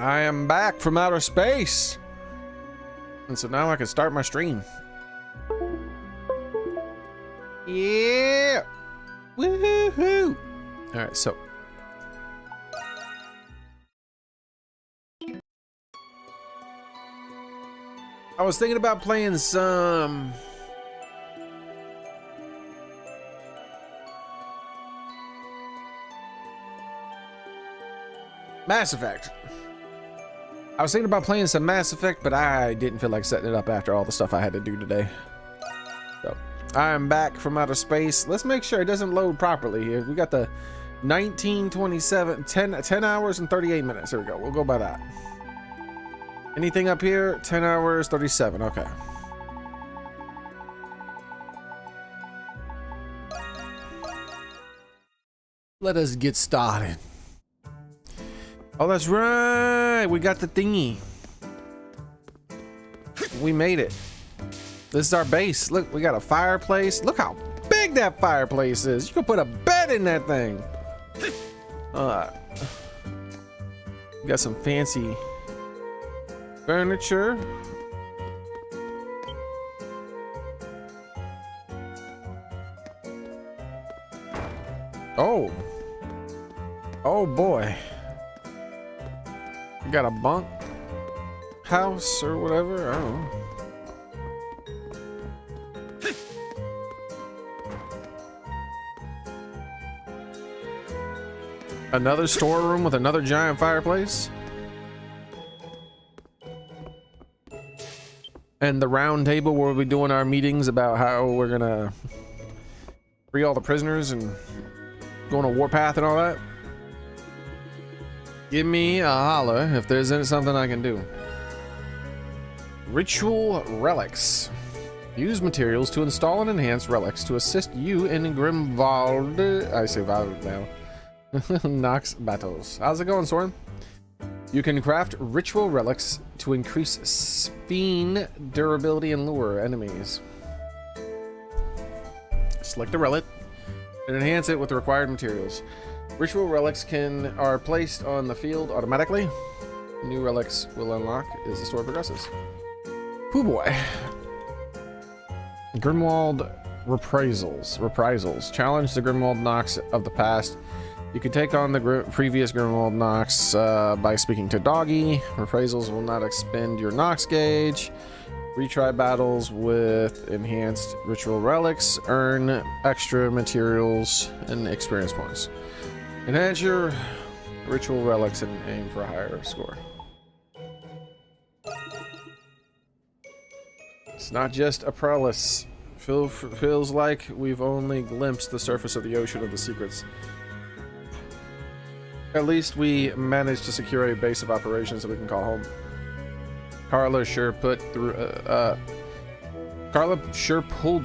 I am back from outer space. And so now I can start my stream. Yeah. Woohoo. All right, so. I was thinking about playing some Mass Effect. I was thinking about playing some Mass Effect, but I didn't feel like setting it up after all the stuff I had to do today. So I am back from outer space. Let's make sure it doesn't load properly here. We got the 1927, 10 hours and 38 minutes. There we go. We'll go by that. Anything up here? 10 hours, 37. Okay. Let us get started. Oh, that's right. We got the thingy. We made it. This is our base. Look, we got a fireplace. Look how big that fireplace is. You can put a bed in that thing. We got some fancy furniture. Oh. Oh boy. We got a bunk house or whatever. I don't know. Another storeroom with another giant fireplace. And the round table where we'll be doing our meetings about how we're gonna free all the prisoners and go on a warpath and all that. Give me a holler if there's something I can do. Ritual relics. Use materials to install and enhance relics to assist you in Grimwald. I say Vald now. Nox battles. How's it going, Soren? You can craft ritual relics to increase spine durability and lure enemies. Select a relic and enhance it with the required materials. Ritual relics are placed on the field automatically. New relics will unlock as the story progresses. Hoo boy. Grimwald reprisals. Challenge the Grimwald Nox of the past. You can take on the previous Grimwald Nox by speaking to Doggy. Reprisals will not expend your Nox gauge. Retry battles with enhanced ritual relics. Earn extra materials and experience points. Enhance your ritual relics and aim for a higher score. It's not just a prowess. Feels like we've only glimpsed the surface of the ocean of the secrets. At least we managed to secure a base of operations that we can call home. Carla sure pulled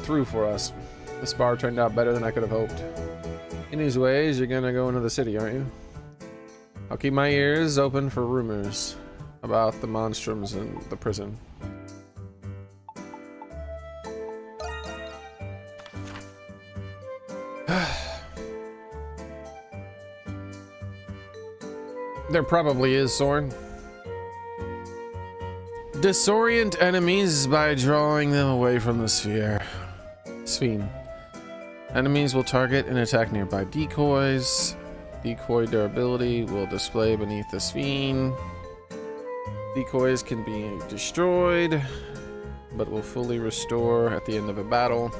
through for us. This bar turned out better than I could have hoped. Anyways, you're gonna go into the city, aren't you? I'll keep my ears open for rumors about the monstrums in the prison. There probably is, Soren. Disorient enemies by drawing them away from the sphere. Sphere. Enemies will target and attack nearby decoys. Decoy durability will display beneath the sphere. Decoys can be destroyed, but will fully restore at the end of a battle.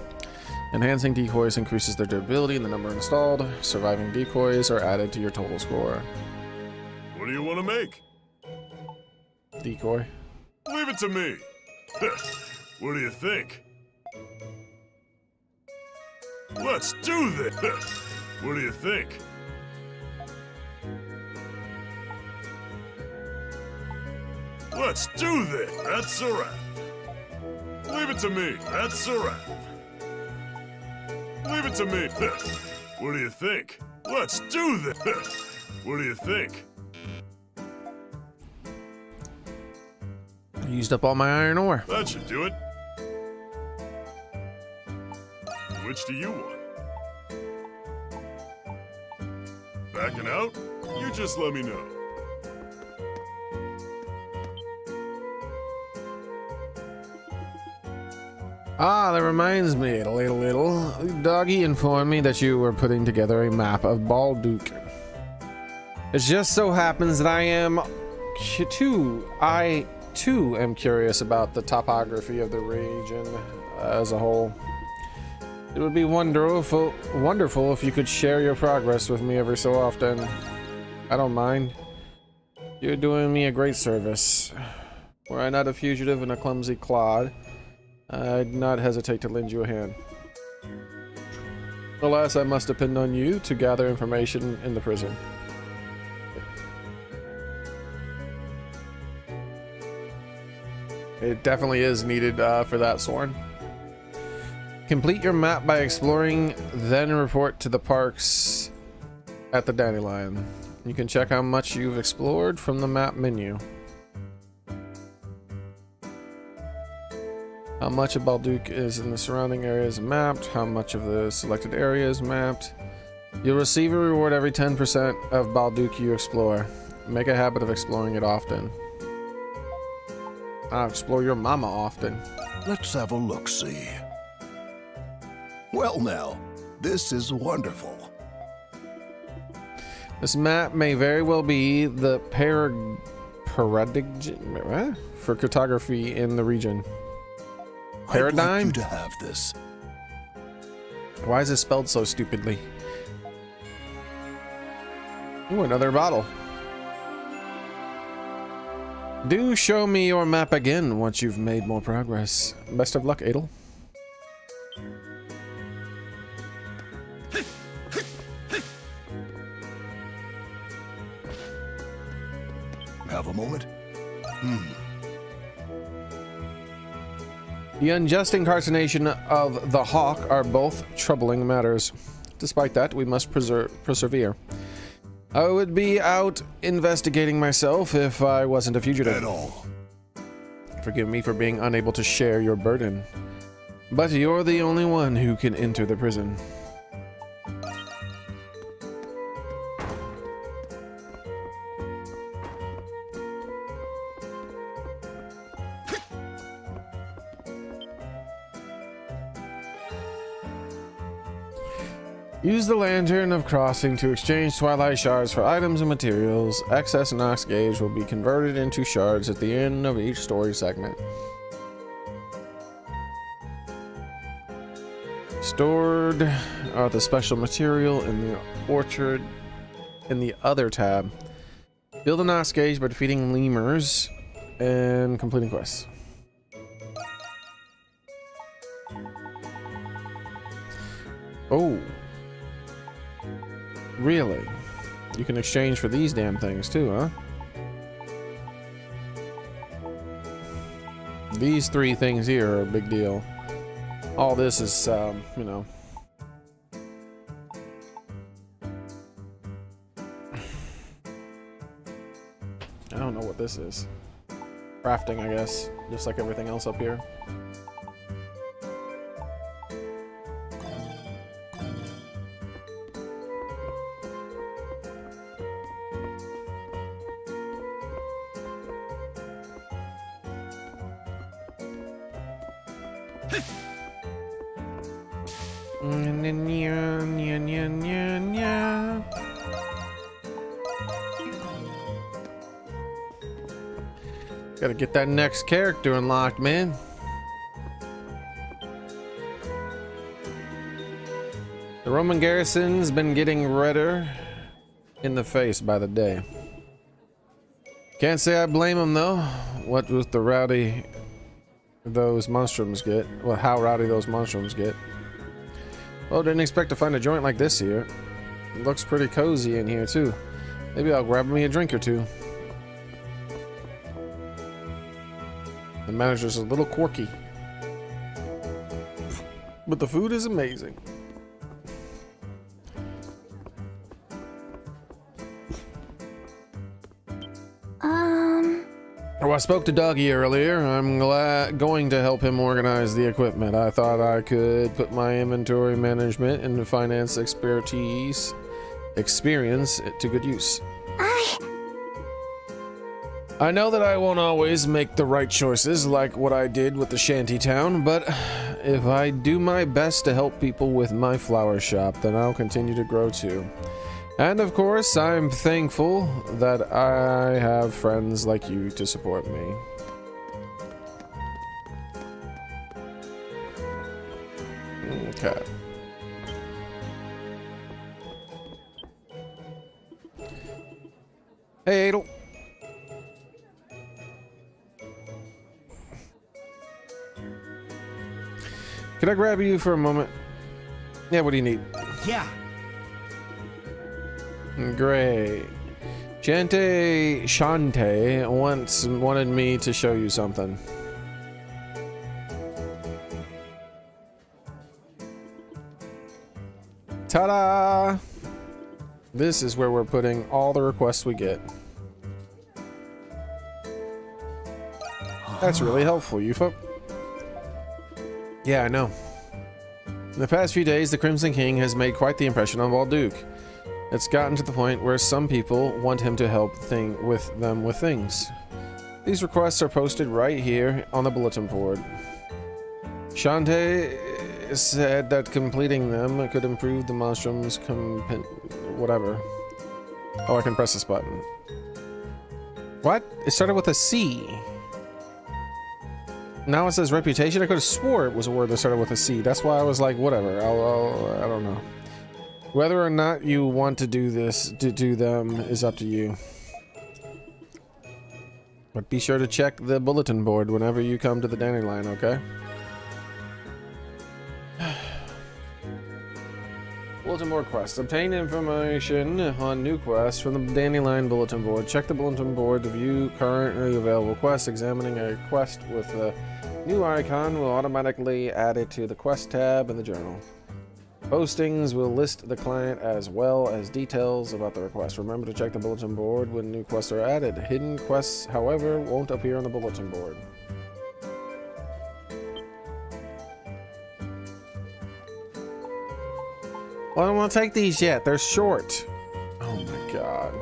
Enhancing decoys increases their durability and the number installed. Surviving decoys are added to your total score. What do you want to make? Decoy. Leave it to me. What do you think? Let's do this. What do you think? Let's do this. That's a wrap. Leave it to me. That's a wrap. Leave it to me. What do you think? Let's do this. What do you think? I used up all my iron ore. That should do it. Which do you want? Backing out? You just let me know. Ah, that reminds me, little. Doggy informed me that you were putting together a map of Balduke. It just so happens that I too am curious about the topography of the region as a whole. It would be wonderful if you could share your progress with me every so often. I don't mind. You're doing me a great service. Were I not a fugitive and a clumsy clod, I'd not hesitate to lend you a hand. Alas, I must depend on you to gather information in the prison. It definitely is needed for that, Soren. Complete your map by exploring, then report to the parks at the Dandelion. You can check how much you've explored from the map menu. How much of Balduke is in the surrounding areas mapped, how much of the selected area is mapped. You'll receive a reward every 10% of Balduke you explore. Make a habit of exploring it often. I'll explore your mama often. Let's have a look-see. Well now, this is wonderful. This map may very well be the paradigm for cartography in the region. Paradigm? I'd like you to have this. Why is it spelled so stupidly? Ooh, another bottle. Do show me your map again once you've made more progress. Best of luck, Adel. Have a moment? The unjust incarceration of the Hawk are both troubling matters. Despite that, we must persevere. I would be out investigating myself if I wasn't a fugitive. At all. Forgive me for being unable to share your burden. But you're the only one who can enter the prison. Use the Lantern of Crossing to exchange Twilight Shards for items and materials. Excess Nox gauge will be converted into shards at the end of each story segment. Stored are the special material in the orchard in the other tab. Build a Nox gauge by defeating lemurs and completing quests. Oh. Really? You can exchange for these damn things too, huh? These three things here are a big deal. All this is, you know. I don't know what this is. Crafting, I guess. Just like everything else up here. Gotta get that next character unlocked, man. The Roman garrison's been getting redder in the face by the day. Can't say I blame them though. What with the rowdy those monstrums get. Well, how rowdy those monstrums get. Well, didn't expect to find a joint like this here. It looks pretty cozy in here too. Maybe I'll grab me a drink or two. The manager's a little quirky, but the food is amazing. Oh, I spoke to Dougie earlier. I'm going to help him organize the equipment. I thought I could put my inventory management and finance experience to good use. I know that I won't always make the right choices like what I did with the shanty town, but if I do my best to help people with my flower shop, then I'll continue to grow too. And of course, I'm thankful that I have friends like you to support me. Okay. Hey, Adel. Can I grab you for a moment? Yeah, what do you need? Yeah. Great. Shante once wanted me to show you something. Ta-da! This is where we're putting all the requests we get. That's really helpful, Yufa. Yeah, I know. In the past few days, the Crimson King has made quite the impression on Balduke. It's gotten to the point where some people want him to help them with things. These requests are posted right here on the bulletin board. Shante said that completing them could improve the Monstrum's whatever. Oh, I can press this button. What? It started with a C. Now it says reputation. I could have swore it was a word that started with a C. That's why I was like, whatever. I don't know. Whether or not you want to do this, to do them, is up to you. But be sure to check the bulletin board whenever you come to the Dandelion, okay? Bulletin board quest. Obtain information on new quests from the Dandelion bulletin board. Check the bulletin board to view currently available quests. Examining a quest with a new icon will automatically add it to the quest tab in the journal. Postings will list the client as well as details about the request. Remember to check the bulletin board when new quests are added. Hidden quests, however, won't appear on the bulletin board. Well, I don't want to take these yet. They're short. Oh my god.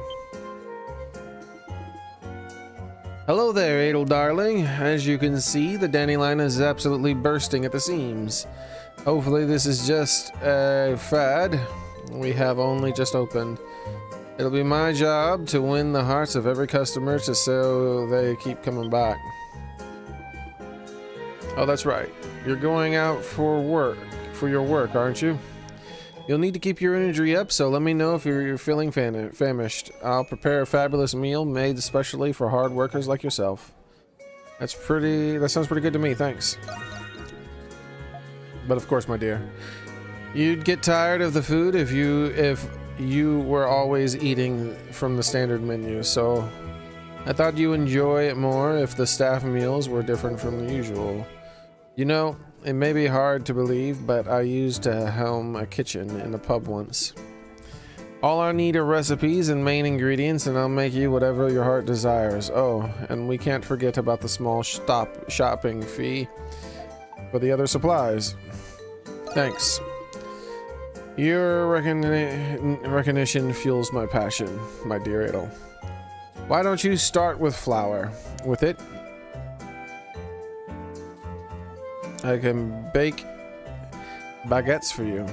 Hello there, Adel darling. As you can see, the Dandelion is absolutely bursting at the seams. Hopefully this is just a fad. We have only just opened. It'll be my job to win the hearts of every customer so they keep coming back. Oh, that's right. You're going out for your work, aren't you? You'll need to keep your energy up, so let me know if you're feeling famished. I'll prepare a fabulous meal made especially for hard workers like yourself. That sounds pretty good to me, thanks. But of course, my dear, you'd get tired of the food if you were always eating from the standard menu, so I thought you'd enjoy it more if the staff meals were different from the usual. You know, it may be hard to believe, but I used to helm a kitchen in a pub once. All I need are recipes and main ingredients, and I'll make you whatever your heart desires. Oh, and we can't forget about the small shopping fee for the other supplies. Thanks. Your recognition fuels my passion, my dear Adel. Why don't you start with flour? With it, I can bake baguettes for you.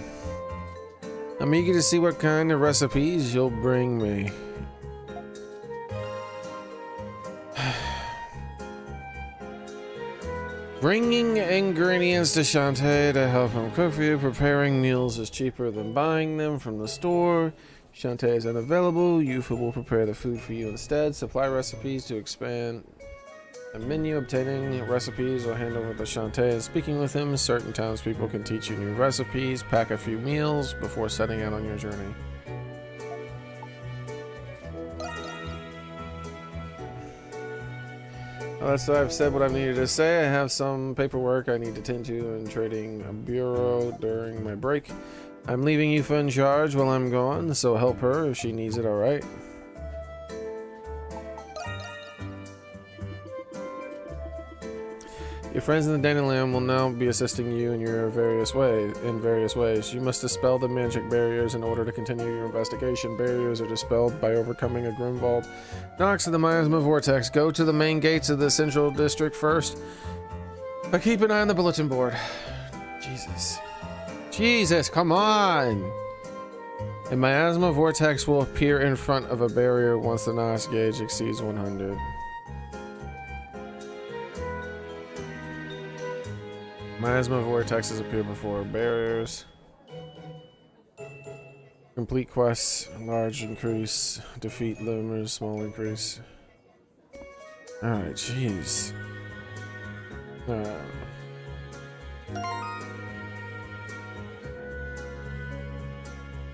I'm eager to see what kind of recipes you'll bring me. Bringing ingredients to Shante to help him cook for you. Preparing meals is cheaper than buying them from the store. Shante is unavailable. Yufa will prepare the food for you instead. Supply recipes to expand a menu. Obtaining recipes will hand over to Shante and speaking with him. Certain townspeople can teach you new recipes. Pack a few meals before setting out on your journey. So I've said what I've needed to say. I have some paperwork I need to tend to in trading a bureau during my break. I'm leaving Yufa in charge while I'm gone, so help her if she needs it, alright? Your friends in the Dandelion will now be assisting you in various ways. You must dispel the magic barriers in order to continue your investigation. Barriers are dispelled by overcoming a Grimwald Nox in the Miasma Vortex. Go to the main gates of the Central District first. But keep an eye on the bulletin board. Jesus. Jesus, come on! A miasma vortex will appear in front of a barrier once the Nox gauge exceeds 100. Miasma vortexes appear before barriers. Complete quests, large increase. Defeat limers, small increase. Alright, jeez.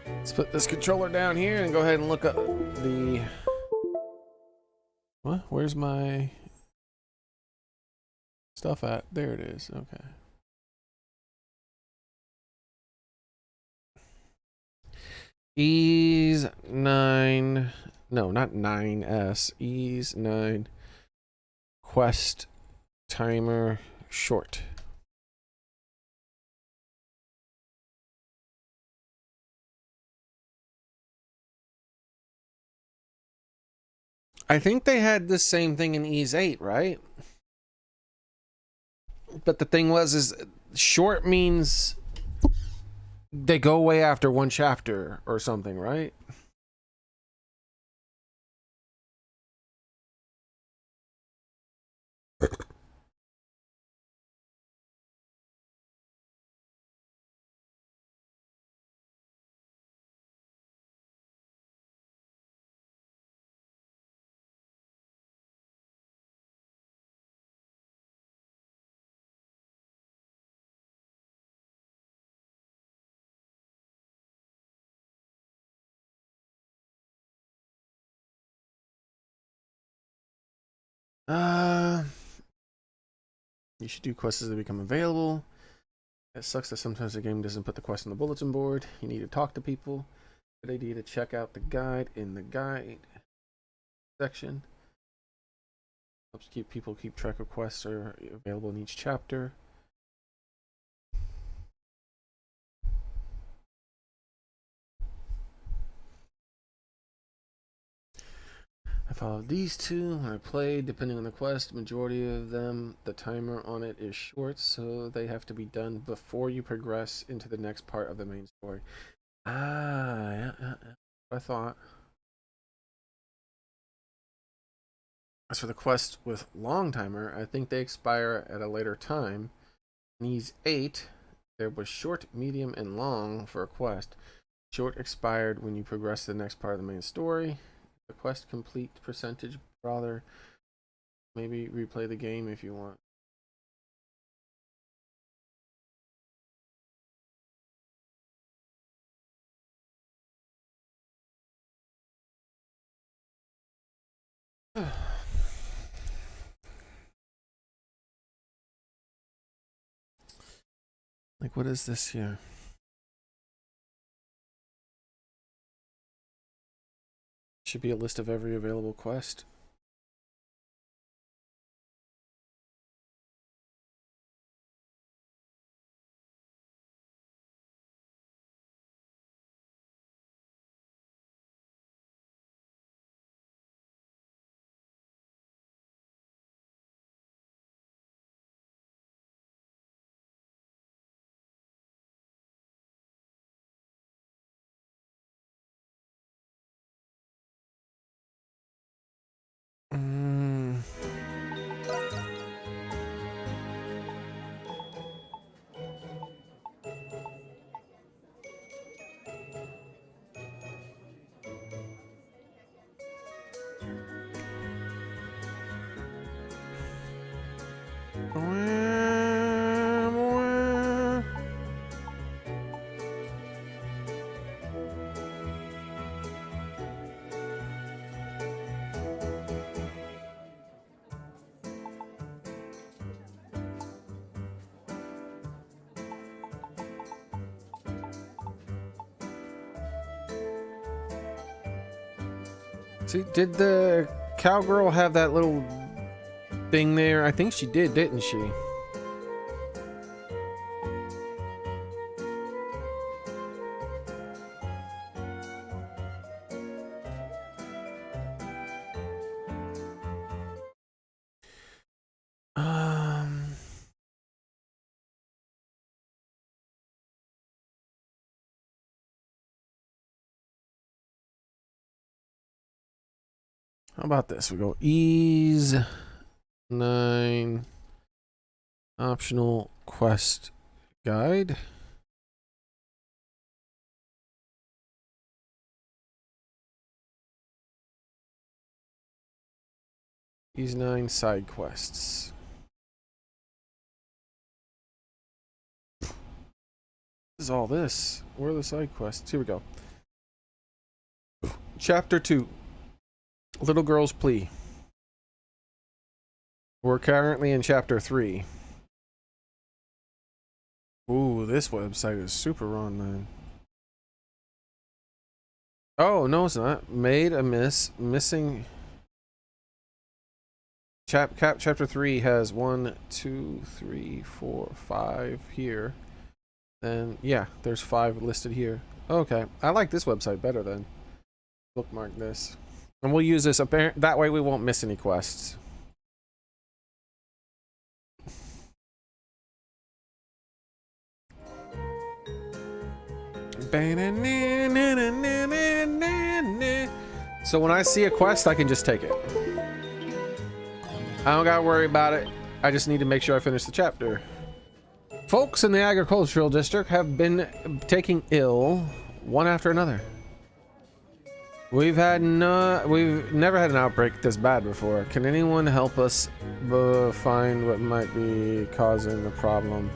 Let's put this controller down here and go ahead and look up the... What? Where's my stuff at? There it is. Okay. Ease 9... No, not 9S. Ease 9 quest timer short. I think they had the same thing in Ease 8, right? But the thing was, is short means they go away after one chapter or something, right? You should do quests as they become available. It sucks that sometimes the game doesn't put the quest on the bulletin board. You need to talk to people. Good idea to check out the guide in the guide section. Helps people keep track of quests are available in each chapter. I followed these two when I played. Depending on the quest, majority of them, the timer on it is short, so they have to be done before you progress into the next part of the main story. Yeah. I thought. As for the quest with long timer, I think they expire at a later time. In these 8, there was short, medium, and long for a quest. Short expired when you progress to the next part of the main story. The quest complete percentage, rather. Maybe replay the game if you want. Like, what is this here? Should be a list of every available quest. See, did the cowgirl have that little thing there? I think she did, didn't she? How about this? We go ease 9 optional quest guide. Ease 9 side quests. What is all this? Where are the side quests? Here we go. Chapter 2. Little Girl's Plea. We're currently in Chapter 3. Ooh, this website is super wrong, man. Oh, no, it's not. Made a missing. Chapter 3 has 1, 2, 3, 4, 5 here. And yeah, there's 5 listed here. Okay, I like this website better then. Bookmark this. And we'll use this that way we won't miss any quests. So when I see a quest, I can just take it. I don't gotta worry about it. I just need to make sure I finish the chapter. Folks in the agricultural district have been taking ill one after another. We've never had an outbreak this bad before. Can anyone help us find what might be causing the problem?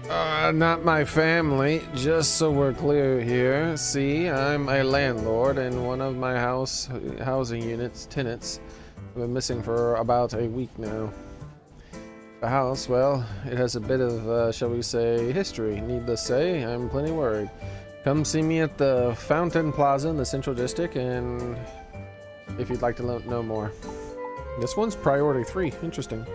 Not my family, just so we're clear here. See, I'm a landlord and one of my housing units, tenants, have been missing for about a week now. The house, well, it has a bit of, shall we say, history. Needless to say, I'm plenty worried. Come see me at the Fountain Plaza in the Central District, and if you'd like to know more. This one's priority 3. Interesting.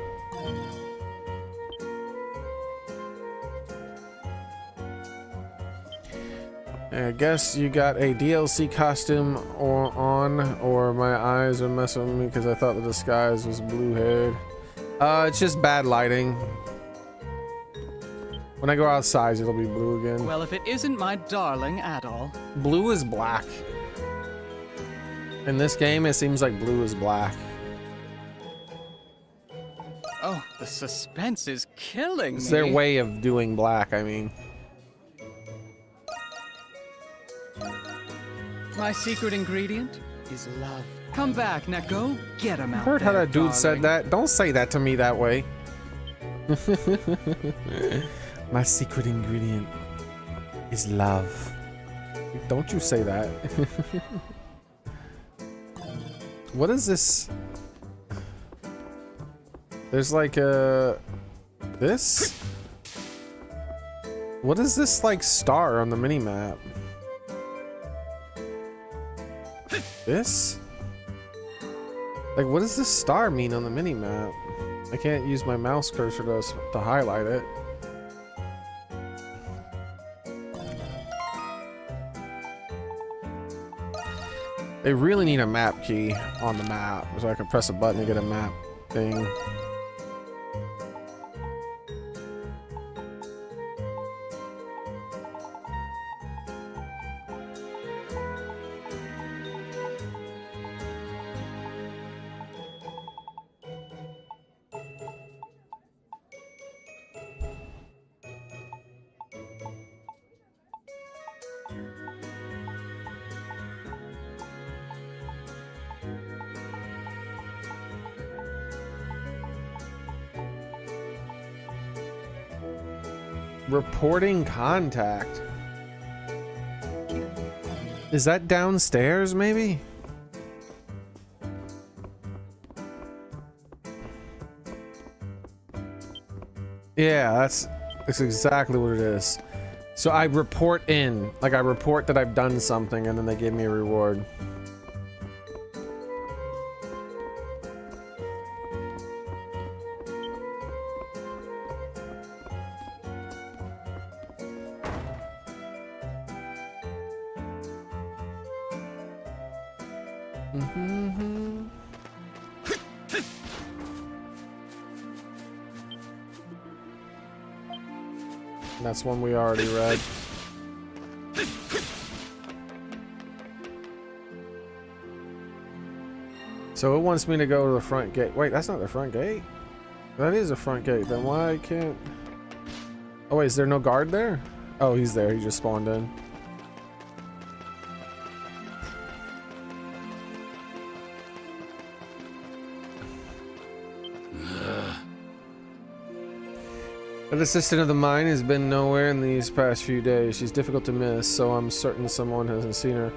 I guess you got a DLC costume or my eyes are messing with me because I thought the disguise was blue-haired. It's just bad lighting. When I go outside, it'll be blue again. Well, if it isn't my darling at all. Blue is black. In this game, it seems like blue is black. Oh, the suspense is killing me. It's their way of doing black, I mean. My secret ingredient is love. Come back, now go get him out. Heard how that dude said that? Don't say that to me that way. My secret ingredient is love. Don't you say that. What is this? There's like this? What is this like star on the mini-map? This? Like, what does this star mean on the mini-map? I can't use my mouse cursor to highlight it. They really need a map key on the map so I can press a button to get a map thing. Reporting contact. Is that downstairs, maybe? Yeah, that's exactly what it is. So I report in, like I report that I've done something and then they give me a reward. That's one we already read. So it wants me to go to the front gate. Wait, that's not the front gate? That is a front gate. Then why can't... Oh wait, is there no guard there? Oh, he's there. He just spawned in. An assistant of the mine has been nowhere in these past few days. She's difficult to miss, so I'm certain someone hasn't seen her.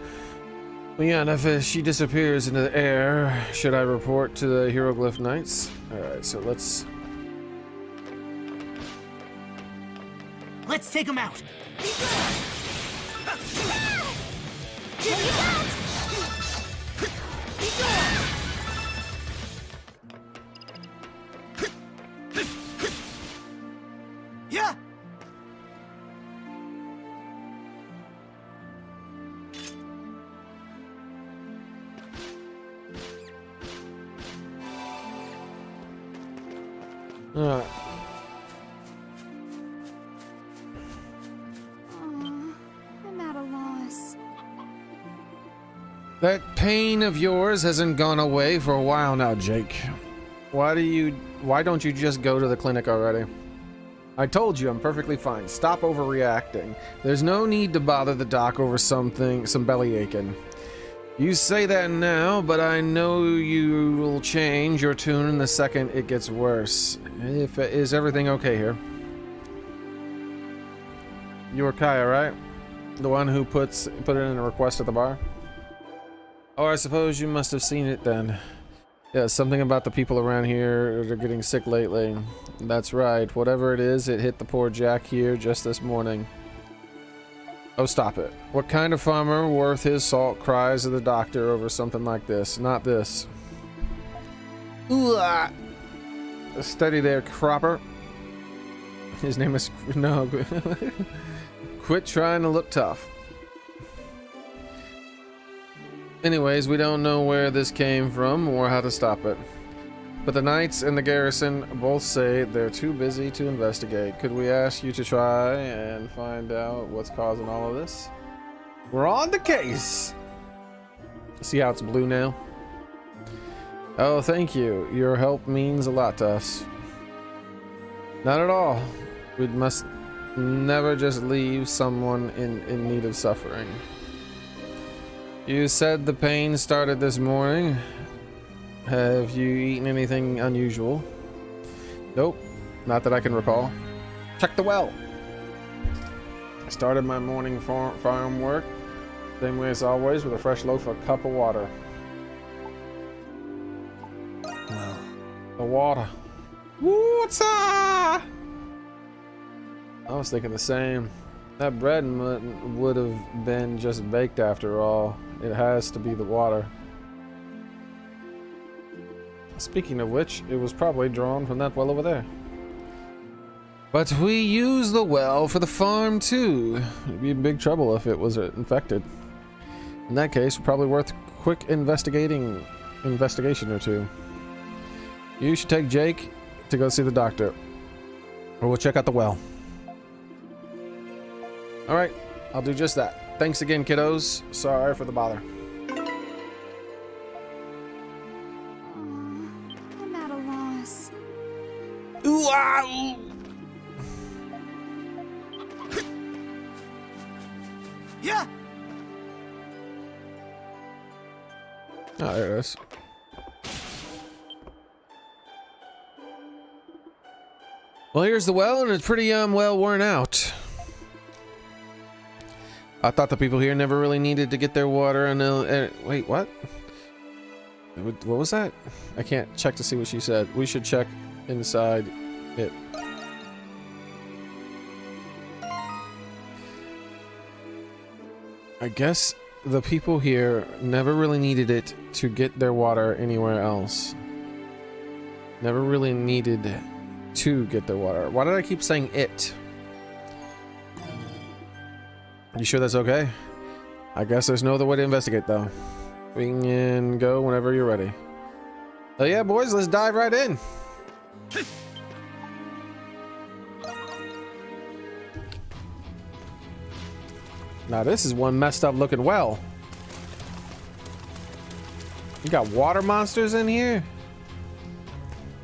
Leon, if she disappears into the air, should I report to the Hieroglyph Knights? Alright, so let's take him out. Yeah. Alright. I'm at a loss. That pain of yours hasn't gone away for a while now, Jake. Why don't you just go to the clinic already? I told you I'm perfectly fine. Stop overreacting. There's no need to bother the doc over some belly aching. You say that now, but I know you will change your tune the second it gets worse. Is everything okay here? You were Kaya, right? The one who put it in a request at the bar? Oh, I suppose you must have seen it then. Yeah, something about the people around here are getting sick lately. That's right. Whatever it is, it hit the poor Jack here just this morning. Oh, stop it. What kind of farmer worth his salt cries to the doctor over something like this? Not this. Ooh, ah. Steady there, Cropper. His name is... No. Quit trying to look tough. Anyways, we don't know where this came from or how to stop it. But the Knights and the garrison both say they're too busy to investigate. Could we ask you to try and find out what's causing all of this? We're on the case! See how it's blue now? Oh, thank you. Your help means a lot to us. Not at all. We must never just leave someone in need of suffering. You said the pain started this morning. Have you eaten anything unusual? Nope, not that I can recall. Check the well. I started my morning farm work, same way as always, with a fresh loaf of cup of water. Well, The water. What's up? I was thinking the same. That bread would have been just baked after all. It has to be the water. Speaking of which, it was probably drawn from that well over there. But we use the well for the farm too. It'd be in big trouble if it was infected. In that case, probably worth a quick investigation or two. You should take Jake to go see the doctor. Or we'll check out the well. Alright, I'll do just that. Thanks again, kiddos. Sorry for the bother. I'm at a loss. Ooh, ah, ooh. Yeah. Oh, there it is. Well, here's the well, and it's pretty well worn out. I thought the people here never really needed to get their water and wait, what? What was that? I can't check to see what she said. We should check inside it. I guess the people here never really needed it to get their water anywhere else. Never really needed to get their water. Why did I keep saying it? You sure that's okay? I guess there's no other way to investigate though. We can go whenever you're ready. Oh yeah, boys, let's dive right in. Now this is one messed up looking well. You got water monsters in here?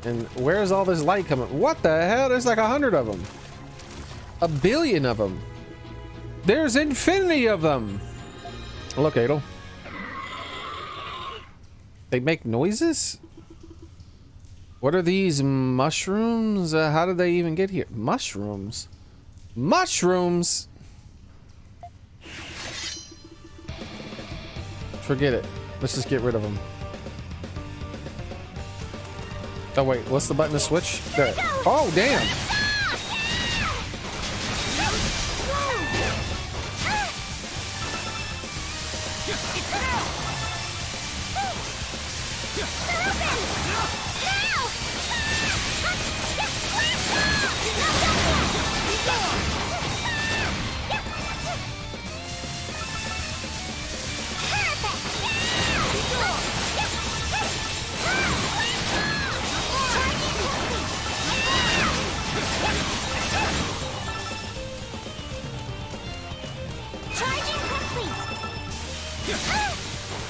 And where's all this light coming? What the hell? There's like 100 of them. 1 billion of them. There's infinity of them. Look, Adel. They make noises? What are these mushrooms? How did they even get here? Mushrooms? Mushrooms? Forget it. Let's just get rid of them. Oh wait, what's the button to switch? There. Oh damn!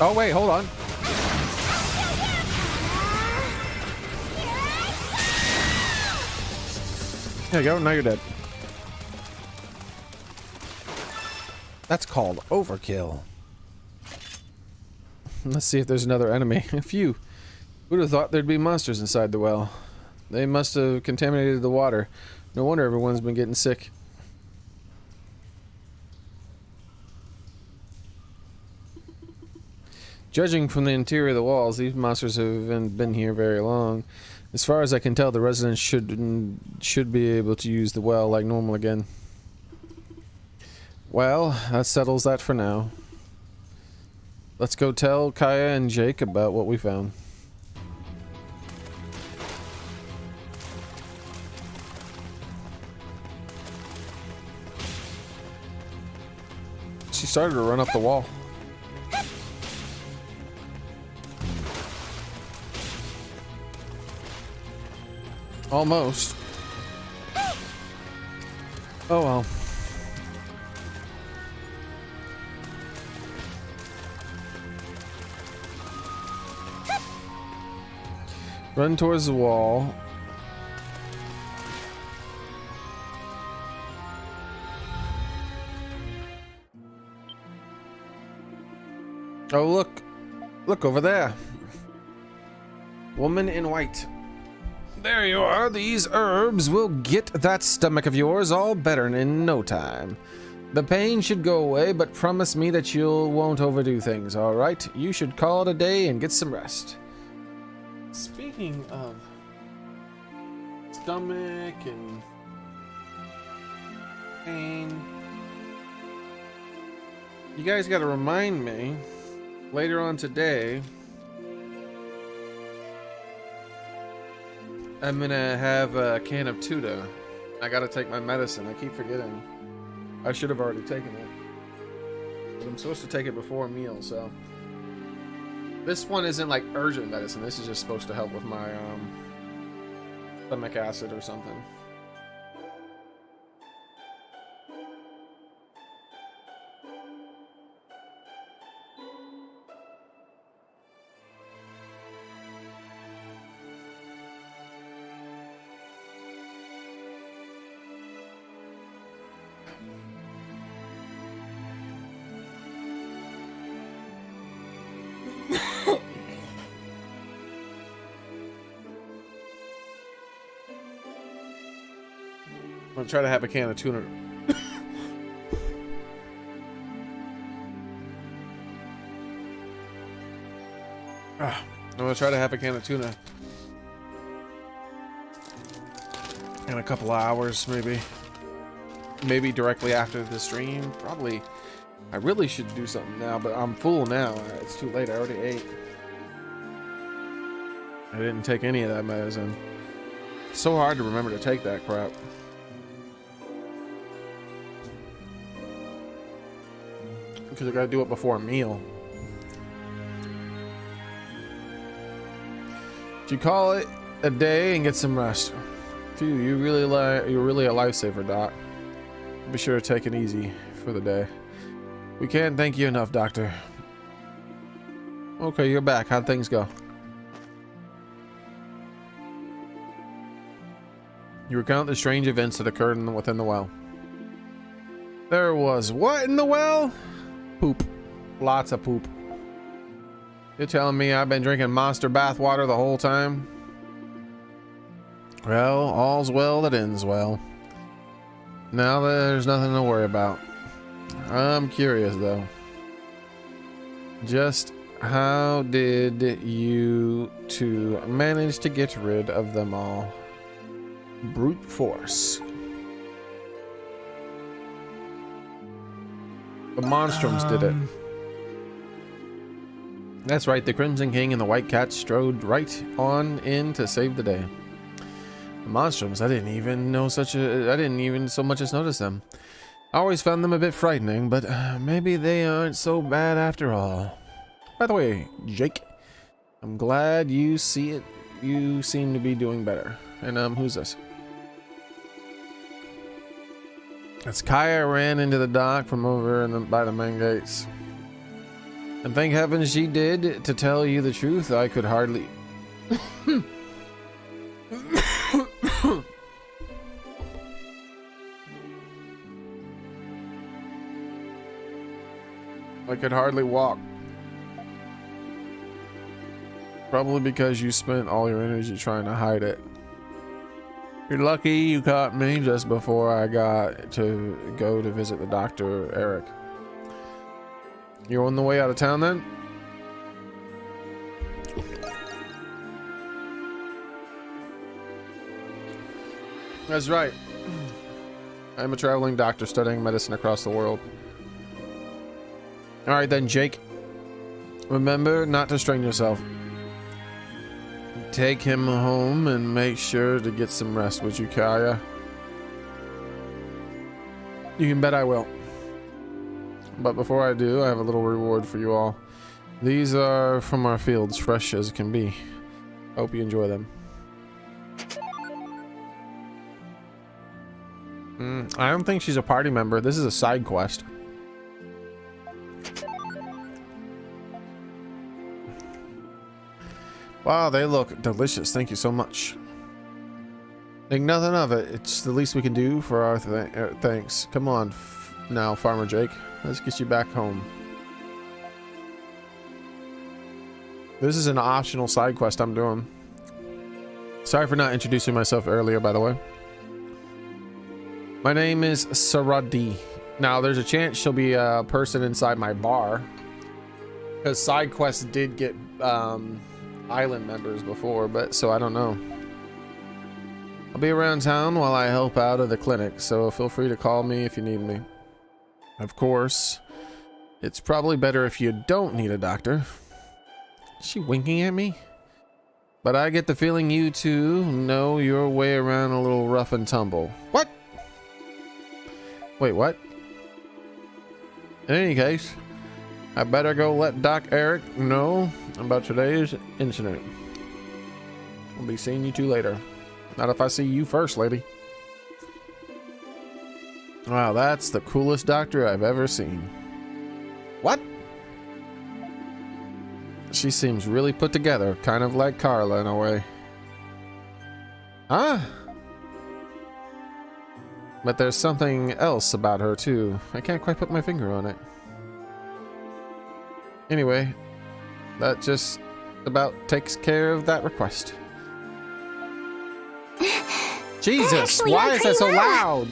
Oh wait, hold on. There you go, now you're dead. That's called overkill. Let's see if there's another enemy. Phew. Who'd have thought there'd be monsters inside the well? They must have contaminated the water. No wonder everyone's been getting sick. Judging from the interior of the walls, these monsters haven't been here very long. As far as I can tell, the residents should be able to use the well like normal again. Well, that settles that for now. Let's go tell Kaya and Jake about what we found. She started to run up the wall. Almost. Oh well. Run towards the wall. Oh look. Look over there. Woman in white. There you are. These herbs will get that stomach of yours all better in no time. The pain should go away, but promise me that you won't overdo things, alright? You should call it a day and get some rest. Speaking of stomach and pain, you guys gotta remind me later on today. I'm gonna have a can of tuna. I gotta take my medicine. I keep forgetting. I should have already taken it. But I'm supposed to take it before a meal, so. This one isn't like urgent medicine. This is just supposed to help with my stomach acid or something. I'm gonna try to have a can of tuna. I'm gonna try to have a can of tuna in a couple of hours, maybe. Maybe directly after the stream. Probably. I really should do something now, but I'm full now. It's too late. I already ate. I didn't take any of that medicine. It's so hard to remember to take that crap. Because I gotta do it before a meal. You call it a day and get some rest. Phew, you're really a lifesaver, Doc. Be sure to take it easy for the day. We can't thank you enough, Doctor. Okay, you're back. How'd things go? You recount the strange events that occurred within the well. There was what in the well? Poop. Lots of poop. You're telling me I've been drinking monster bath water the whole time? Well, all's well that ends well. Now there's nothing to worry about. I'm curious though. Just how did you two manage to get rid of them all? Brute force. The Monstrums did it. That's right, the Crimson King and the White Cat strode right on in to save the day. The Monstrums, I didn't even so much as notice them. I always found them a bit frightening, but maybe they aren't so bad after all. By the way, Jake, I'm glad you see it. You seem to be doing better. And who's this? As Kaya ran into the dock from over by the main gates. And thank heaven she did. To tell you the truth, I could hardly... I could hardly walk. Probably because you spent all your energy trying to hide it. You're lucky you caught me just before I got to go to visit the doctor, Eric. You're on the way out of town then? That's right. I'm a traveling doctor studying medicine across the world. Alright then, Jake. Remember not to strain yourself. Take him home and make sure to get some rest, would you, Kaya? You can bet I will. But before I do, I have a little reward for you all. These are from our fields, fresh as can be. Hope you enjoy them. I don't think she's a party member. This is a side quest. Wow, they look delicious. Thank you so much. Think nothing of it. It's the least we can do for our thanks. Come on now, Farmer Jake. Let's get you back home. This is an optional side quest I'm doing. Sorry for not introducing myself earlier, by the way. My name is Saradi. Now, there's a chance she'll be a person inside my bar. Because side quests did get island members before, but so I don't know. I'll be around town while I help out at the clinic, so feel free to call me if you need me. Of course, it's probably better if you don't need a doctor. Is she winking at me? But I get the feeling you two know your way around a little rough and tumble. What? Wait, what? In any case, I better go let Doc Eric know about today's incident. I'll be seeing you two later. Not if I see you first, lady. Wow, that's the coolest doctor I've ever seen. What? She seems really put together, kind of like Carla in a way. Huh? But there's something else about her too. I can't quite put my finger on it. Anyway, that just about takes care of that request. Jesus, Actually, why is that so loud?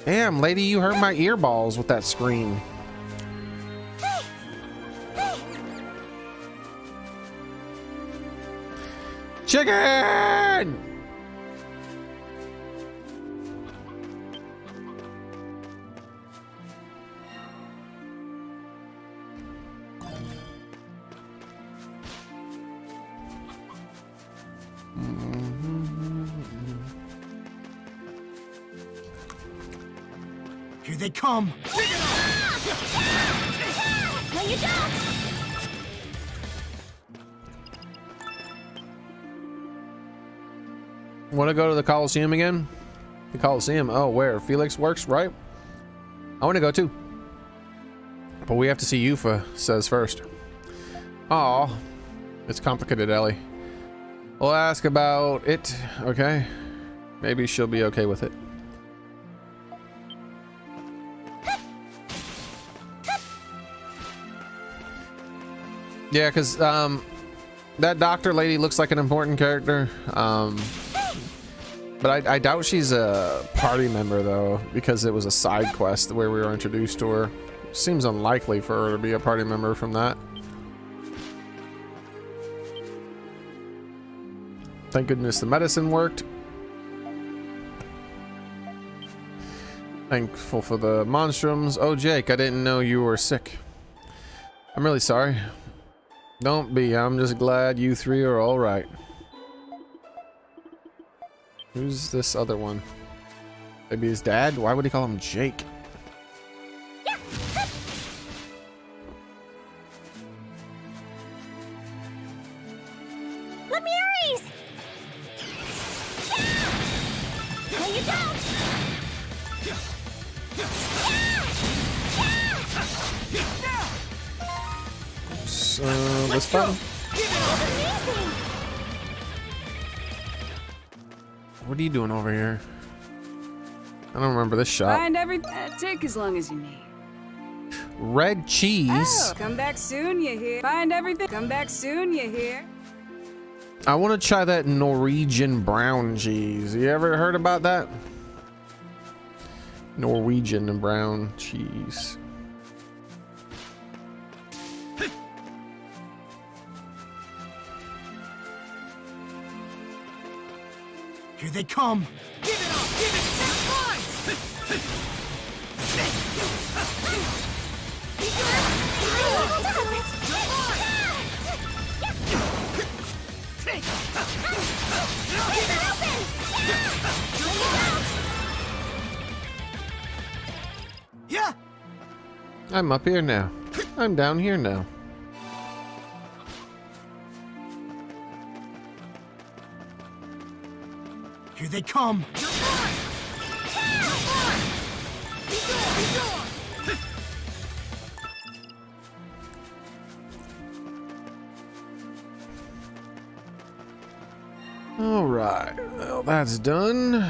Damn, lady, you hurt my earballs with that scream. Chicken! Here they come. No, you don't! Want to go to the Coliseum again? The Coliseum? Oh, where? Felix works, right? I want to go too. But we have to see Yufa says first. Oh, it's complicated, Ellie. We'll ask about it, okay? Maybe she'll be okay with it. Yeah, because that doctor lady looks like an important character. But I doubt she's a party member, though, because it was a side quest where we were introduced to her. Seems unlikely for her to be a party member from that. Thank goodness the medicine worked. Thankful for the monstrums. Oh, Jake, I didn't know you were sick. I'm really sorry. Don't be. I'm just glad you three are all right. Who's this other one? Maybe his dad? Why would he call him Jake? This button? What are you doing over here? I don't remember this shot. Find everything. Take as long as you need. Red cheese? Oh, come back soon, you hear? Find everything. Come back soon, you hear? I want to try that Norwegian brown cheese. You ever heard about that? Norwegian and brown cheese. Here they come. Give it up! Give it! Yeah. I'm up here now. I'm down here now. Here they come. All right, well, that's done.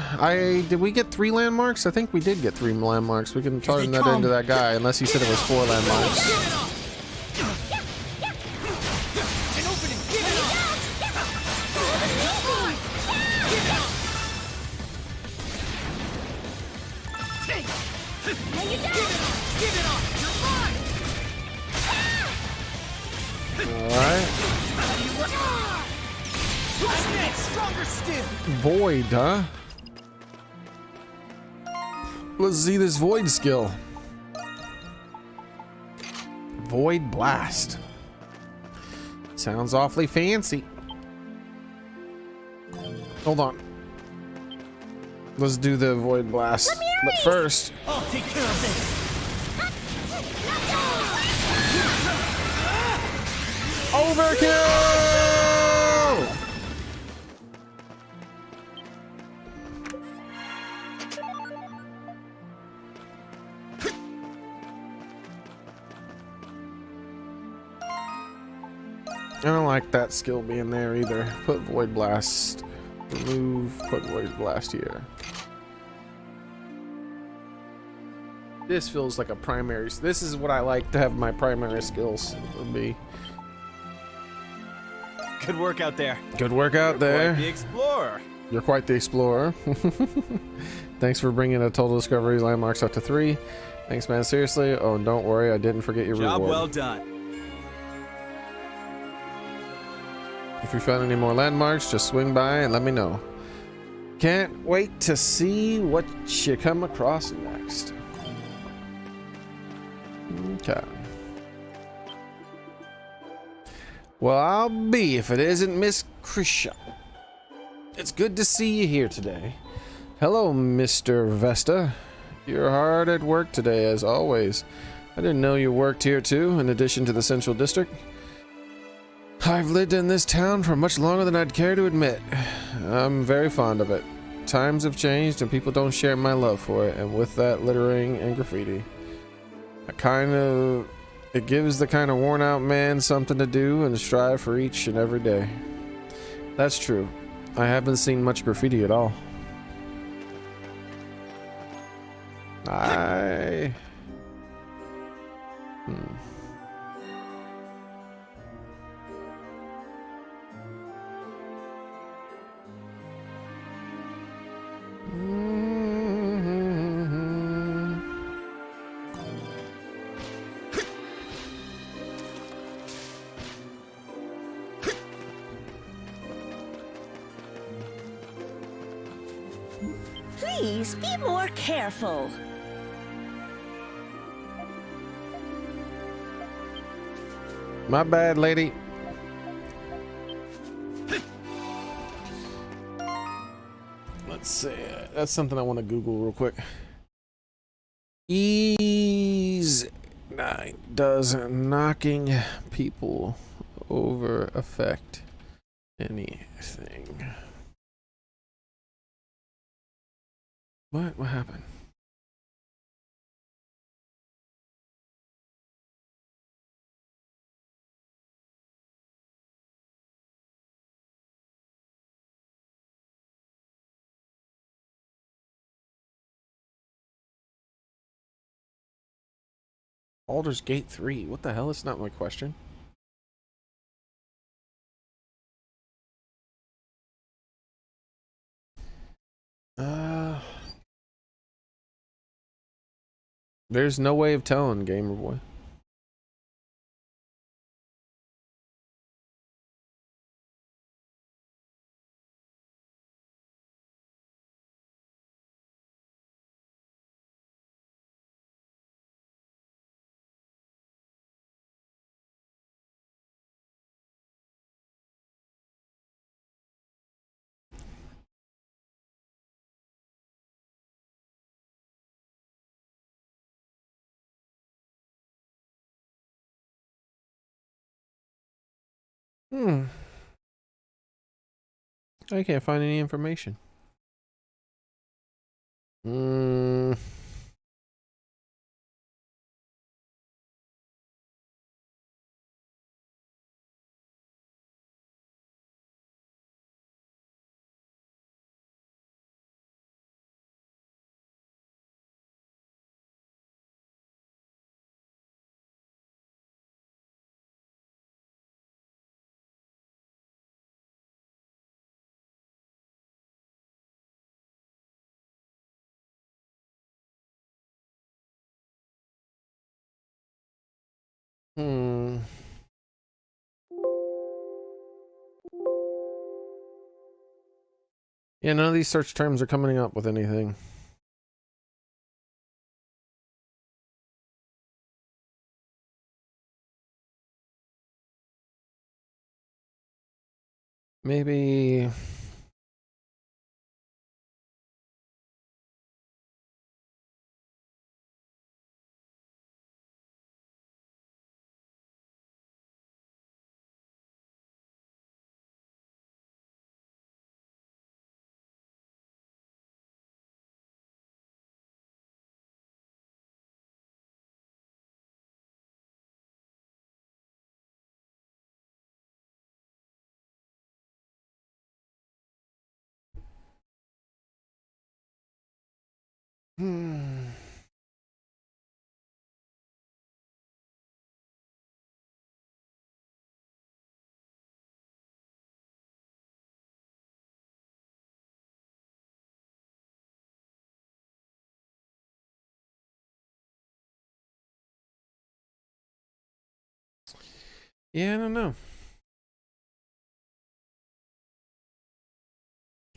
Did we get 3 landmarks? I think we did get 3 landmarks. We can turn that into that guy, unless he said it was 4 landmarks. Void, huh? Let's see this void skill. Void blast. Sounds awfully fancy. Hold on. Let's do the void blast. But first, I'll take care of this. overkill! I don't like that skill being there either. Put void blast. Remove. Put void blast here. This feels like a primary. This is what I like to have my primary skills would be. Good work out there. Good work out there. Quite the explorer. You're quite the explorer. Thanks for bringing the total discoveries landmarks up to 3. Thanks, man. Seriously. Oh, don't worry. I didn't forget your Job reward. well done. If you found any more landmarks, just swing by and let me know. Can't wait to see what you come across next. Okay. Well, I'll be if it isn't Miss Krisha. It's good to see you here today. Hello, Mr. Vesta. You're hard at work today, as always. I didn't know you worked here too, in addition to the Central District. I've lived in this town for much longer than I'd care to admit. I'm very fond of it. Times have changed and people don't share my love for it, and with that, littering and graffiti. It gives the kind of worn out man something to do and strive for each and every day. That's true. I haven't seen much graffiti at all. Please be more careful. My bad, lady. Let's see. That's something I want to Google real quick. Ease 9. Does knocking people over affect anything? What? What happened? Baldur's Gate 3. What the hell? That's not my question. There's no way of telling, Gamer Boy. I can't find any information. Yeah, none of these search terms are coming up with anything. Maybe... Yeah, I don't know.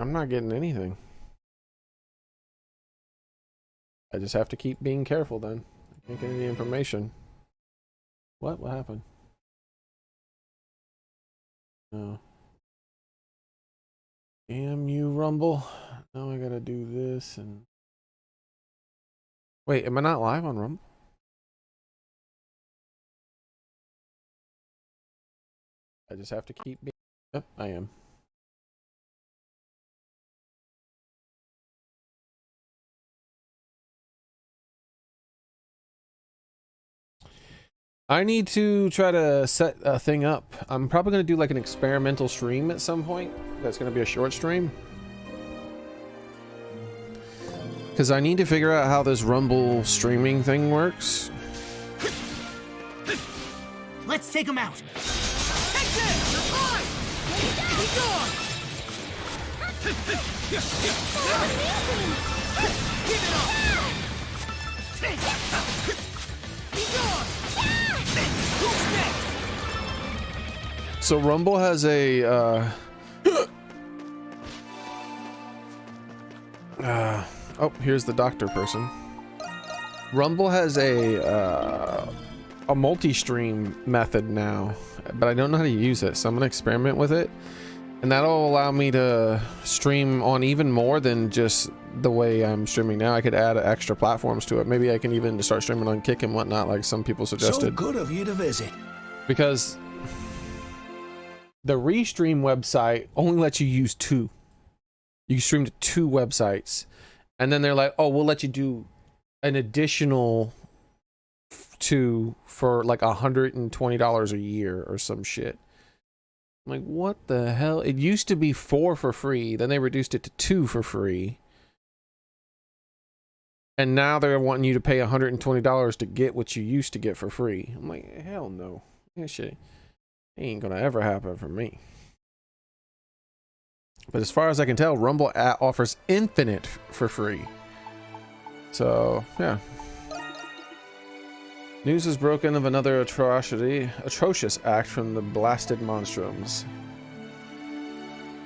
I'm not getting anything. I just have to keep being careful then. I can't get any information. What? What happened? No. Damn you, Rumble. Now I gotta do this and... Wait, am I not live on Rumble? I just have to keep being... Yep, I am. I need to try to set a thing up. I'm probably going to do like an experimental stream at some point. That's going to be a short stream. Because I need to figure out how this Rumble streaming thing works. Let's take him out. Take this! You're fine! Be gone! Give it up! Be gone! Who's next? So Rumble has a oh, here's the doctor person. Rumble has a multi-stream method now, but I don't know how to use it, so I'm gonna experiment with it, and that'll allow me to stream on even more than just the way I'm streaming now. I could add extra platforms to it. Maybe I can even start streaming on Kick and whatnot, like some people suggested. So good of you to visit. Because the Restream website only lets you use 2. You can stream to 2 websites, and then they're like, oh, we'll let you do an additional 2 for like $120 a year or some shit. I'm like, what the hell? It used to be 4 for free, then they reduced it to 2 for free, and now they're wanting you to pay $120 to get what you used to get for free. I'm like, hell no. That shit ain't gonna ever happen for me. But as far as I can tell, Rumble offers infinite for free. So, yeah. News is broken of another atrocious act from the blasted Monstrums.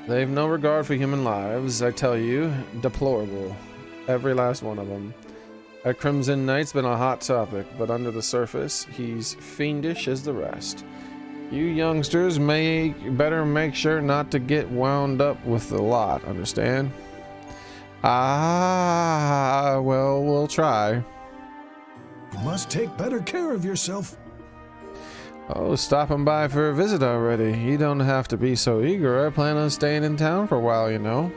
They've no regard for human lives, I tell you. Deplorable. Every last one of them. That Crimson Knight's been a hot topic, but under the surface, he's fiendish as the rest. You youngsters better make sure not to get wound up with the lot, understand? Ah, well, we'll try. You must take better care of yourself. Oh, stopping by for a visit already. You don't have to be so eager. I plan on staying in town for a while, you know.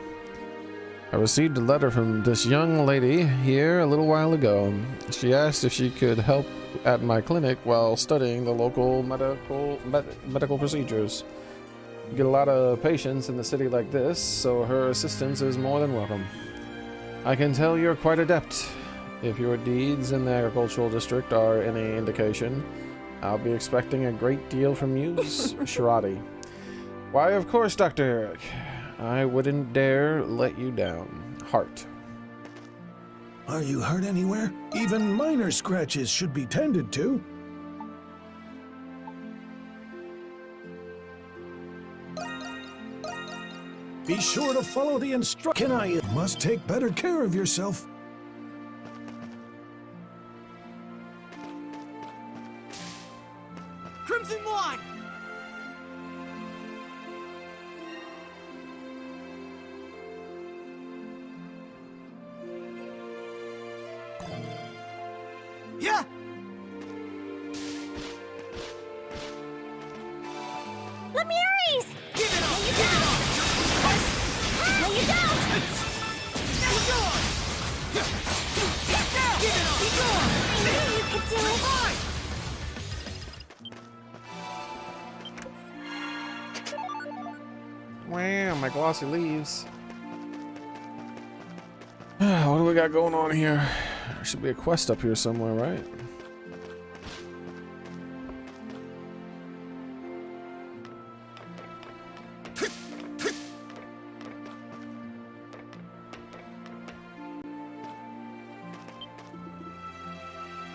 I received a letter from this young lady here a little while ago. She asked if she could help at my clinic while studying the local medical procedures. You get a lot of patients in the city like this, so her assistance is more than welcome. I can tell you're quite adept. If your deeds in the agricultural district are any indication, I'll be expecting a great deal from you, Shirati. Why, of course, Dr. Eric. I wouldn't dare let you down. Heart. Are you hurt anywhere? Even minor scratches should be tended to. Be sure to follow the instructions. You must take better care of yourself. Crimson Wine! Yeah! Lemires! Give it up! Give it up! No, you don't! Be gone! Give it up! Be gone! I knew you could do it! Wow, my glossy leaves. What do we got going on here? There should be a quest up here somewhere, right?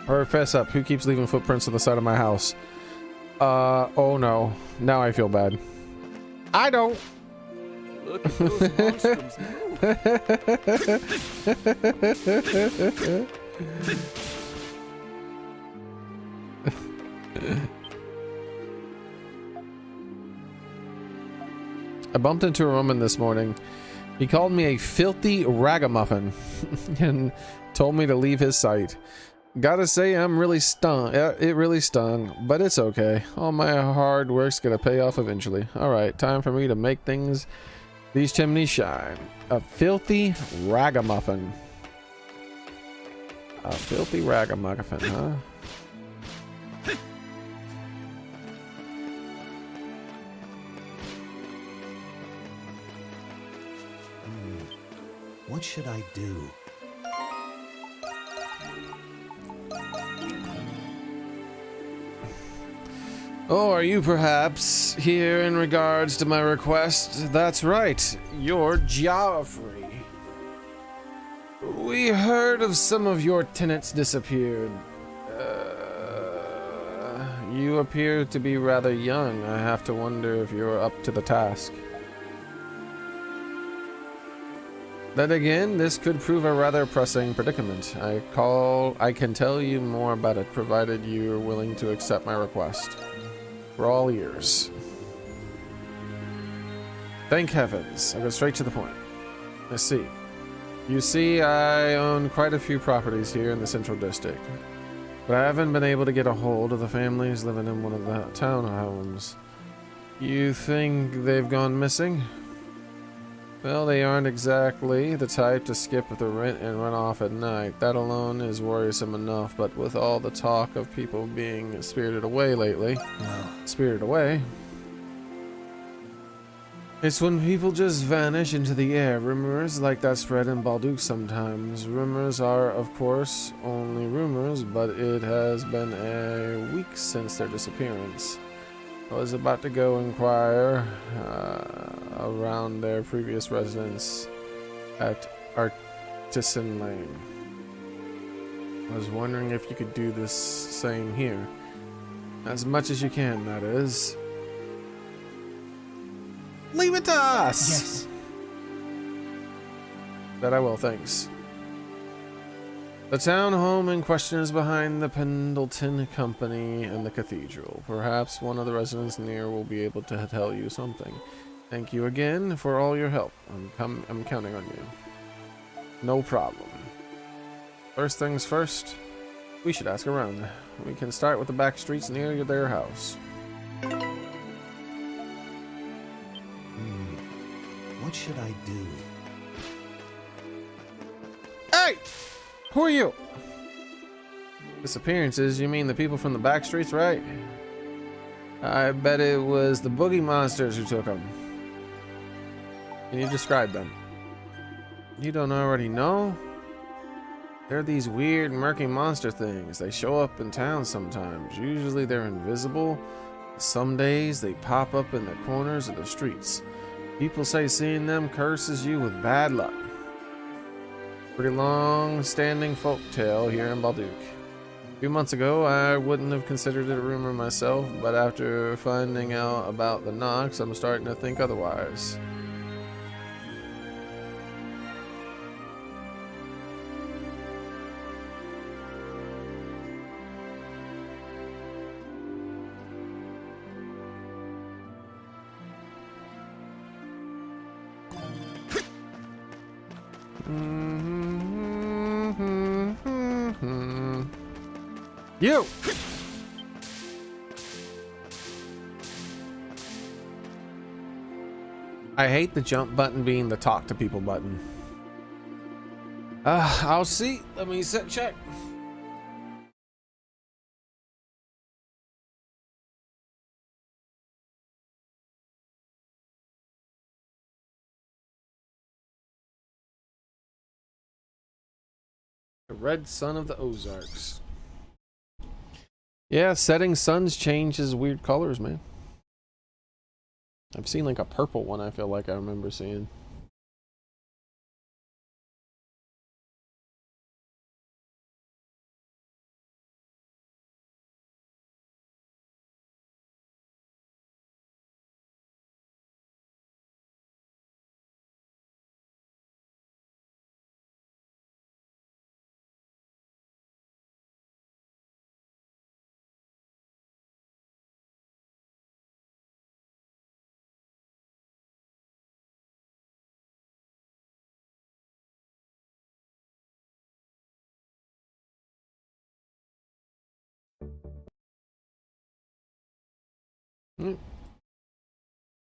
Or fess up, who keeps leaving footprints on the side of my house? Oh no. Now I feel bad. I don't. Look at those monstrums I bumped into a woman this morning. He called me a filthy ragamuffin and told me to leave his site. Gotta say, I'm really stung. It really stung, but it's okay. All my hard work's gonna pay off eventually. Alright, time for me to make these chimneys shine. A filthy ragamuffin. A filthy ragamuffin, huh? What should I do? Oh, are you perhaps here in regards to my request? That's right, you're Geoffrey. We heard of some of your tenants disappeared. You appear to be rather young. I have to wonder if you're up to the task. Then again, this could prove a rather pressing predicament. I can tell you more about it, provided you're willing to accept my request. We're all ears. Thank heavens. I'll go straight to the point. Let's see. You see, I own quite a few properties here in the Central District, but I haven't been able to get a hold of the families living in one of the townhomes. You think they've gone missing? Well, they aren't exactly the type to skip the rent and run off at night. That alone is worrisome enough, but with all the talk of people being spirited away lately... Well, spirited away? It's when people just vanish into the air. Rumors like that spread in Balduke sometimes. Rumors are, of course, only rumors, but it has been a week since their disappearance. I was about to go inquire around their previous residence at Artisan Lane. I was wondering if you could do this same here. As much as you can, that is. Leave it to us! Yes. That I will, thanks. The town home in question is behind the Pendleton Company and the cathedral. Perhaps one of the residents near will be able to tell you something. Thank you again for all your help. I'm counting on you. No problem. First things first, we should ask around. We can start with the back streets near their house. What should I do? Hey! Who are you? Disappearances? You mean the people from the back streets, right? I bet it was the boogie monsters who took them. Can you describe them? You don't already know? They're these weird, murky monster things. They show up in town sometimes. Usually they're invisible. Some days they pop up in the corners of the streets. People say seeing them curses you with bad luck. Pretty long-standing folk tale here in Balduke. A few months ago, I wouldn't have considered it a rumor myself, but after finding out about the Nox, I'm starting to think otherwise. You! I hate the jump button being the talk to people button. I'll see. Let me check. The red sun of the Ozarks. Yeah, setting suns changes weird colors, man. I've seen like a purple one, I feel like I remember seeing.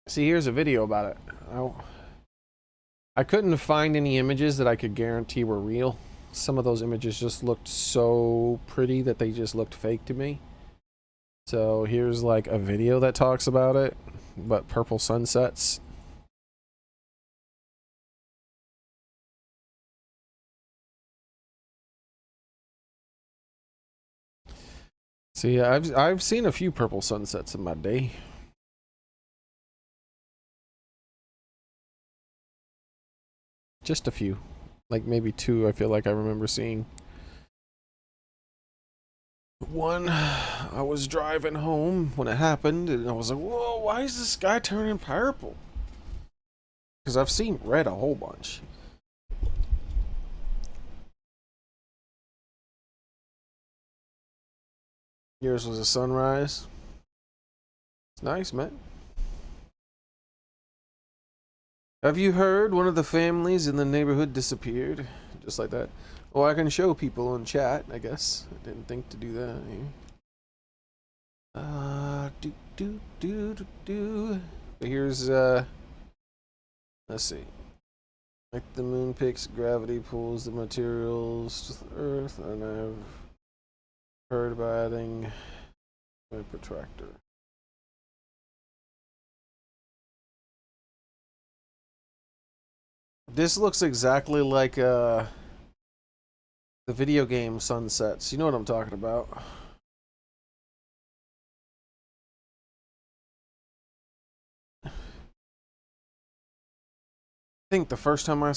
See, here's a video about it. I couldn't find any images that I could guarantee were real. Some of those images just looked so pretty that they just looked fake to me. So here's like a video that talks about it, but purple sunsets. See, I've seen a few purple sunsets in my day. Just a few. Like maybe two I feel like I remember seeing. One, I was driving home when it happened and I was like, whoa, why is the sky turning purple? Because I've seen red a whole bunch. Yours was a sunrise. It's nice, man. Have you heard one of the families in the neighborhood disappeared? Just like that. Oh, I can show people in chat, I guess. I didn't think to do that. But here's, let's see. Like the moon picks gravity pulls the materials to the earth, and I've heard about adding a protractor. This looks exactly like the video game sunsets. You know what I'm talking about. I think the first time I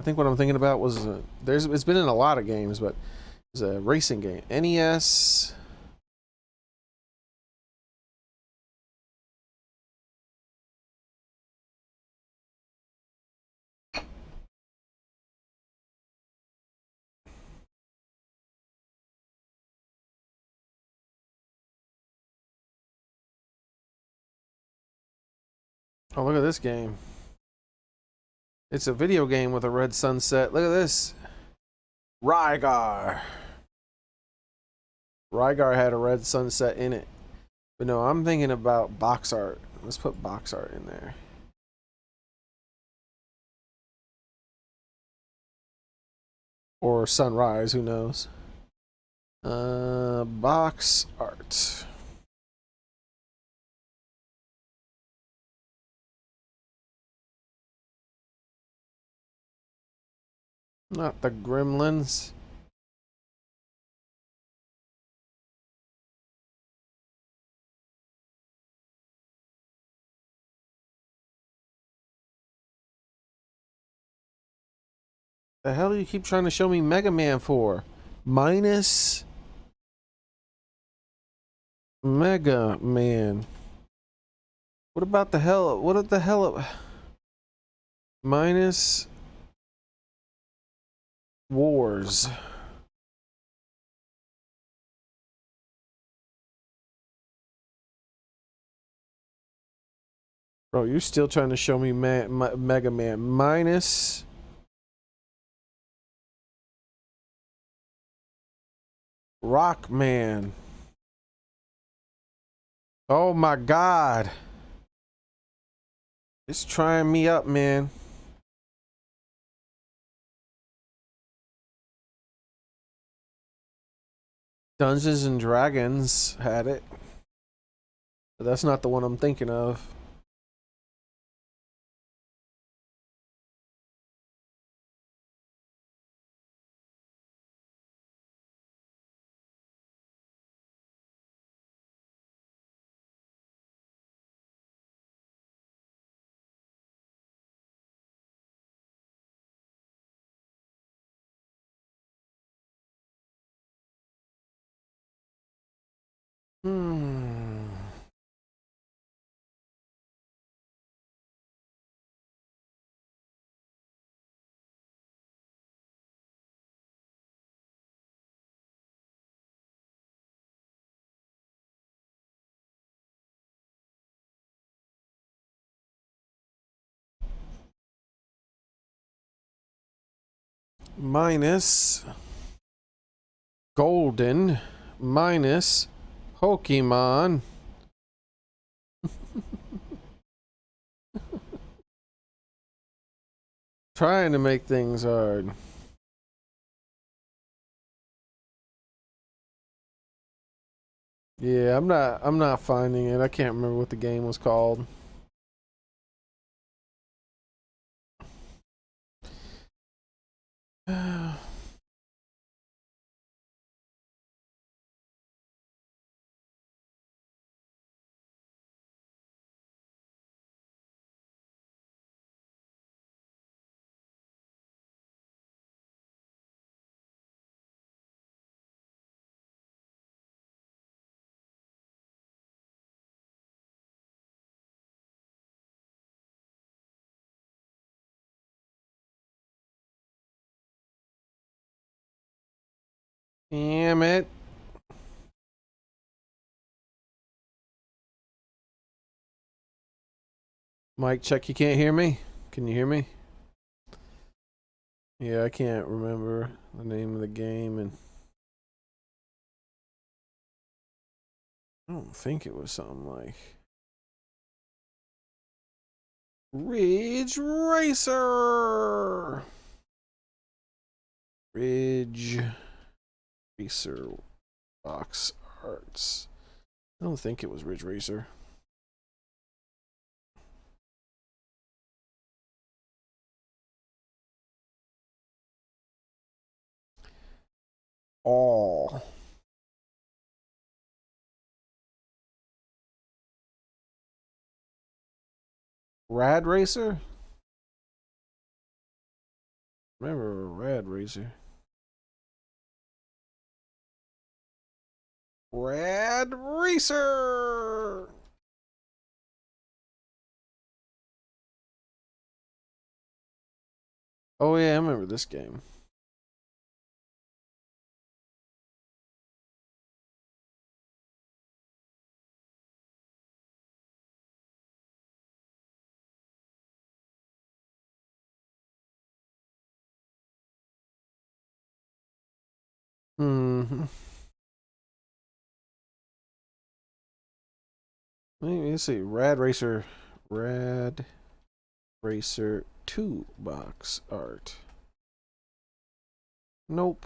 think what I'm thinking about was it's been in a lot of games, but it's a racing game. NES. Oh, look at this game. It's a video game with a red sunset. Look at this. Rygar. Rygar had a red sunset in it. But no, I'm thinking about box art. Let's put box art in there. Or sunrise, who knows? Box art. Not the gremlins. The hell do you keep trying to show me Mega Man for? Minus Mega Man. What about the hell? What the hell? Minus Wars. Bro, you're still trying to show me Mega Man. Minus Rockman. Oh my god. It's trying me up, man. Dungeons and Dragons had it. But that's not the one I'm thinking of. Minus Golden minus Pokemon. Trying to make things hard. Yeah, I'm not finding it. I can't remember what the game was called. Damn it. Mike, check, you can't hear me? Can you hear me? Yeah, I can't remember the name of the game, and I don't think it was something like Ridge Racer. Ridge Racer box arts. I don't think it was Ridge Racer. All. Rad Racer? Remember Rad Racer? Rad Racer! Oh yeah, I remember this game. Hmm. Let me see. Rad Racer 2 box art. Nope.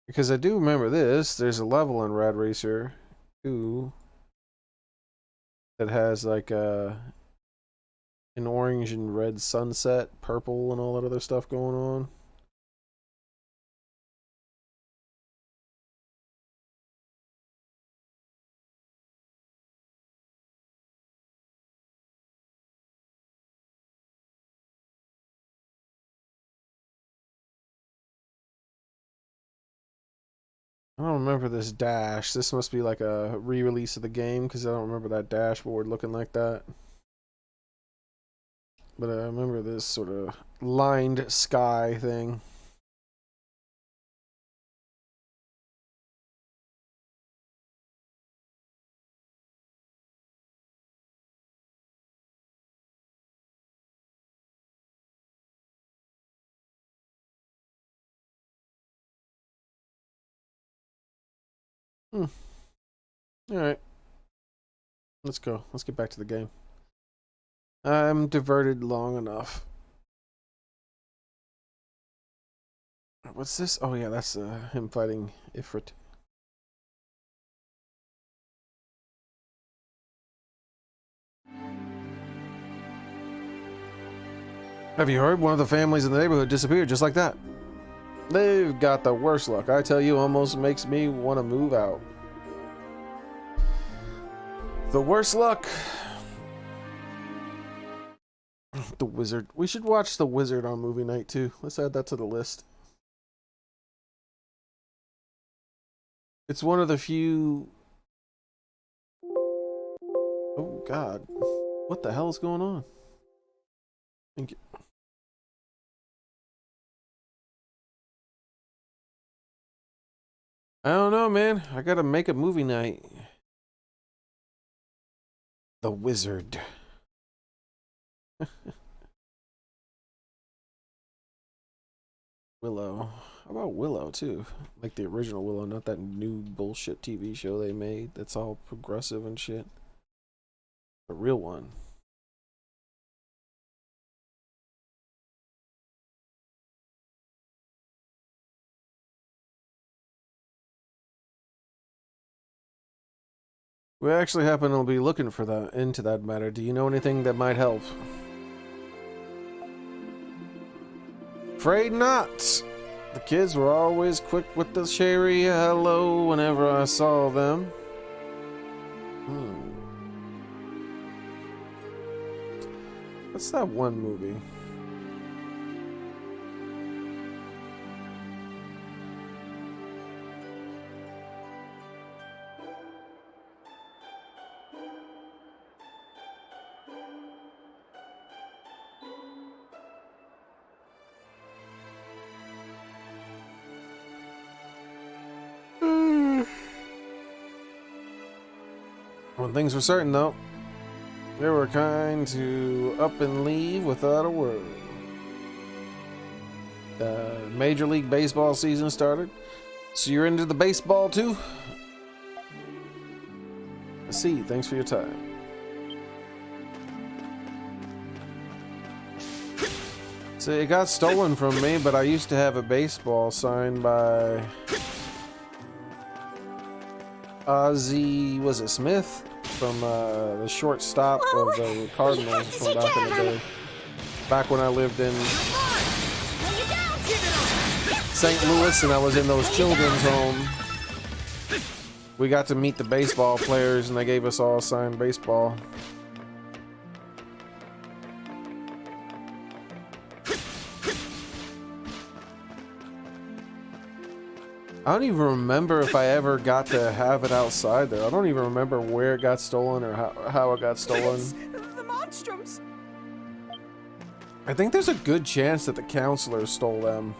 Because I do remember this. There's a level in Rad Racer 2 that has like an orange and red sunset, purple, and all that other stuff going on. I don't remember this dash. This must be like a re-release of the game because I don't remember that dashboard looking like that. But I remember this sort of lined sky thing. Hmm. Alright. Let's go. Let's get back to the game. I'm diverted long enough. What's this? Oh yeah, that's him fighting Ifrit. Have you heard? One of the families in the neighborhood disappeared just like that. They've got the worst luck. I tell you, almost makes me want to move out. The worst luck. The Wizard. We should watch The Wizard on movie night too. Let's add that to the list. It's one of the few... Oh god. What the hell is going on? Thank you. I don't know, man. I gotta make a movie night. The Wizard. Willow. How about Willow too? Like the original Willow, not that new bullshit TV show they made that's all progressive and shit. The real one. We actually happen to be looking for that into that matter. Do you know anything that might help? Afraid not. The kids were always quick with the cherry hello whenever I saw them. What's that one movie? One thing's for certain, though. They were kind to up and leave without a word. Major League Baseball season started. So you're into the baseball, too? I see. Thanks for your time. So it got stolen from me, but I used to have a baseball signed by Ozzie, was it Smith? From the shortstop of the Cardinals from back in the day. Back when I lived in St. Louis and I was in those children's home. We got to meet the baseball players and they gave us all signed baseball. I don't even remember if I ever got to have it outside there. I don't even remember where it got stolen or how it got stolen. The Monstrums. I think there's a good chance that the counselors stole them.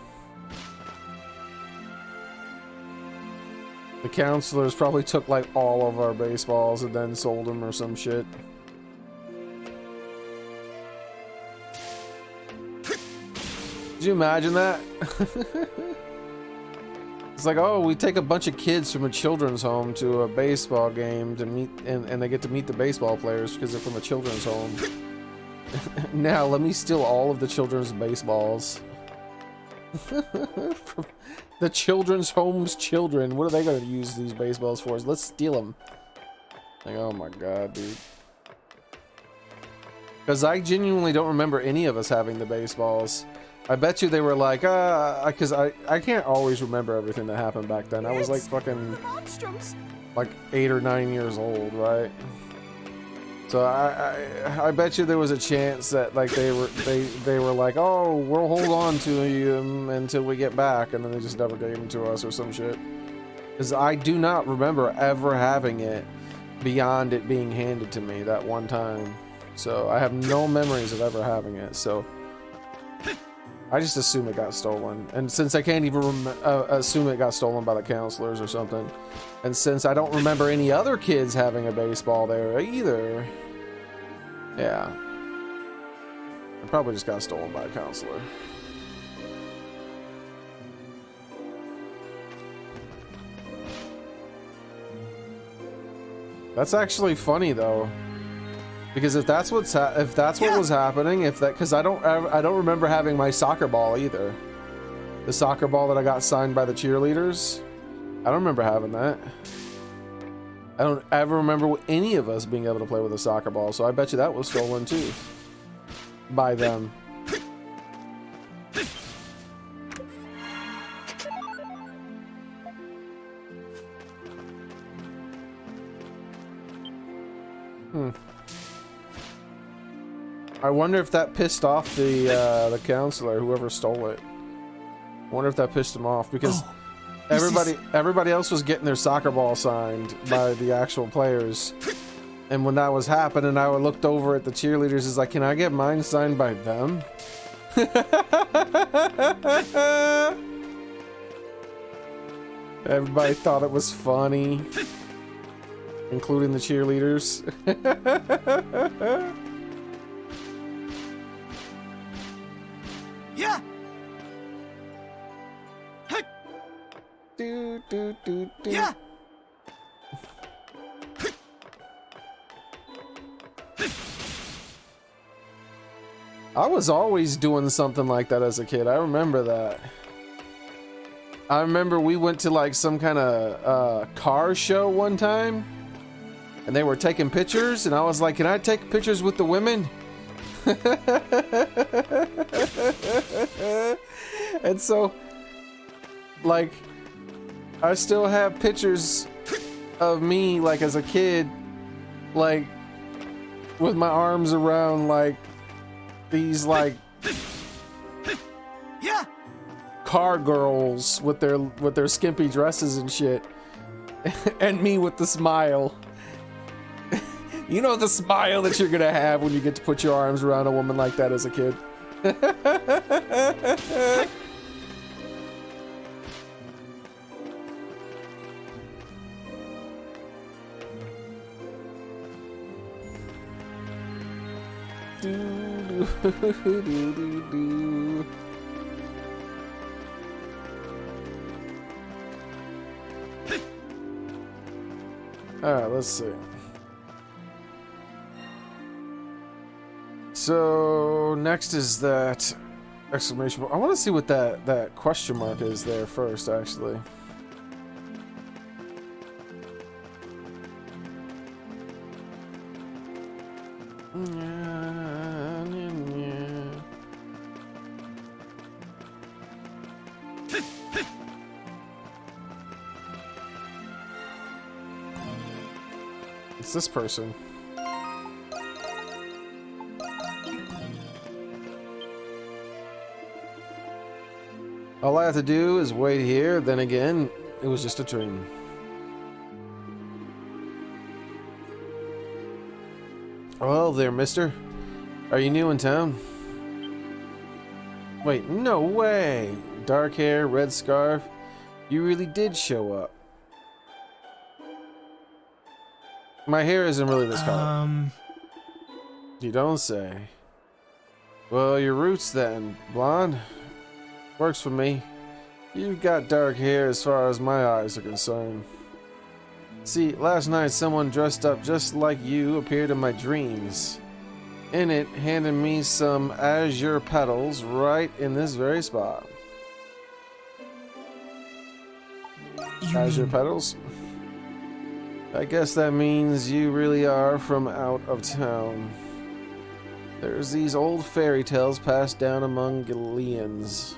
The counselors probably took like all of our baseballs and then sold them or some shit. Could you imagine that? It's like, oh, we take a bunch of kids from a children's home to a baseball game to meet, and they get to meet the baseball players because they're from a children's home. Now, let me steal all of the children's baseballs. The children's home's children. What are they going to use these baseballs for? Let's steal them. Like, oh my god, dude. Because I genuinely don't remember any of us having the baseballs. I bet you they were like, because I can't always remember everything that happened back then. I was like fucking, like 8 or 9 years old, right? So I bet you there was a chance that like they were like, oh, we'll hold on to you until we get back, and then they just never gave them to us or some shit. Because I do not remember ever having it beyond it being handed to me that one time. So I have no memories of ever having it. So I just assume it got stolen, and since I can't even assume it got stolen by the counselors or something, and since I don't remember any other kids having a baseball there either, yeah, it probably just got stolen by a counselor. That's actually funny though. Because if that's what was happening, because I don't remember having my soccer ball either. The soccer ball that I got signed by the cheerleaders, I don't remember having that. I don't ever remember any of us being able to play with a soccer ball, so I bet you that was stolen too by them. I wonder if that pissed off the counselor, whoever stole it. I wonder if that pissed him off, because everybody else was getting their soccer ball signed by the actual players. And when that was happening, I looked over at the cheerleaders, is like, can I get mine signed by them? Everybody thought it was funny, including the cheerleaders. Yeah. Do. Yeah. I was always doing something like that as a kid. I remember that. I remember we went to like some kind of car show one time, and they were taking pictures, and I was like, can I take pictures with the women? And so, like, I still have pictures of me, like, as a kid, like, with my arms around, like, these, like, Yeah. car girls with their skimpy dresses and shit, and me with the smile. You know the smile that you're gonna have when you get to put your arms around a woman like that as a kid. Alright, let's see. So next is that exclamation mark. I want to see what that question mark is there first, actually. It's this person. All I have to do is wait here, then again, it was just a dream. Well there, mister. Are you new in town? Wait, no way! Dark hair, red scarf. You really did show up. My hair isn't really this color. You don't say. Well, your roots then, blonde. Works for me. You've got dark hair as far as my eyes are concerned. See, last night someone dressed up just like you appeared in my dreams. In it, handed me some azure petals right in this very spot. Azure petals? I guess that means you really are from out of town. There's these old fairy tales passed down among Gileans.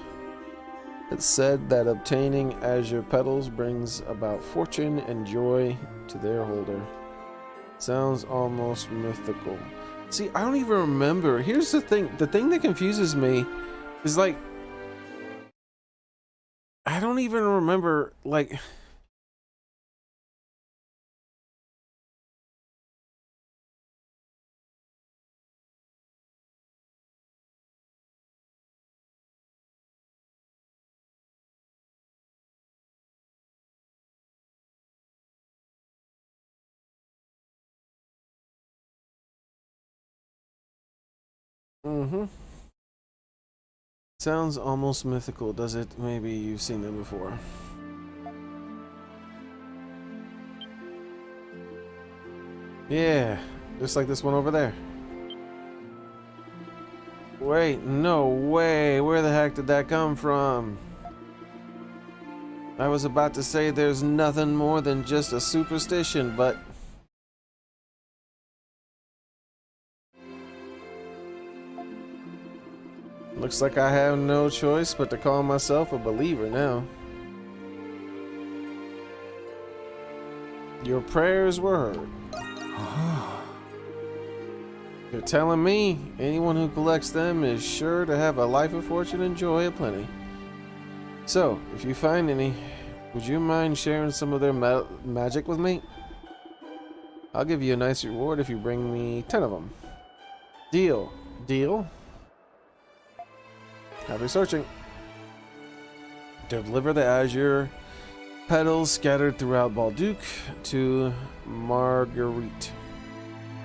It's said that obtaining azure petals brings about fortune and joy to their holder. Sounds almost mythical. See, I don't even remember. Here's the thing that confuses me is like, I don't even remember, like, sounds almost mythical, does it? Maybe you've seen them before. Yeah, just like this one over there. Wait, no way. Where the heck did that come from? I was about to say there's nothing more than just a superstition, but looks like I have no choice but to call myself a believer now. Your prayers were heard. You're telling me anyone who collects them is sure to have a life of fortune and joy aplenty. So, if you find any, would you mind sharing some of their magic with me? I'll give you a nice reward if you bring me 10 of them. Deal. Deal? Happy searching. Deliver the azure petals scattered throughout Balduc to Marguerite.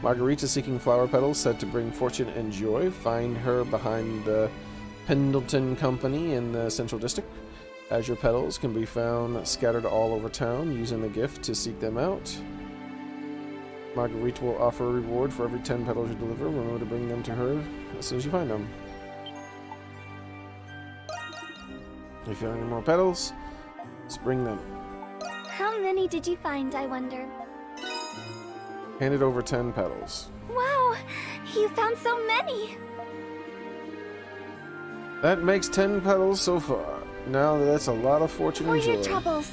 Marguerite is seeking flower petals said to bring fortune and joy. Find her behind the Pendleton Company in the Central District. Azure petals can be found scattered all over town. Using the gift to seek them out. Marguerite will offer a reward for every 10 petals you deliver. Remember to bring them to her as soon as you find them. If you find any more petals, just bring them. How many did you find, I wonder? Handed over 10 petals. Wow! You found so many! That makes 10 petals so far. Now that's a lot of fortune For and joy. your troubles.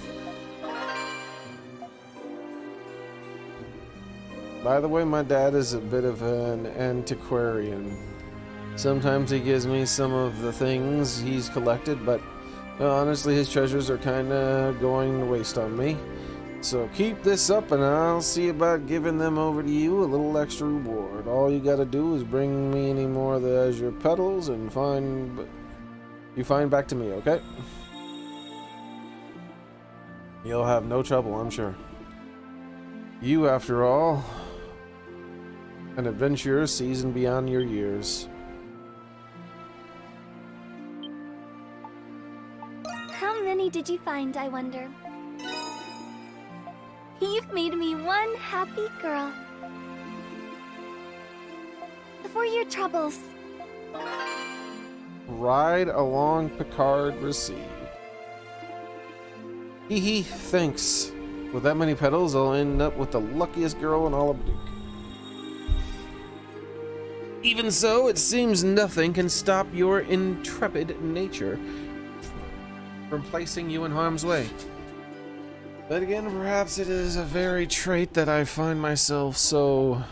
By the way, my dad is a bit of an antiquarian. Sometimes he gives me some of the things he's collected, but honestly his treasures are kinda going to waste on me. So keep this up and I'll see about giving them over to you a little extra reward. All you gotta do is bring me any more of the azure petals and find back to me, okay? You'll have no trouble, I'm sure. You, after all, An adventurer seasoned beyond your years. How many did you find, I wonder? You've made me one happy girl. For your troubles. Ride along Picard received. Hee hee, thanks. With that many petals, I'll end up with the luckiest girl in all of Duke. Even so, it seems nothing can stop your intrepid nature from placing you in harm's way. But again, perhaps it is a very trait that I find myself so...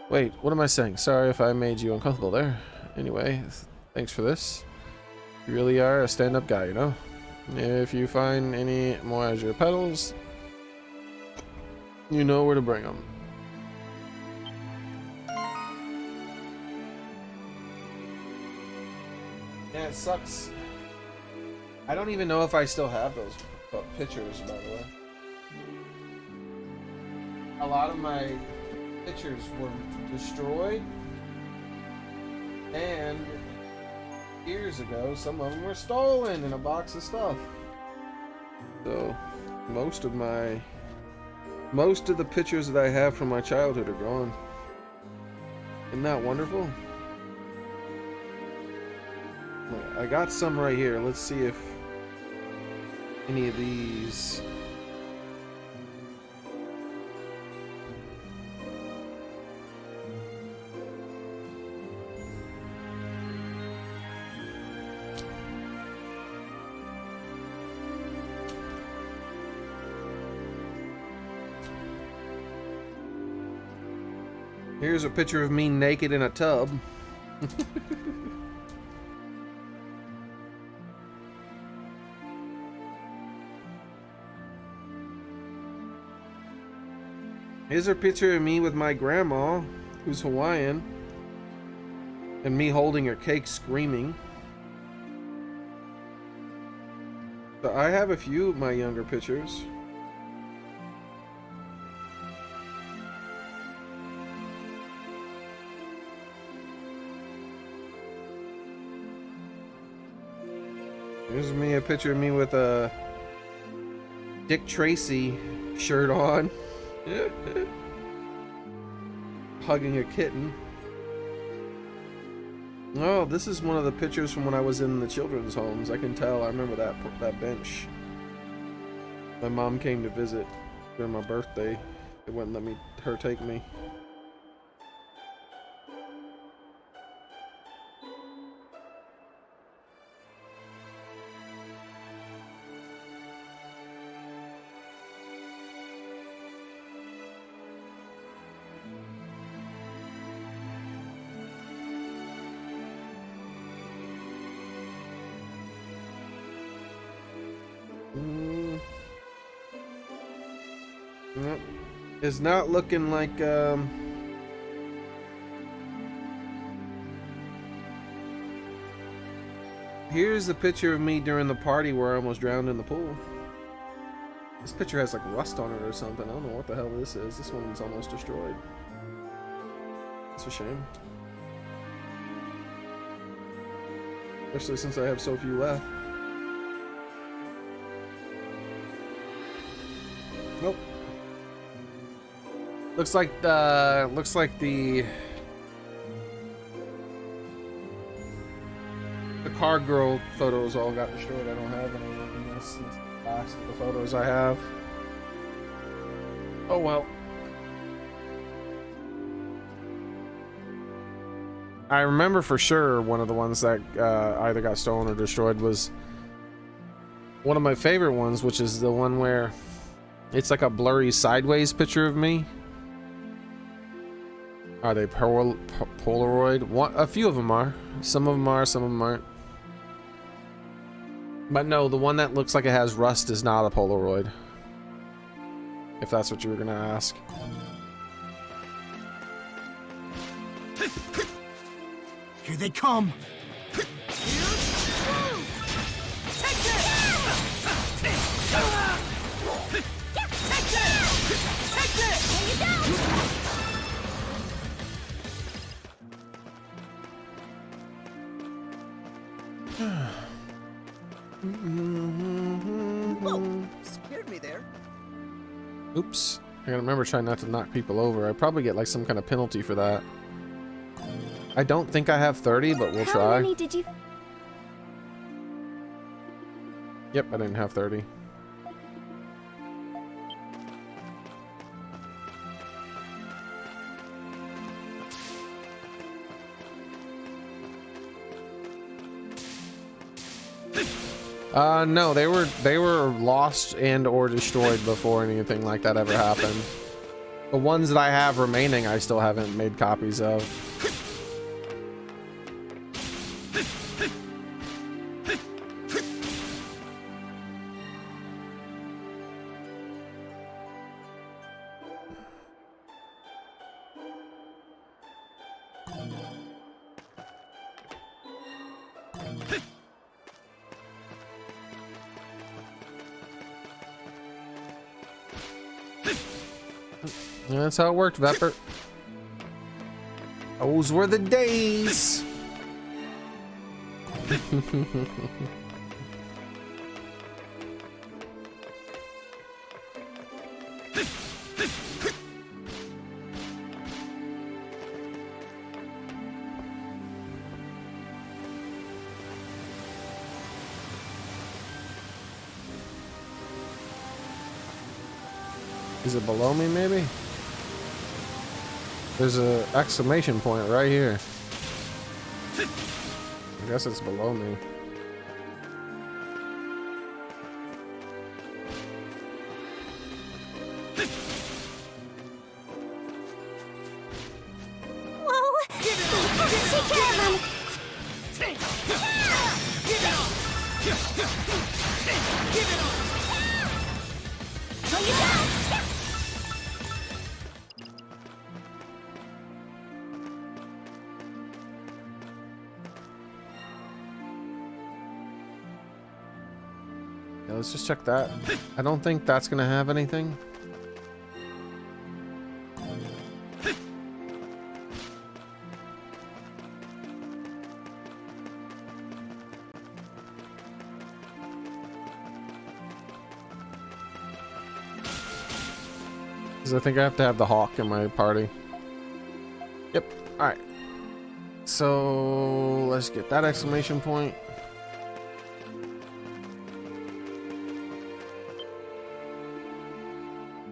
Wait, what am I saying? Sorry if I made you uncomfortable there. Anyway, thanks for this. You really are a stand-up guy, you know? If you find any more azure petals, you know where to bring them. Yeah, it sucks. I don't even know if I still have those pictures, by the way. A lot of my pictures were destroyed, and years ago, some of them were stolen in a box of stuff. So, most of the pictures that I have from my childhood are gone. Isn't that wonderful? I got some right here. Let's see if any of these... Here's a picture of me naked in a tub. Here's a picture of me with my grandma, who's Hawaiian, and me holding her cake screaming. So I have a few of my younger pictures. Here's me, a picture of me with a Dick Tracy shirt on. Hugging a kitten. Oh, this is one of the pictures from when I was in the children's homes. I can tell. I remember that bench. My mom came to visit during my birthday. They wouldn't let her take me. It's not looking like here's a picture of me during the party where I almost drowned in the pool. This picture has like rust on it or something. I don't know what the hell this is. This one's almost destroyed. It's a shame. Especially since I have so few left. Nope. Looks like the car girl photos all got destroyed. I don't have any in this last of the photos I have. Oh well. I remember for sure one of the ones that either got stolen or destroyed was one of my favorite ones, which is the one where it's like a blurry sideways picture of me. Are they Polaroid? A few of them are. Some of them are, some of them aren't. But no, the one that looks like it has rust is not a Polaroid. If that's what you were gonna ask. Here they come! Scared me there. Oops. I gotta remember trying not to knock people over. I probably get like some kind of penalty for that. I don't think I have 30, but we'll How try. many did you... Yep, I didn't have 30. No, they were lost and or destroyed before anything like that ever happened. The ones that I have remaining, I still haven't made copies of. That's how it worked, Vepper. Those were the days. Is it below me, maybe? There's an exclamation point right here. I guess it's below me. Whoa! Take care of him! Bring it down! Yeah, let's just check that. I don't think that's gonna have anything. Because I think I have to have the hawk in my party. Yep. Alright. So let's get that exclamation point.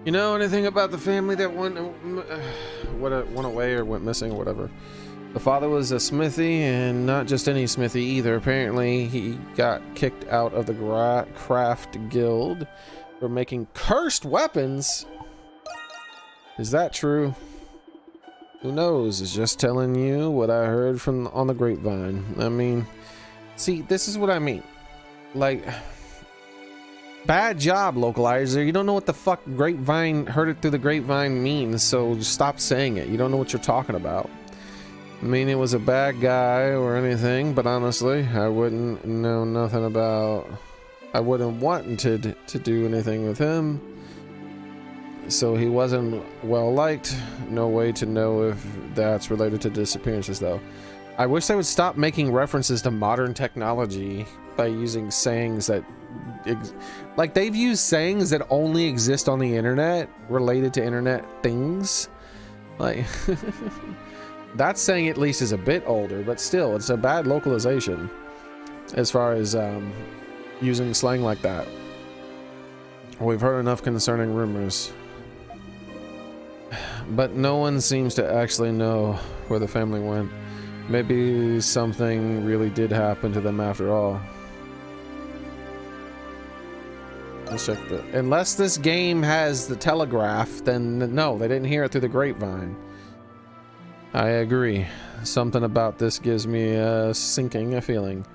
You know anything about the family that went away or went missing or whatever? The father was a smithy, and not just any smithy either. Apparently, he got kicked out of the craft guild for making cursed weapons. Is that true? Who knows? It's just telling you what I heard from on the grapevine. I mean, see, this is what I mean. Like, bad job, localizer. You don't know what the fuck grapevine, heard it through the grapevine means, so stop saying it. You don't know what you're talking about. I mean, it was a bad guy or anything, but honestly, I wouldn't know nothing about... I wouldn't wanted to do anything with him. So he wasn't well liked. No way to know if that's related to disappearances, though. I wish they would stop making references to modern technology by using sayings that... like, they've used sayings that only exist on the internet related to internet things. Like, that saying at least is a bit older, but still, it's a bad localization as far as using slang like that. We've heard enough concerning rumors, but no one seems to actually know where the family went. Maybe something really did happen to them after all. Let's check the... Unless this game has the telegraph, then no, they didn't hear it through the grapevine. I agree. Something about this gives me a sinking feeling.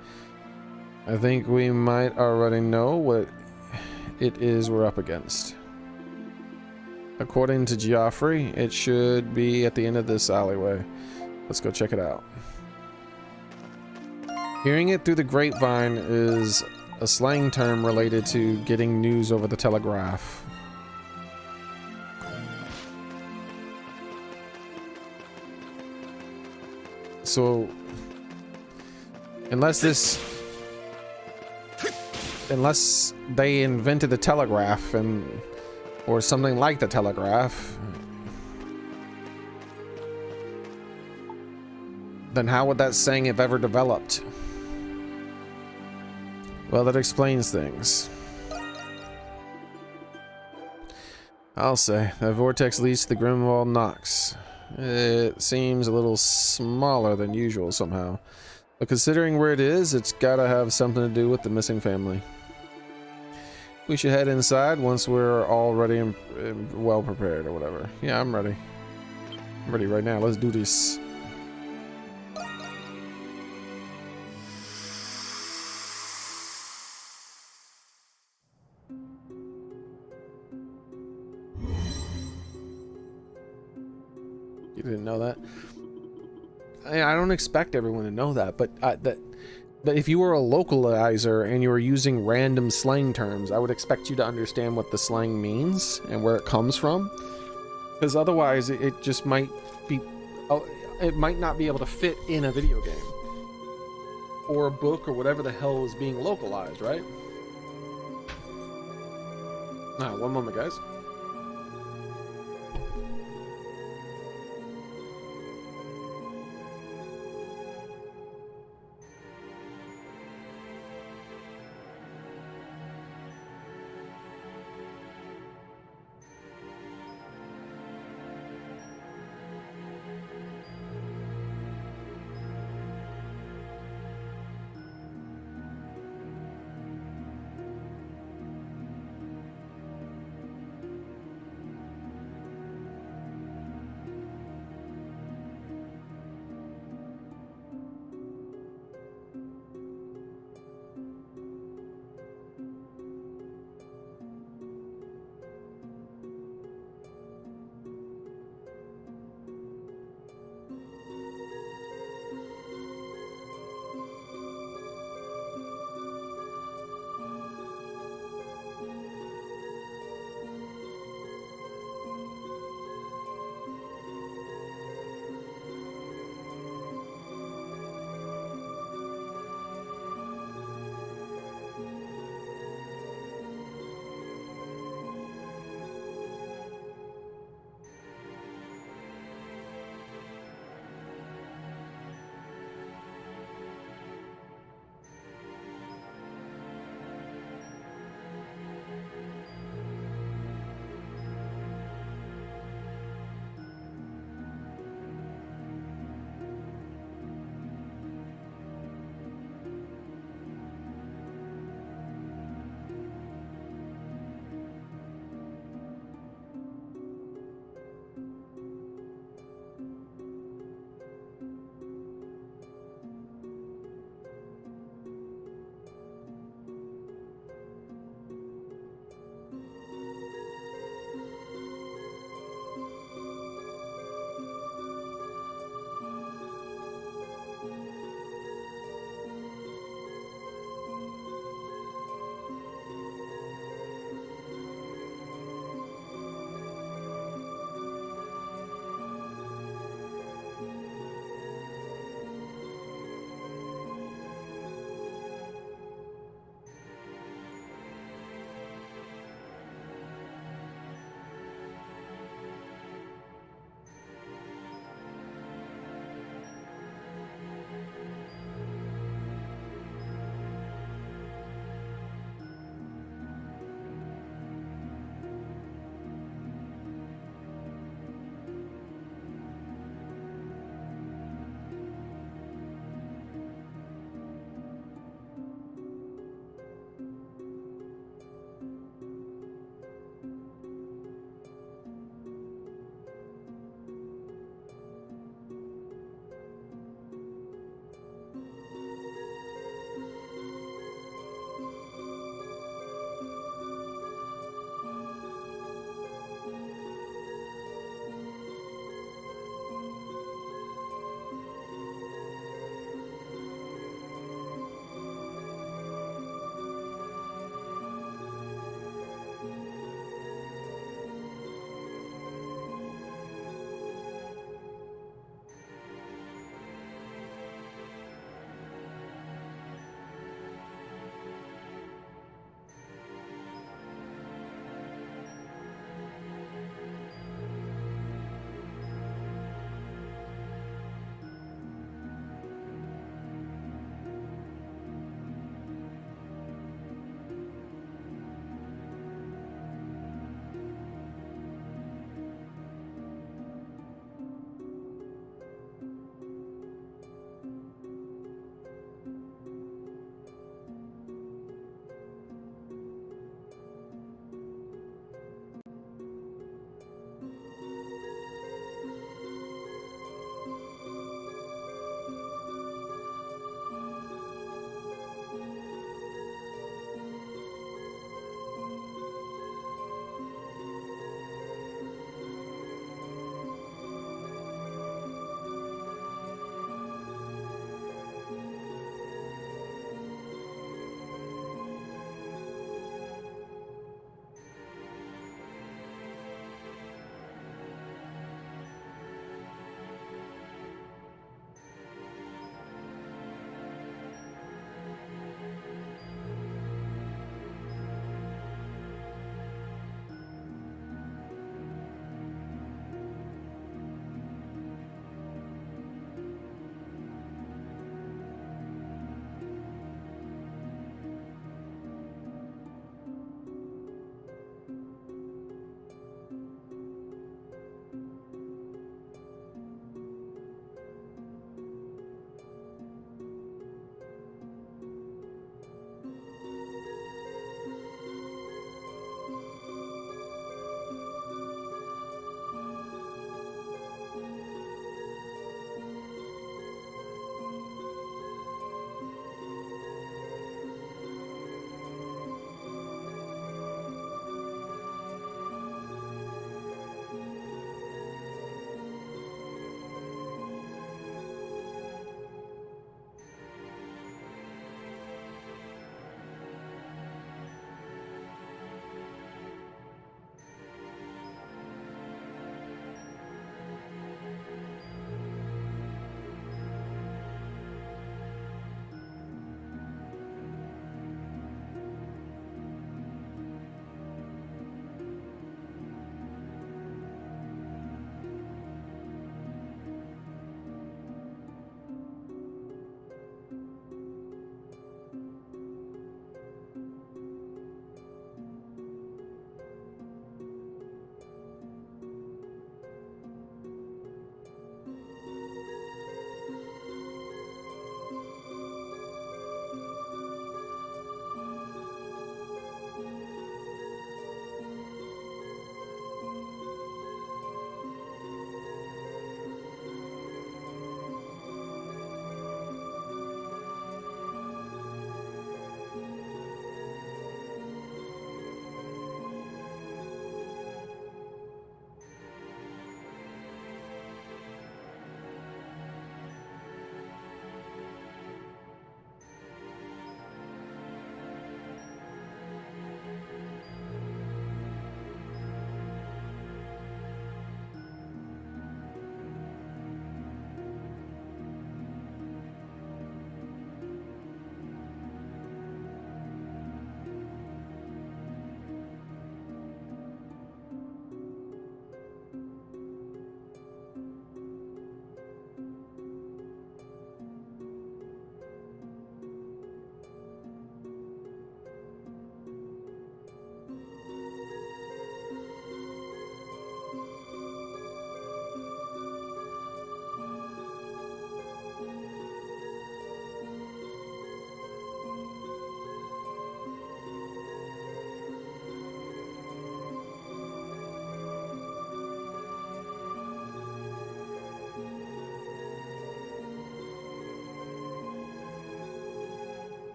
I think we might already know what it is we're up against. According to Geoffrey, it should be at the end of this alleyway. Let's go check it out. Hearing it through the grapevine is a slang term related to getting news over the telegraph. So, unless this unless they invented the telegraph or something like the telegraph, then how would that saying have ever developed? Well, that explains things. I'll say. The vortex leads to the Monstrum Nox. It seems a little smaller than usual somehow. But considering where it is, it's gotta have something to do with the missing family. We should head inside once we're all ready and well prepared or whatever. Yeah, I'm ready. I'm ready right now. Let's do this. You didn't know that? I don't expect everyone to know that, but if you were a localizer and you were using random slang terms, I would expect you to understand what the slang means and where it comes from. Because otherwise, it just might be, it might not be able to fit in a video game or a book or whatever the hell is being localized, right? One moment, guys.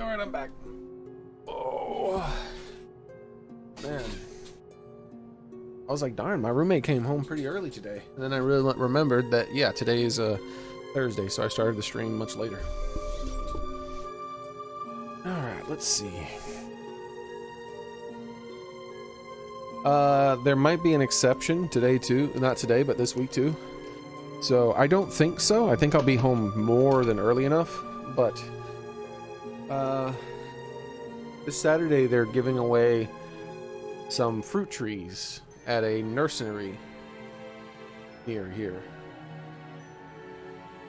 All right, I'm back. Oh, man. I was like, darn, my roommate came home pretty early today. And then I really remembered that, yeah, today is Thursday, so I started the stream much later. All right, let's see. There might be an exception today too. Not today, but this week too. So I don't think so. I think I'll be home more than early enough. But this Saturday they're giving away some fruit trees at a nursery near here.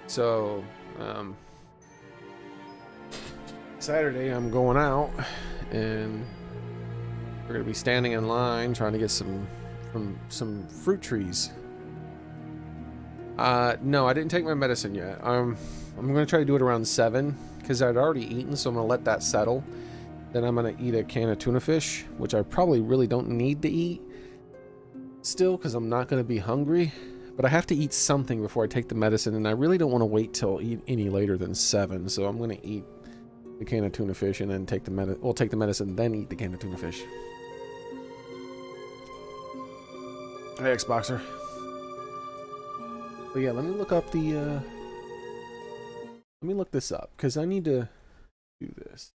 So Saturday I'm going out and we're gonna be standing in line trying to get some fruit trees. No, I didn't take my medicine yet. I'm gonna try to do it around 7 because I'd already eaten, so I'm gonna let that settle. Then I'm gonna eat a can of tuna fish, which I probably really don't need to eat still because I'm not gonna be hungry. But I have to eat something before I take the medicine, and I really don't want to wait till any later than 7. So I'm gonna eat the can of tuna fish and then take the medicine, then eat the can of tuna fish. Hey, Xboxer. But yeah, let me look up the, let me look this up, because I need to do this.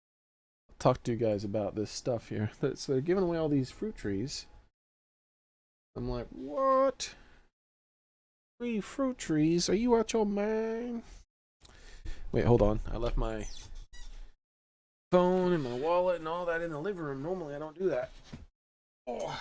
I'll talk to you guys about this stuff here. So they're giving away all these fruit trees. I'm like, what? 3 fruit trees? Are you out your mind? Wait, hold on. I left my phone and my wallet and all that in the living room. Normally I don't do that. Oh.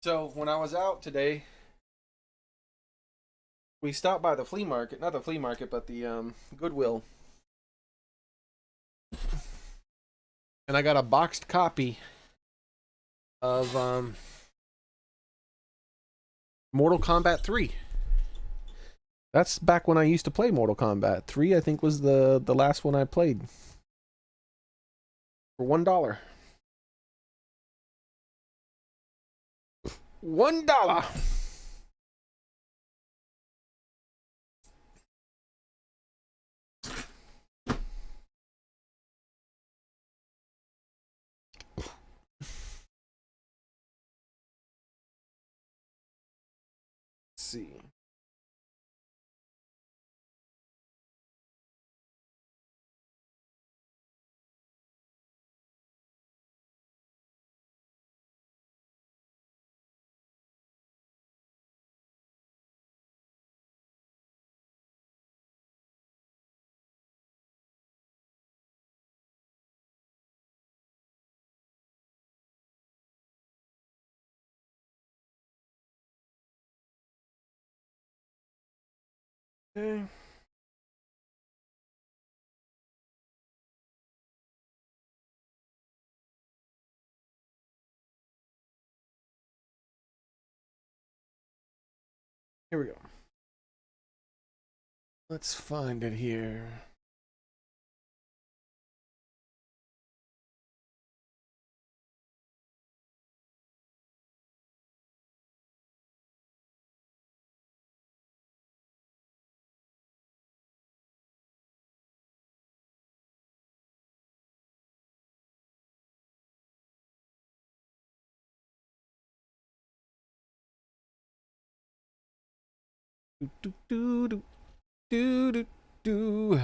So when I was out today, we stopped by the flea market, not the flea market, but the Goodwill. And I got a boxed copy of Mortal Kombat 3. That's back when I used to play Mortal Kombat. 3, I think, was the last one I played. For $1. $1. See. Okay. Here we go. Let's find it here. Do, do, do, do, do, do.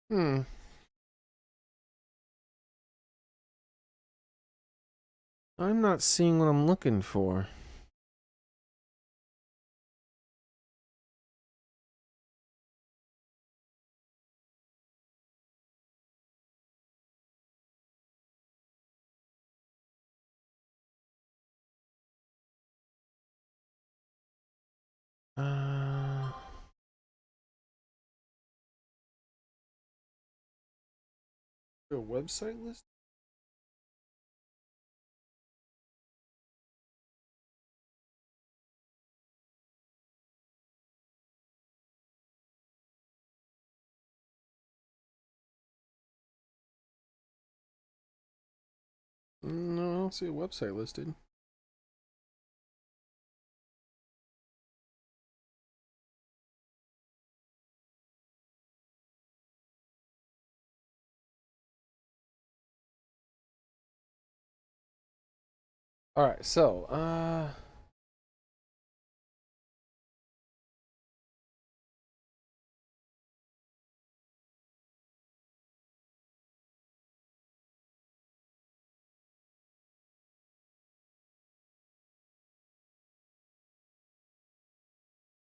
Hmm. I'm not seeing what I'm looking for. A website list? No, I don't see a website listed. All right, so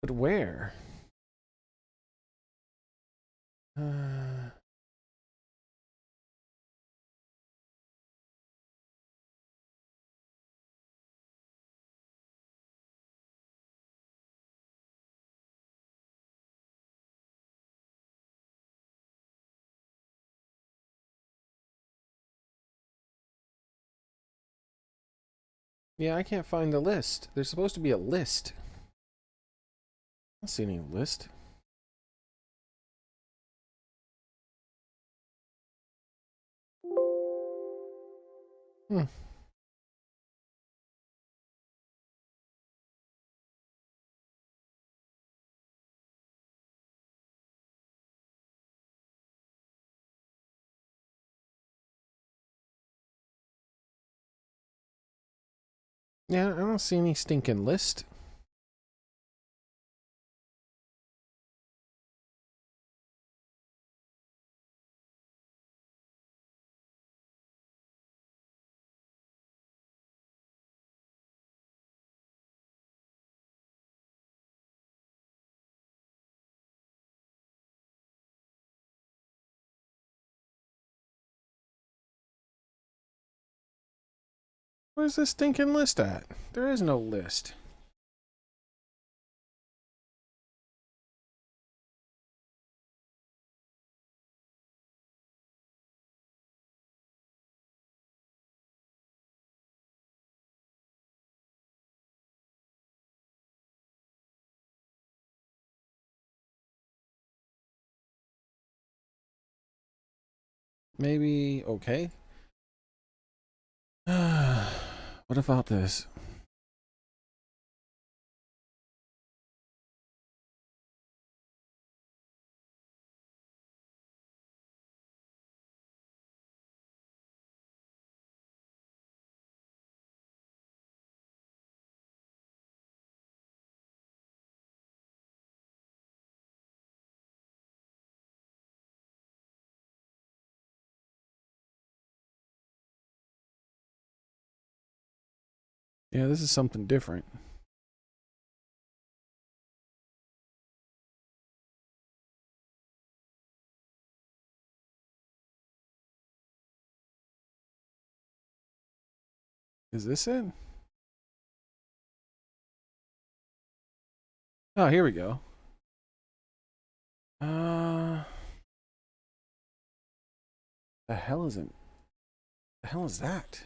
but where? Yeah, I can't find the list. There's supposed to be a list. I don't see any list. Hmm. Yeah, I don't see any stinking list. Where's the stinking list at? There is no list. Maybe okay. What about this? Yeah, this is something different. Is this it? Oh, here we go. The hell is it? The hell is that?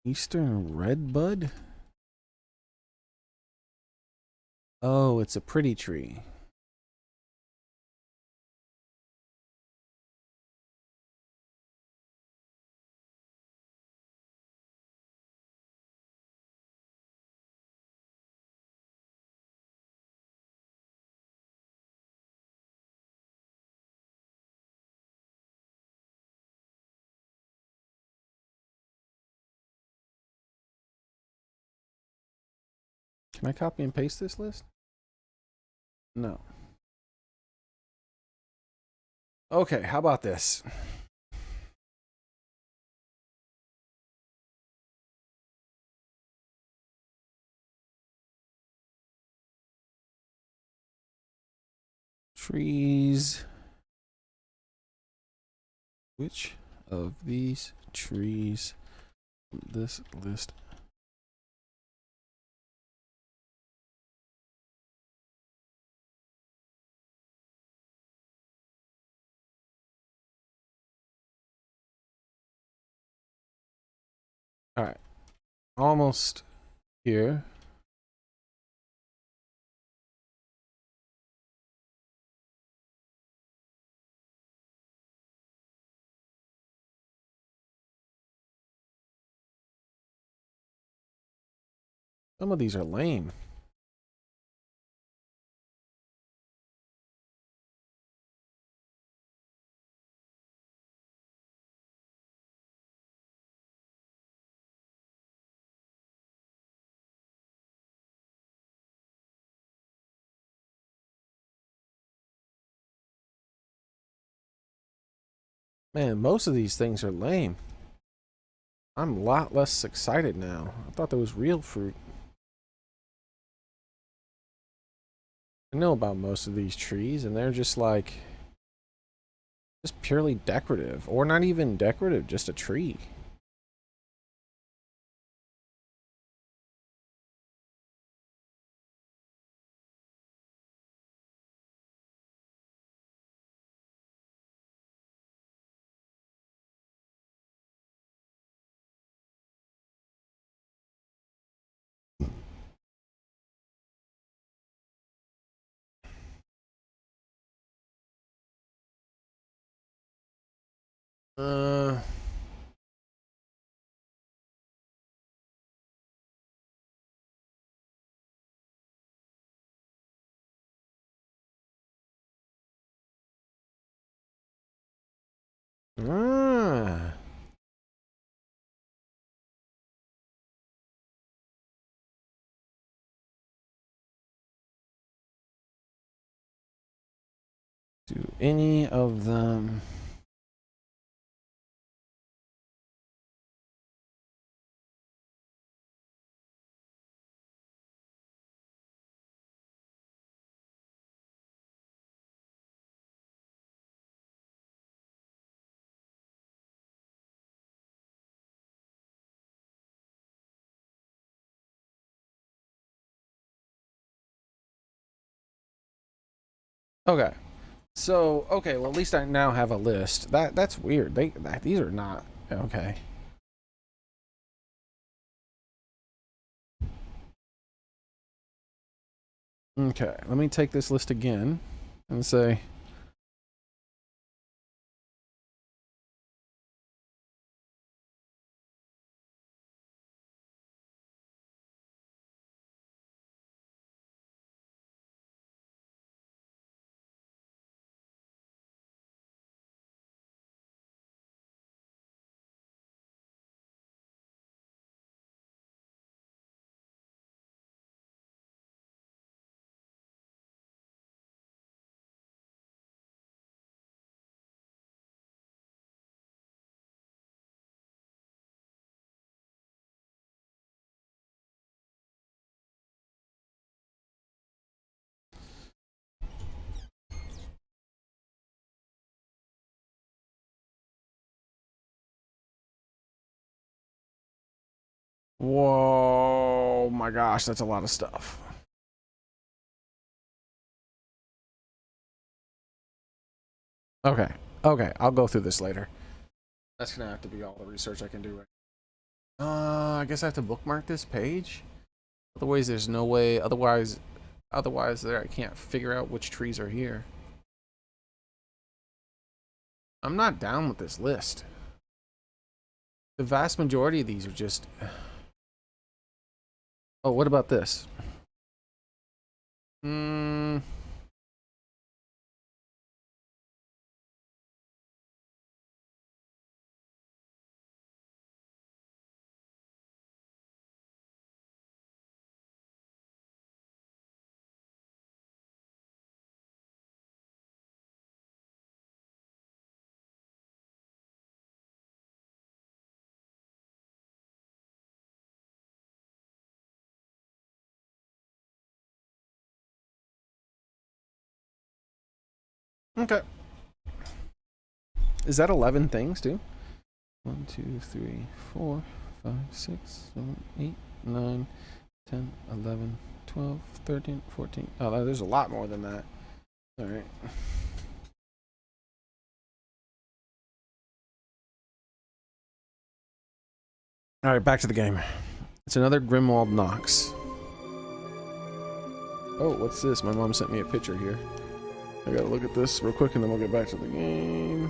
Eastern Redbud? Oh, it's a pretty tree. Can I copy and paste this list? No. Okay, how about this? Trees. Which of these trees on this list almost here. Some of these are lame. Man, most of these things are lame. I'm a lot less excited now. I thought there was real fruit. I know about most of these trees, and they're just like, just purely decorative, or not even decorative, just a tree. Uh, ah. Do any of them? Okay. So, okay, well at least I now have a list. That's weird. These are not okay. Okay, let me take this list again and say whoa, my gosh, that's a lot of stuff. Okay. Okay, I'll go through this later. That's gonna have to be all the research I can do right now. I guess I have to bookmark this page. Otherwise, there's no way. Otherwise, there I can't figure out which trees are here. I'm not down with this list. The vast majority of these are just. Oh, what about this? Hmm. Okay. Is that 11 things too? 1, 2, 3, 4, 5, 6, 7, 8, 9, 10, 11, 12, 13, 14. Oh, there's a lot more than that. All right. All right, back to the game. It's another Grimwald Nox. Oh, what's this? My mom sent me a picture here. I gotta look at this real quick and then we'll get back to the game.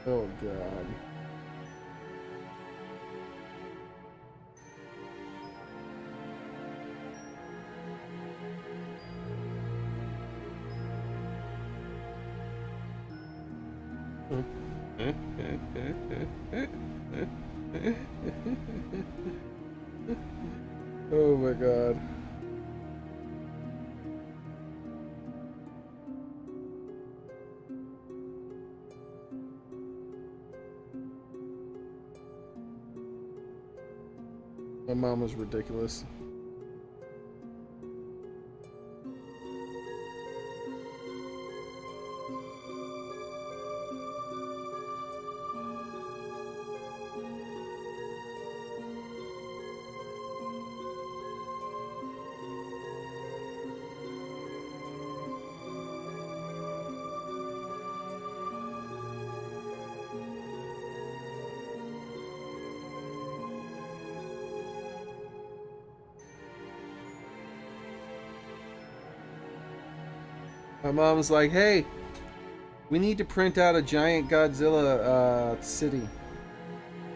Oh god. Oh my god. My mom was ridiculous. My mom's like, hey, we need to print out a giant Godzilla city.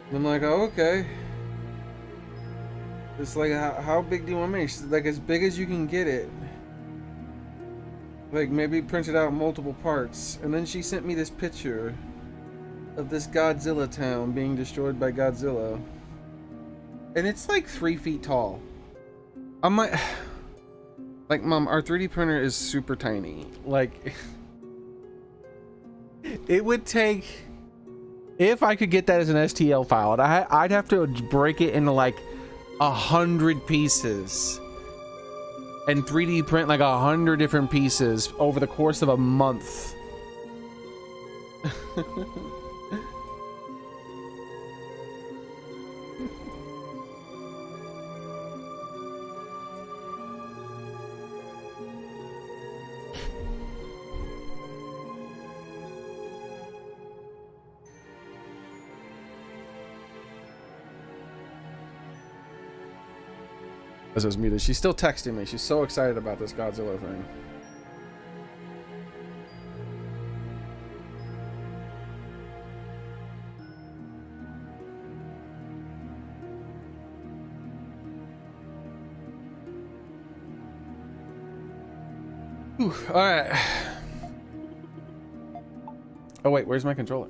And I'm like, oh, okay. It's like, how big do you want me? She's like, as big as you can get it. Like, maybe print it out in multiple parts. And then she sent me this picture of this Godzilla town being destroyed by Godzilla. And it's like 3 feet tall. I'm like, Mom, our 3D printer is super tiny. Like, it would take, if I could get that as an STL file, I'd have to break it into like 100 pieces and 3D print like 100 different pieces over the course of a month. This is muted. She's still texting me. She's so excited about this Godzilla thing. Whew, all right. Oh wait, where's my controller?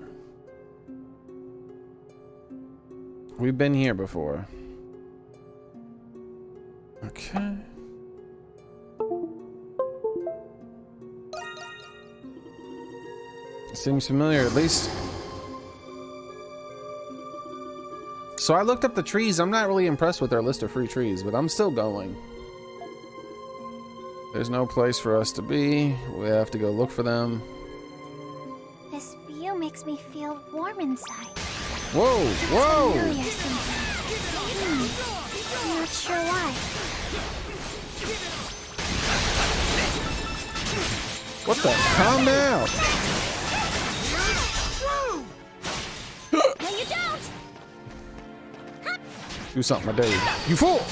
We've been here before. Okay. Seems familiar, at least. So I looked up the trees. I'm not really impressed with our list of free trees, but I'm still going. There's no place for us to be. We have to go look for them. This view makes me feel warm inside. Whoa! Whoa! Familiar something. I'm not sure why. What the? Calm down! No, you don't! Do something, my dude. You fool!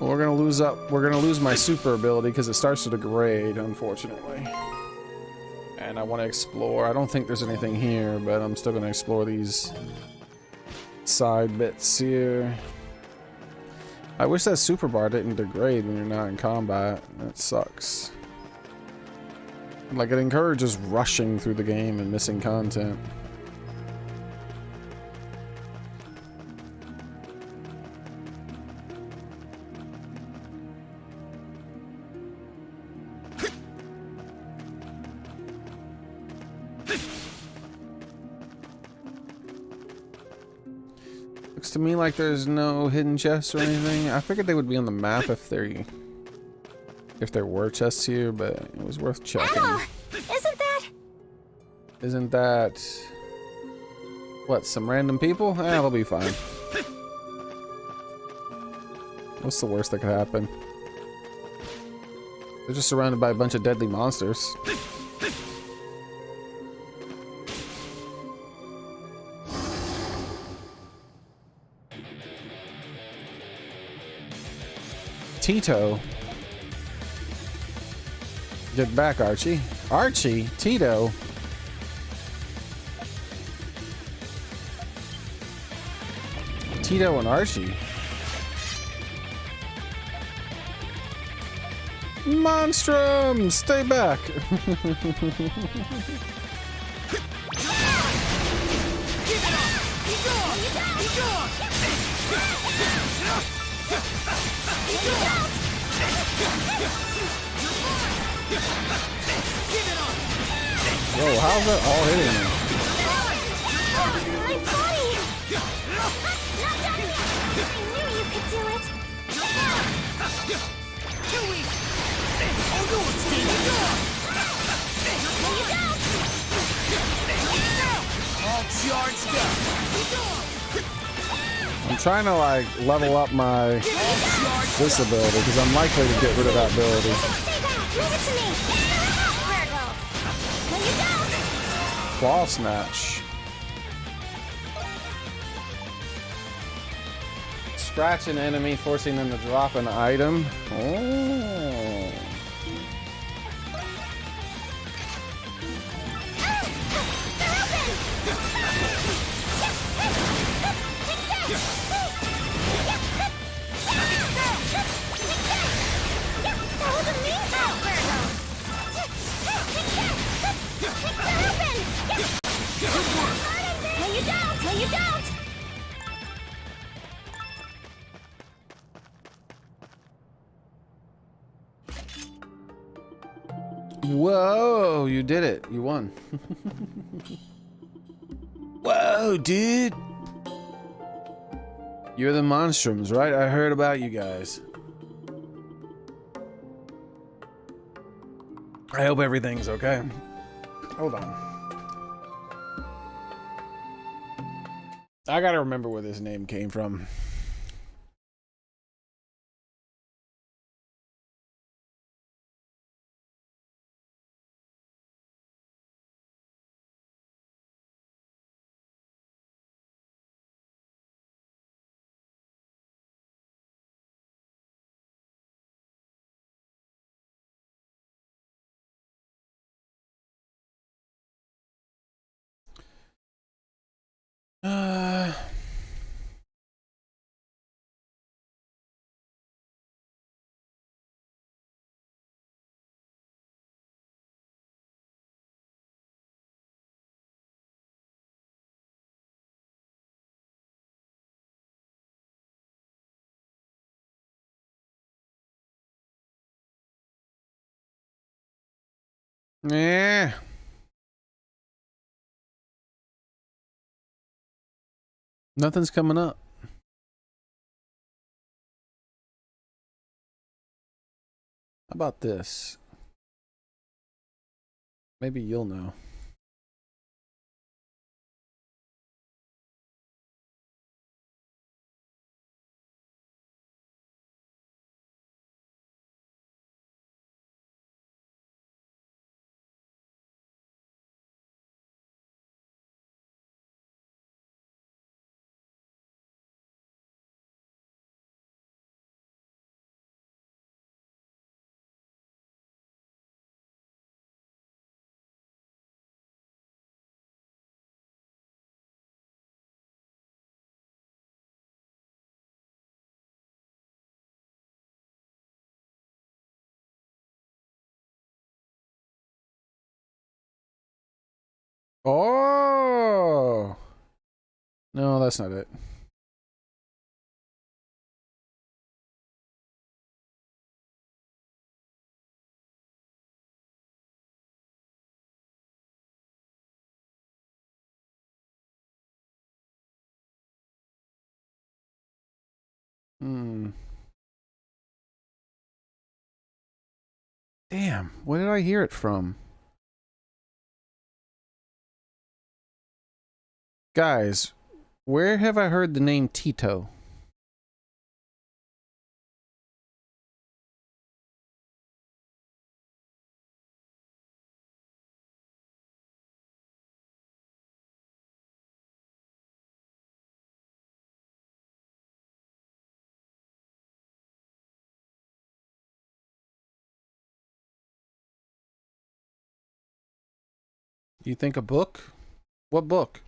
Well, we're gonna lose my super ability because it starts to degrade, unfortunately. And I want to explore. I don't think there's anything here, but I'm still gonna explore these side bits here. I wish that super bar didn't degrade when you're not in combat. That sucks. Like, it encourages rushing through the game and missing content. Looks to me like there's no hidden chests or anything. I figured they would be on the map if there were chests here, but it was worth checking. Ow! Isn't that what, some random people? Eh, they'll be fine. What's the worst that could happen? They're just surrounded by a bunch of deadly monsters. Tito. Get back, Archie. Archie? Tito? Tito and Archie? Monstrum! Stay back! Whoa, how's that all hitting me? My body! Not done yet! I knew you could do it! Too weak! Oh no, it's all charged up! I'm trying to like level up my this ability because I'm likely to get rid of that ability. Stay back! Leave it to me! Virgo! No, you don't! Claw snatch. Scratch an enemy, forcing them to drop an item. Oh. That was amazing! Virgo! No, you don't! No, you don't! Whoa, you did it. You won. Whoa, dude. You're the Monstrums, right? I heard about you guys. I hope everything's okay. Hold on. I gotta remember where this name came from. Yeah. Nothing's coming up. How about this? Maybe you'll know. Oh! No, that's not it. Hmm. Damn, where did I hear it from? Guys, where have I heard the name Tito? You think a book? What book?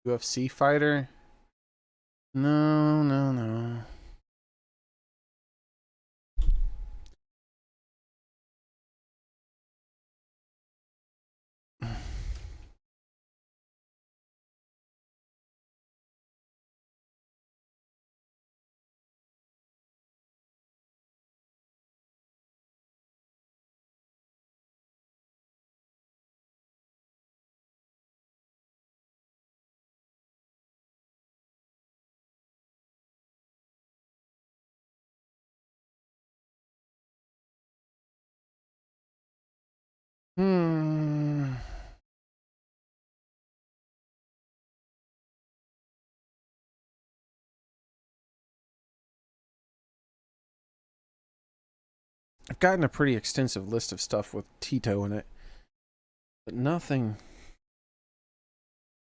UFC fighter? No, no, no. Hmm. I've gotten a pretty extensive list of stuff with Tito in it, but nothing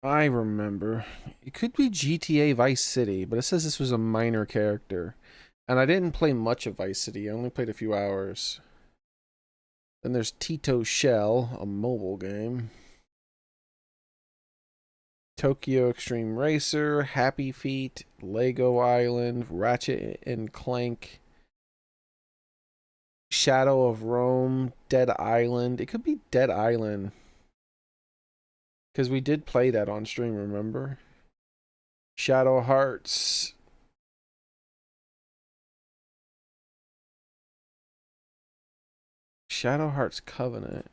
I remember. It could be GTA Vice City, but it says this was a minor character. And I didn't play much of Vice City, I only played a few hours. Then there's Tito Shell, a mobile game. Tokyo Extreme Racer, Happy Feet, Lego Island, Ratchet and Clank, Shadow of Rome, Dead Island. It could be Dead Island. Because we did play that on stream, remember? Shadow Hearts. Shadow Hearts Covenant.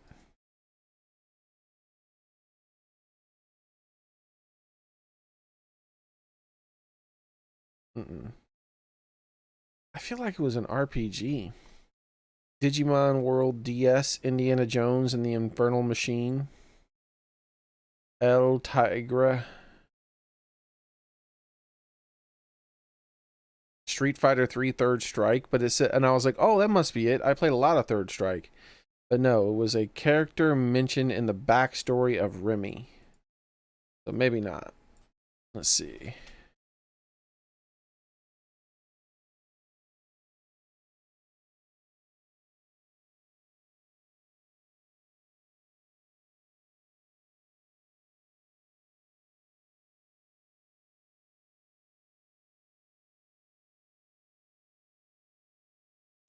I feel like it was an RPG. Digimon World DS, Indiana Jones and the Infernal Machine. El Tigre. Street Fighter 3 Third Strike, but it said, and I was like, oh, that must be it. I played a lot of Third Strike. But no, it was a character mentioned in the backstory of Remy. So maybe not. Let's see.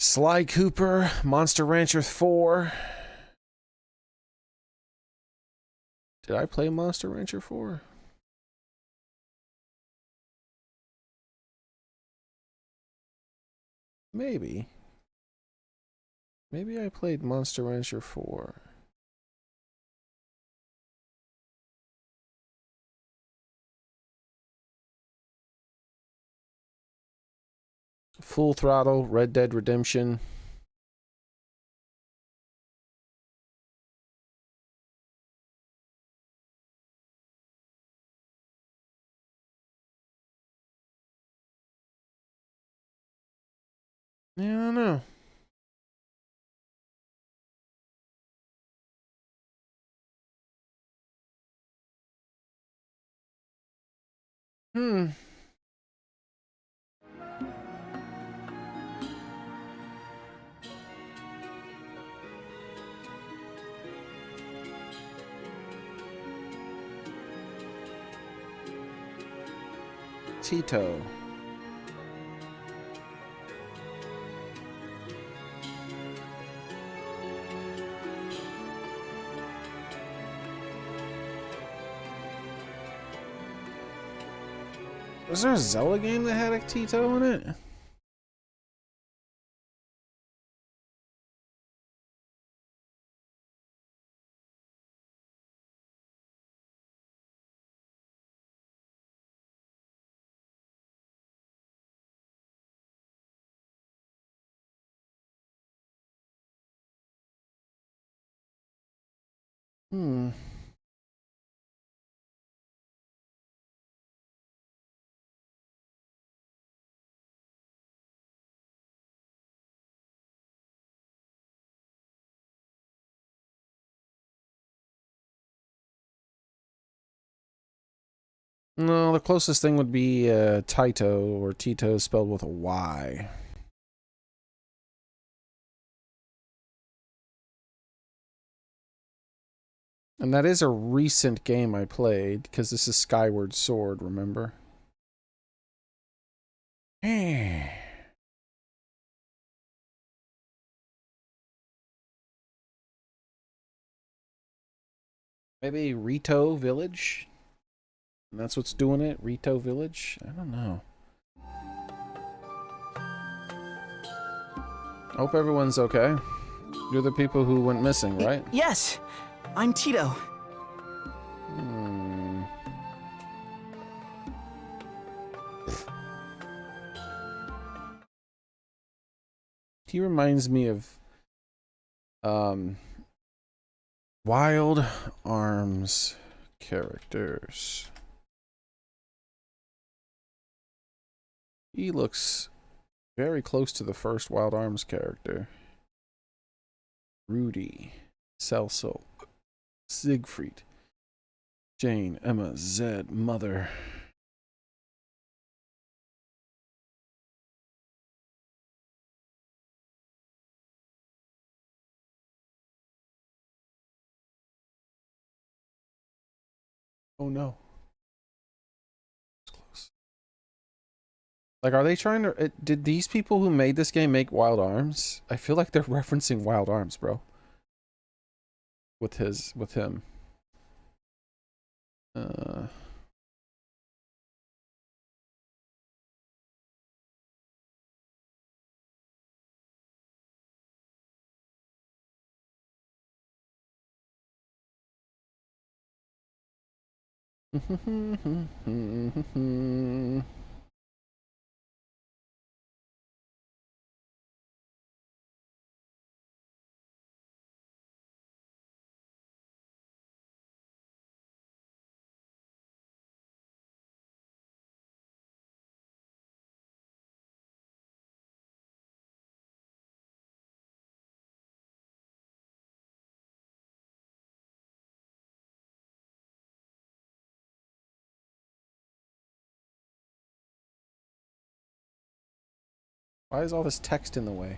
Sly Cooper, Monster Rancher 4. Did I play Monster Rancher 4? Maybe. Maybe I played Monster Rancher 4. Full Throttle, Red Dead Redemption. Yeah, I don't know. Tito. Was there a Zelda game that had a Tito in it? Hmm. No, the closest thing would be Tito, or Tito spelled with a Y. And that is a recent game I played, because this is Skyward Sword, remember? Maybe Rito Village? And that's what's doing it? Rito Village? I don't know. Hope everyone's okay. You're the people who went missing, right? Yes, I'm Tito. Hmm. He reminds me of Wild Arms characters. He looks very close to the first Wild Arms character. Rudy, Celso, Siegfried, Jane, Emma, Zed, Mother. Oh no. It's close. Like, are they trying to... did these people who made this game make Wild Arms? I feel like they're referencing Wild Arms, bro. With him. Why is all this text in the way?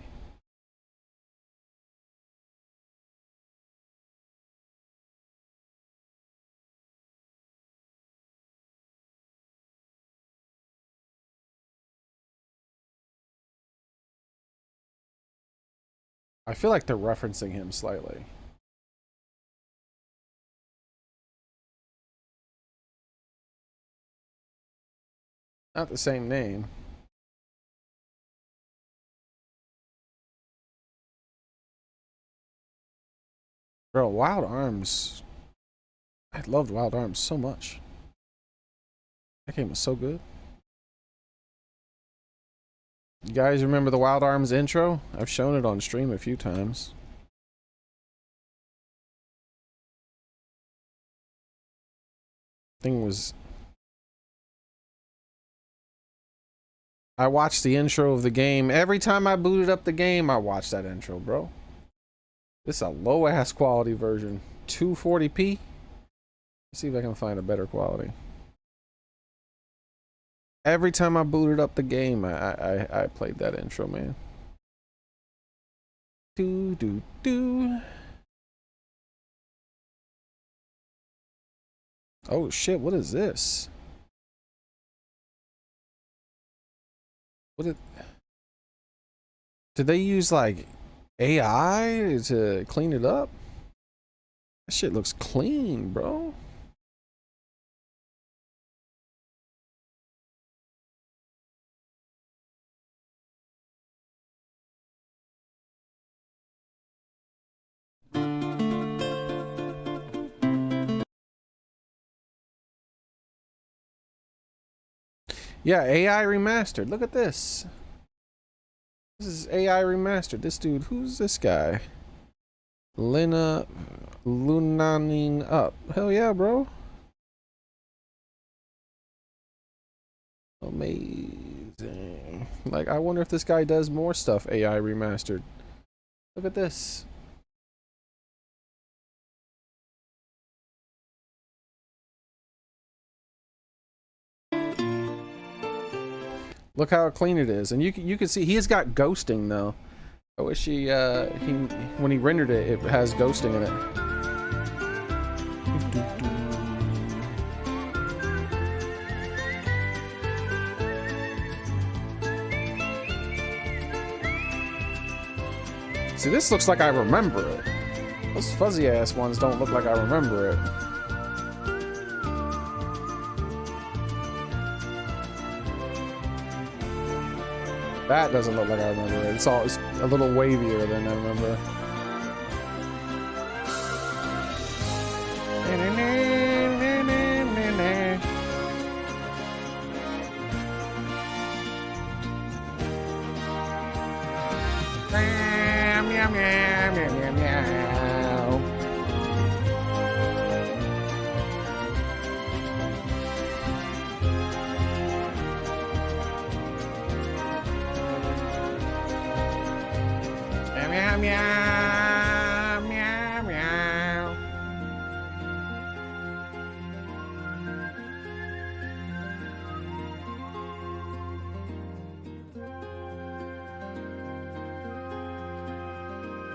I feel like they're referencing him slightly. Not the same name. Bro, Wild Arms. I loved Wild Arms so much. That game was so good. You guys remember the Wild Arms intro? I've shown it on stream a few times. Thing was... I watched the intro of the game. Every time I booted up the game, I watched that intro, bro. This is a low-ass quality version. 240p? Let's see if I can find a better quality. Every time I booted up the game, I played that intro, man. Do do do. Oh shit! What is this? Did they use like AI to clean it up? That shit looks clean, bro. Yeah, AI remastered. Look at this. This is AI remastered. This dude, who's this guy? Lunaning up. Hell yeah, bro. Amazing. Like, I wonder if this guy does more stuff AI remastered. Look at this. Look how clean it is, and you can see he has got ghosting though. I wish he when he rendered it, it has ghosting in it. See, this looks like I remember it. Those fuzzy ass ones don't look like I remember it. That doesn't look like I remember it. It's a little wavier than I remember. Meow, meow, meow, meow, meow. Meow, meow, meow, meow.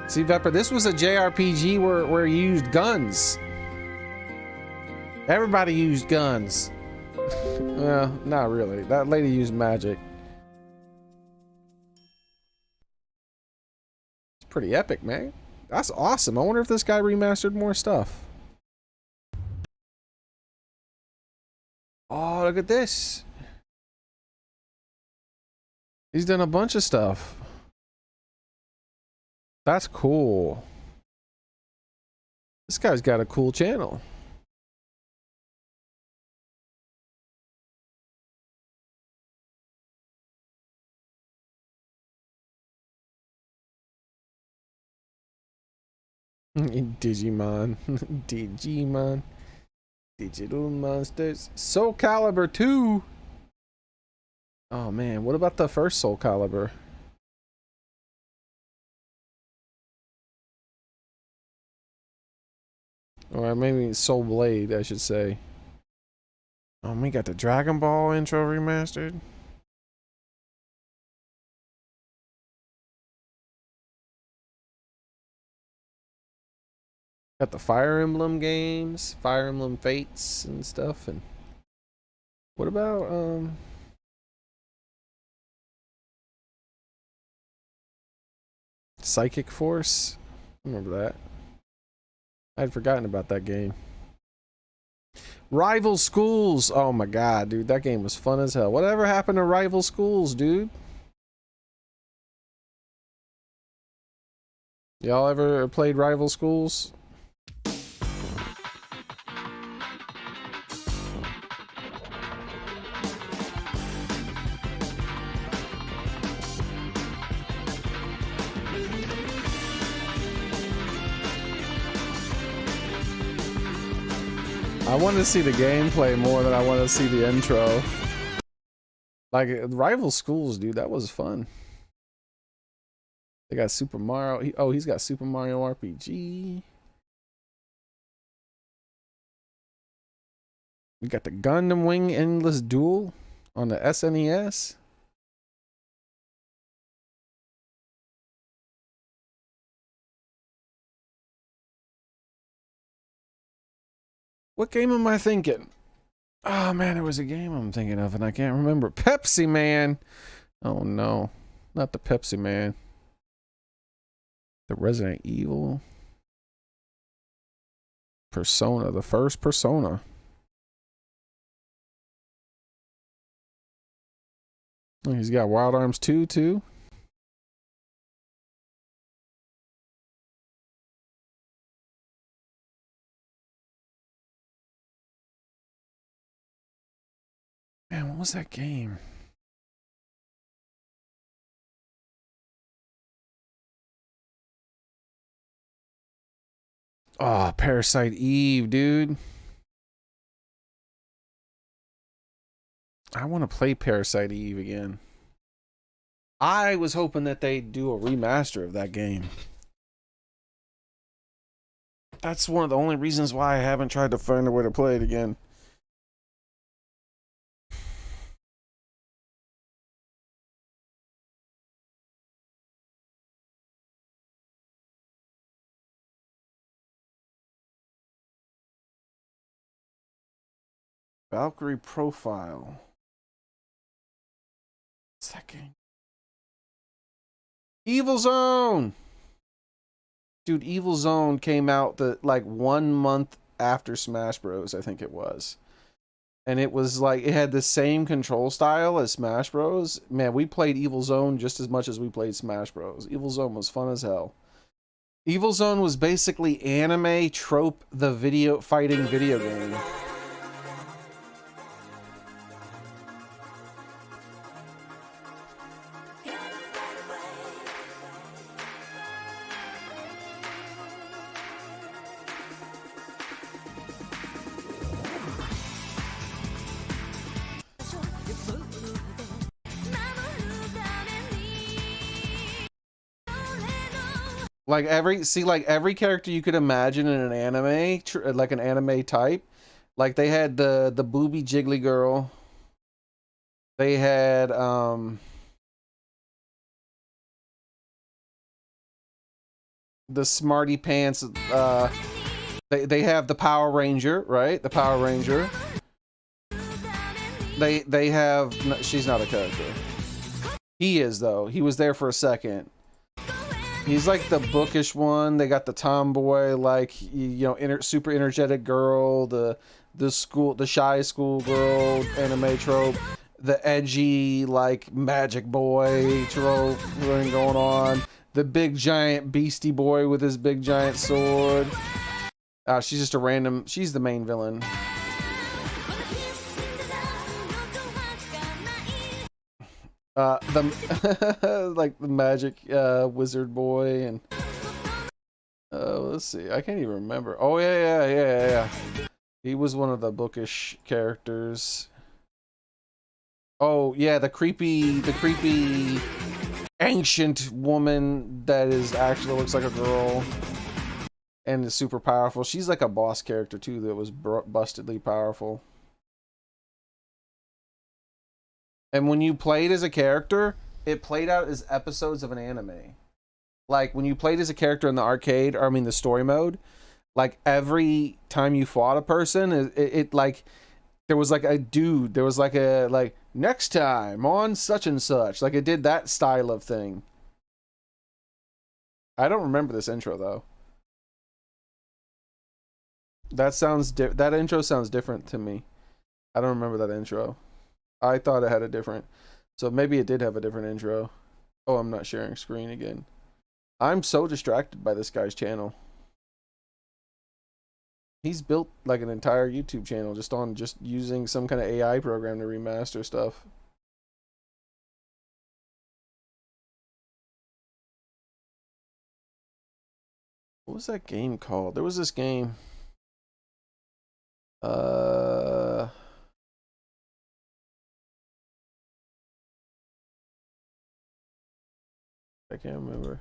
See, Vepper, this was a JRPG where you used guns. Everybody used guns. Well, not really. That lady used magic. Pretty epic, man. That's awesome. I wonder if this guy remastered more stuff. Oh, look at this. He's done a bunch of stuff. That's cool. This guy's got a cool channel. Digimon. Digimon. Digital monsters. Soul Calibur 2. Oh man, what about the first Soul Calibur? Or maybe Soul Blade, I should say. Oh, we got the Dragon Ball intro remastered. Got the Fire Emblem games, Fire Emblem Fates and stuff. And what about Psychic Force? I remember that. I'd forgotten about that game. Rival Schools. Oh my god, dude, that game was fun as hell. Whatever happened to Rival Schools, dude? Y'all ever played Rival Schools? I want to see the gameplay more than I want to see the intro. Like, Rival Schools, dude, that was fun. They got Super Mario. Oh, he's got Super Mario RPG. We got the Gundam Wing Endless Duel on the SNES. What game am I thinking? Oh man, there was a game I'm thinking of and I can't remember. Pepsi Man. Oh no, not the Pepsi Man. The Resident Evil. Persona, the first Persona. He's got Wild Arms 2 too. Man, what was that game? Oh, Parasite Eve, dude. I want to play Parasite Eve again. I was hoping that they'd do a remaster of that game. That's one of the only reasons why I haven't tried to find a way to play it again. Valkyrie Profile. Second. Evil Zone! Dude, Evil Zone came out like 1 month after Smash Bros, I think it was. And it was like, it had the same control style as Smash Bros. Man, we played Evil Zone just as much as we played Smash Bros. Evil Zone was fun as hell. Evil Zone was basically anime trope, the fighting video game. Like every character you could imagine in an anime, like an anime type. Like they had the booby jiggly girl. They had the smarty pants. They have the Power Ranger, right? The Power Ranger. They have, she's not a character. He is though. He was there for a second. He's like the bookish one. They got the tomboy, like, you know, super energetic girl, the shy school girl anime trope, the edgy like magic boy trope going on, the big giant beastie boy with his big giant sword. She's just a random. She's the main villain. The like the magic wizard boy, and let's see, I can't even remember. Oh yeah. He was one of the bookish characters. Oh yeah, the creepy ancient woman that is actually looks like a girl and is super powerful. She's like a boss character too that was bustedly powerful. And when you played as a character, it played out as episodes of an anime. Like, when you played as a character in the arcade, or I mean the story mode, like, every time you fought a person, it like, there was like a dude, there was like a, like, next time on such and such. Like, it did that style of thing. I don't remember this intro, though. That intro sounds different to me. I don't remember that intro. I thought it had a different, so maybe it did have a different intro. Oh, I'm not sharing screen again. I'm so distracted by this guy's channel. He's built like an entire YouTube channel just using some kind of AI program to remaster stuff. What was that game called? There was this game. I can't remember.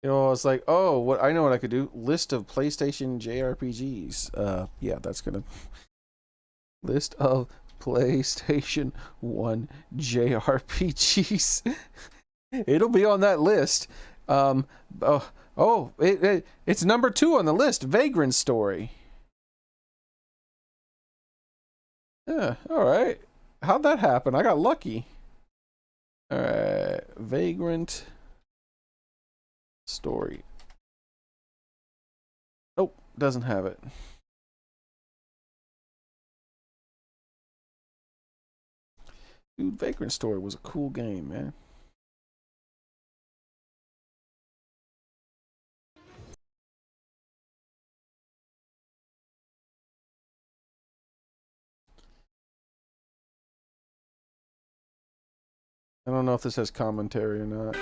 You know, it's like, oh, what I know what I could do. List of PlayStation JRPGs. Yeah, that's gonna list of PlayStation 1 JRPGs. It'll be on that list. It's number 2 on the list. Vagrant Story. Yeah, alright. How'd that happen? I got lucky. Alright, Vagrant story. Nope, doesn't have it. Dude, Vagrant Story was a cool game, man. I don't know if this has commentary or not.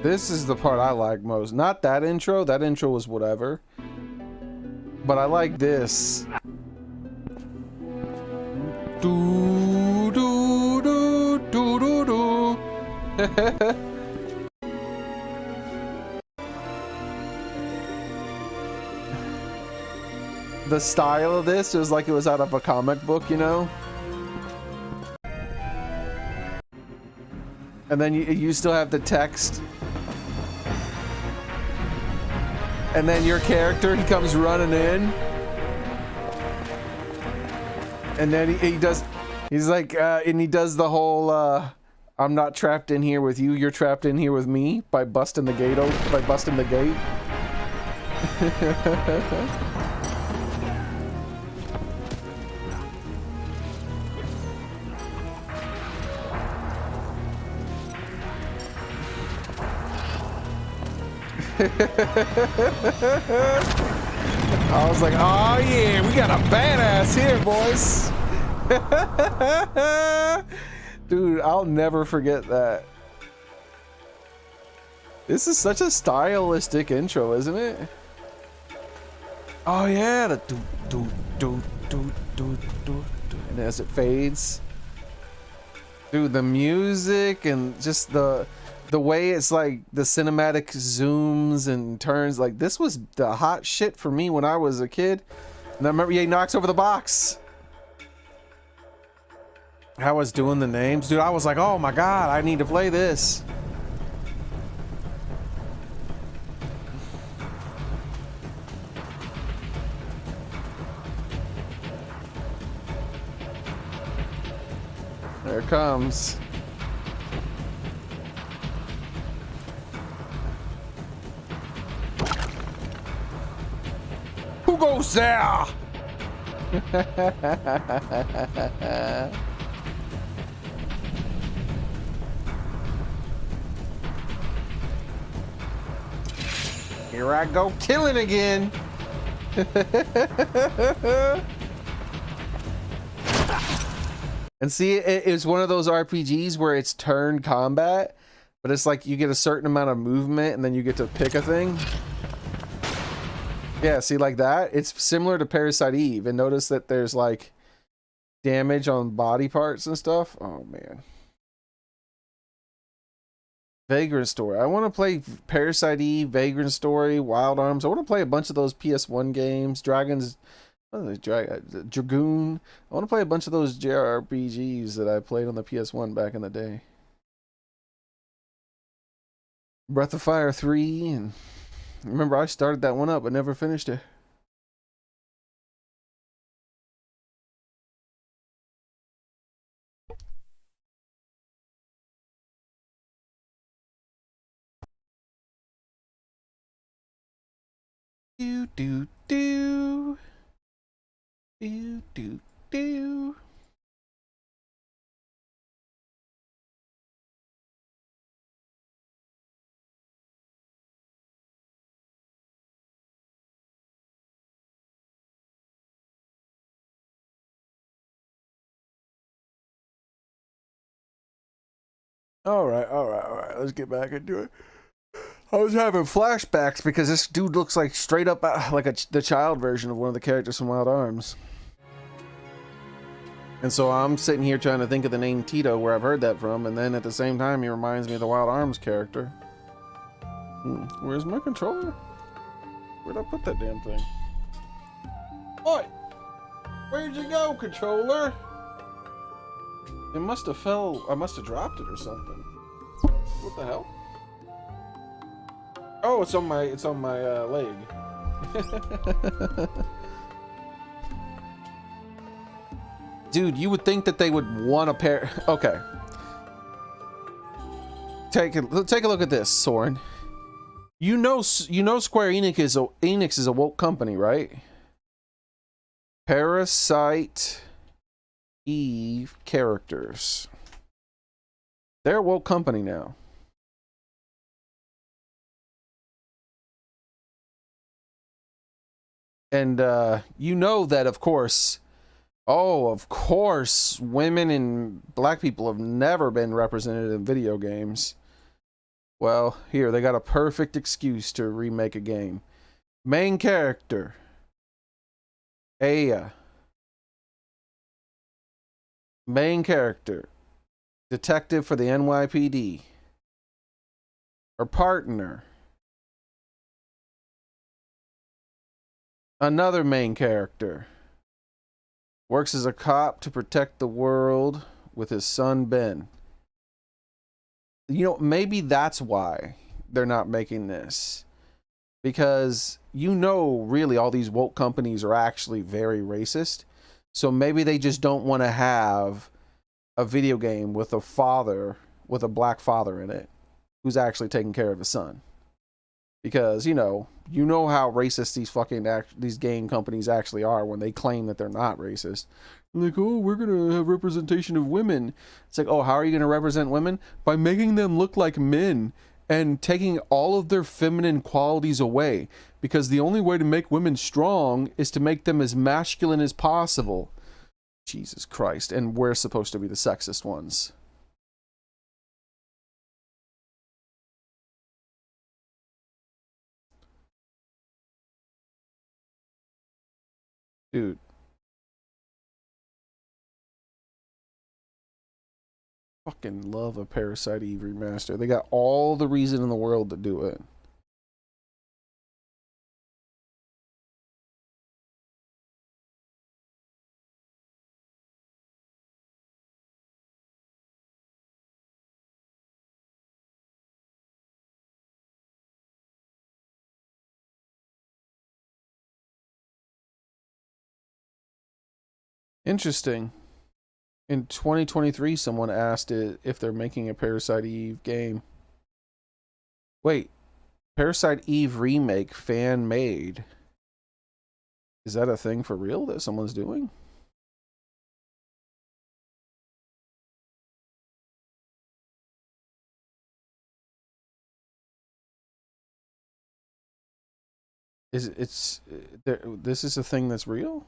This is the part I like most. Not that intro. That intro was whatever. But I like this. Do do do do do do. The style of this was like it was out of a comic book, you know? And then you still have the text. And then your character, he comes running in. And then he's like, and he does the whole, I'm not trapped in here with you, you're trapped in here with me by busting the gate open, by busting the gate. I was like, oh yeah, we got a badass here, boys. Dude, I'll never forget that. This is such a stylistic intro, isn't it? Oh yeah, the do do do do do do, and as it fades. Dude, the music and just the way it's like the cinematic zooms and turns, like this was the hot shit for me when I was a kid. And I remember he knocks over the box. I was doing the names, dude. I was like, oh my god, I need to play this. There it comes. Who goes there? Here I go killing again. And see, it is one of those RPGs where it's turn combat, but it's like you get a certain amount of movement and then you get to pick a thing. Yeah, see, like that? It's similar to Parasite Eve, and notice that there's like damage on body parts and stuff. Oh man. Vagrant Story. I want to play Parasite Eve, Vagrant Story, Wild Arms. I want to play a bunch of those PS1 games. Dragoon. I want to play a bunch of those JRPGs that I played on the PS1 back in the day. Breath of Fire 3, and remember I started that one up but never finished it. Do do do. Do do do. All right. Let's get back into it. I was having flashbacks because this dude looks like straight up like the child version of one of the characters from Wild Arms. And so I'm sitting here trying to think of the name Tito, where I've heard that from, and then at the same time he reminds me of the Wild Arms character. Where's my controller? Where'd I put that damn thing? Oi! Where'd you go, controller? It must have fell. I must have dropped it or something. What the hell? Oh, it's on my leg. Dude, you would think that they would want a pair. Okay. Take a look at this, Soren. You know Square Enix is a woke company, right? Parasite Eve characters. They're a woke company now. And you know that, of course. Oh, of course, women and black people have never been represented in video games. Well, here, they got a perfect excuse to remake a game. Main character, Aya. Main character, detective for the NYPD. Her partner, another main character, works as a cop to protect the world with his son Ben. You know, maybe that's why they're not making this. Because you know, really, all these woke companies are actually very racist. So maybe they just don't want to have a video game with a father, with a black father in it, who's actually taking care of his son. Because, you know how racist these game companies actually are when they claim that they're not racist. Like, oh, we're going to have representation of women. It's like, oh, how are you going to represent women? By making them look like men and taking all of their feminine qualities away. Because the only way to make women strong is to make them as masculine as possible. Jesus Christ. And we're supposed to be the sexist ones. Dude. Fucking love a Parasite Eve remaster. They got all the reason in the world to do it. Interesting. In 2023, someone asked it if they're making a Parasite Eve game. Wait, Parasite Eve remake fan made. Is that a thing for real that someone's doing? This is a thing that's real?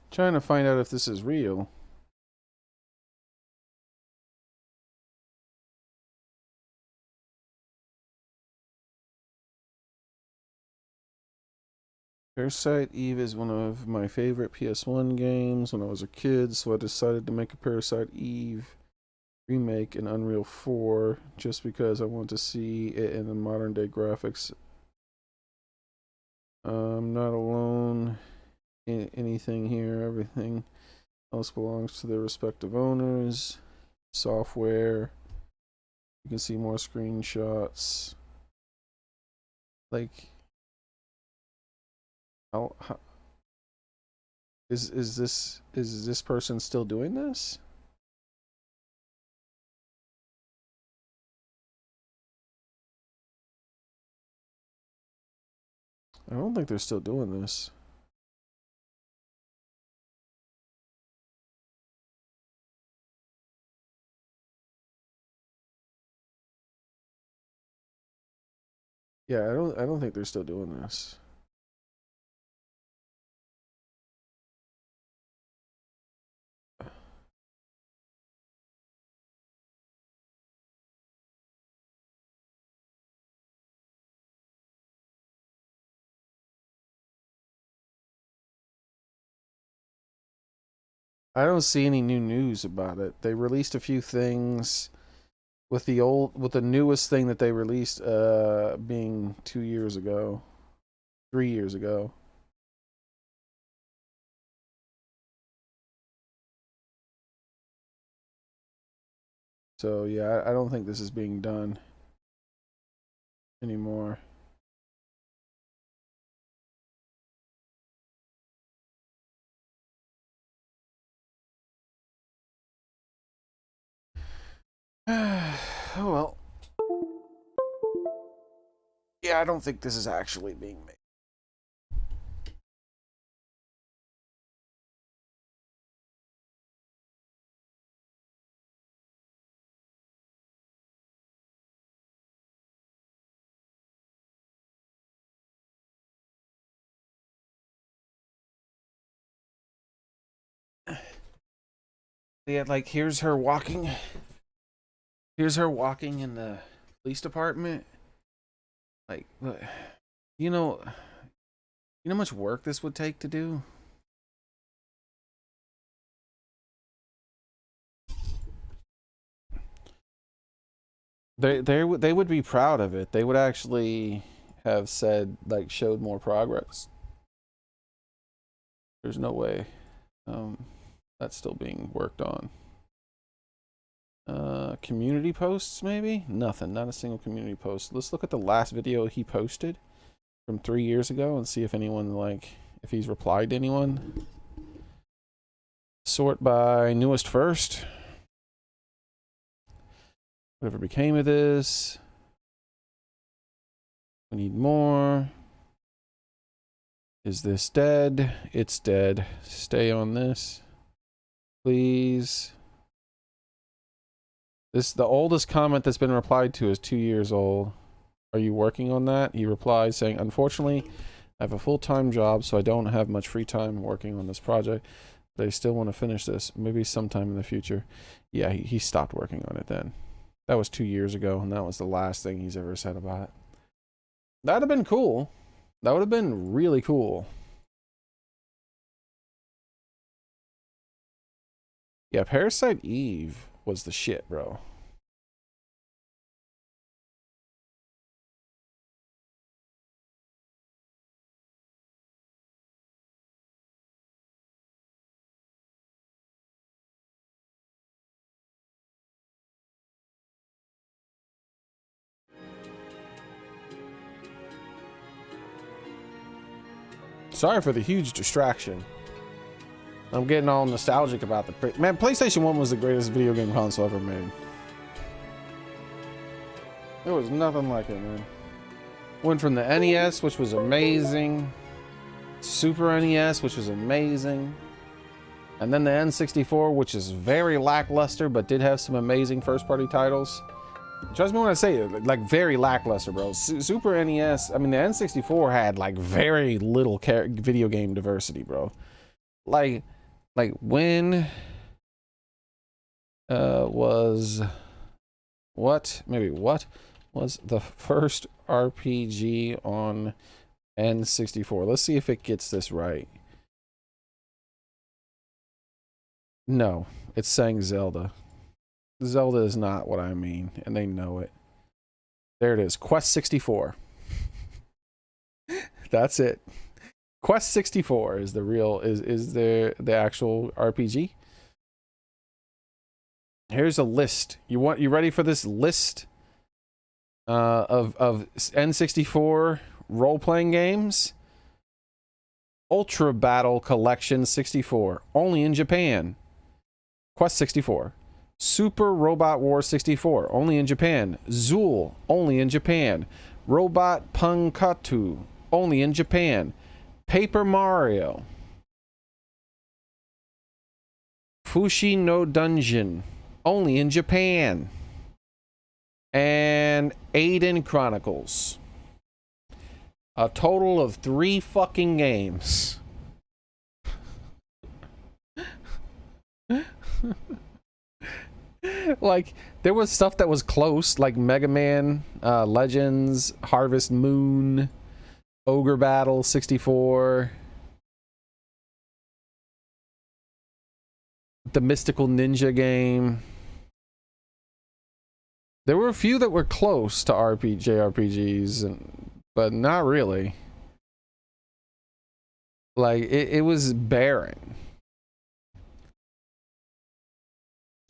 Trying to find out if this is real. Parasite Eve is one of my favorite PS1 games when I was a kid, so I decided to make a Parasite Eve remake in Unreal 4 just because I want to see it in the modern day graphics. I'm not alone in anything here. Everything else belongs to their respective owners. Software. You can see more screenshots. Like, how is this person still doing this? I don't think they're still doing this. Yeah, I don't think they're still doing this. I don't see any new news about it. They released a few things with the newest thing that they released being 2 years ago, 3 years ago. So yeah, I don't think this is being done anymore. Oh well. Yeah, I don't think this is actually being made. Yeah, like here's her walking. Here's her walking in the police department. Like, look, you know how much work this would take to do? They would be proud of it. They would actually have said, like, showed more progress. There's no way that's still being worked on. Community posts, maybe? Nothing. Not a single community post. Let's look at the last video he posted from 3 years ago and see if anyone, like, if he's replied to anyone. Sort by newest first. Whatever became of this? We need more. Is this dead? It's dead. Stay on this, please. This, the oldest comment that's been replied to is 2 years old. Are you working on that? He replied saying, unfortunately, I have a full-time job, so I don't have much free time working on this project, but I still want to finish this, maybe sometime in the future. Yeah, he stopped working on it then. That was 2 years ago, and that was the last thing he's ever said about it. That'd have been cool. That would have been really cool. Yeah, Parasite Eve was the shit, bro. Sorry for the huge distraction. I'm getting all nostalgic about the... Man, PlayStation 1 was the greatest video game console ever made. There was nothing like it, man. Went from the NES, which was amazing. Super NES, which was amazing. And then the N64, which is very lackluster, but did have some amazing first-party titles. Trust me when I say it, like very lackluster, bro. Super NES, I mean the N64 had like very little video game diversity, bro. Like when was what was the first RPG on N64? Let's see if it gets this right. No, it's saying Zelda. Zelda is not what I mean, and they know it. There it is, Quest 64. That's it. Quest 64 is the real, is the actual RPG. Here's a list. You ready for this list of N64 role-playing games? Ultra Battle Collection 64, only in Japan. Quest 64. Super Robot War 64, only in Japan. Zool, only in Japan. Robot Punkatu, only in Japan. Paper Mario. Fushi no Dungeon, only in Japan. And Aiden Chronicles. A total of 3 fucking games. Like, there was stuff that was close, like Mega Man, Legends, Harvest Moon, Ogre Battle 64. the Mystical Ninja game. There were a few that were close to JRPGs, but not really. Like, it was barren.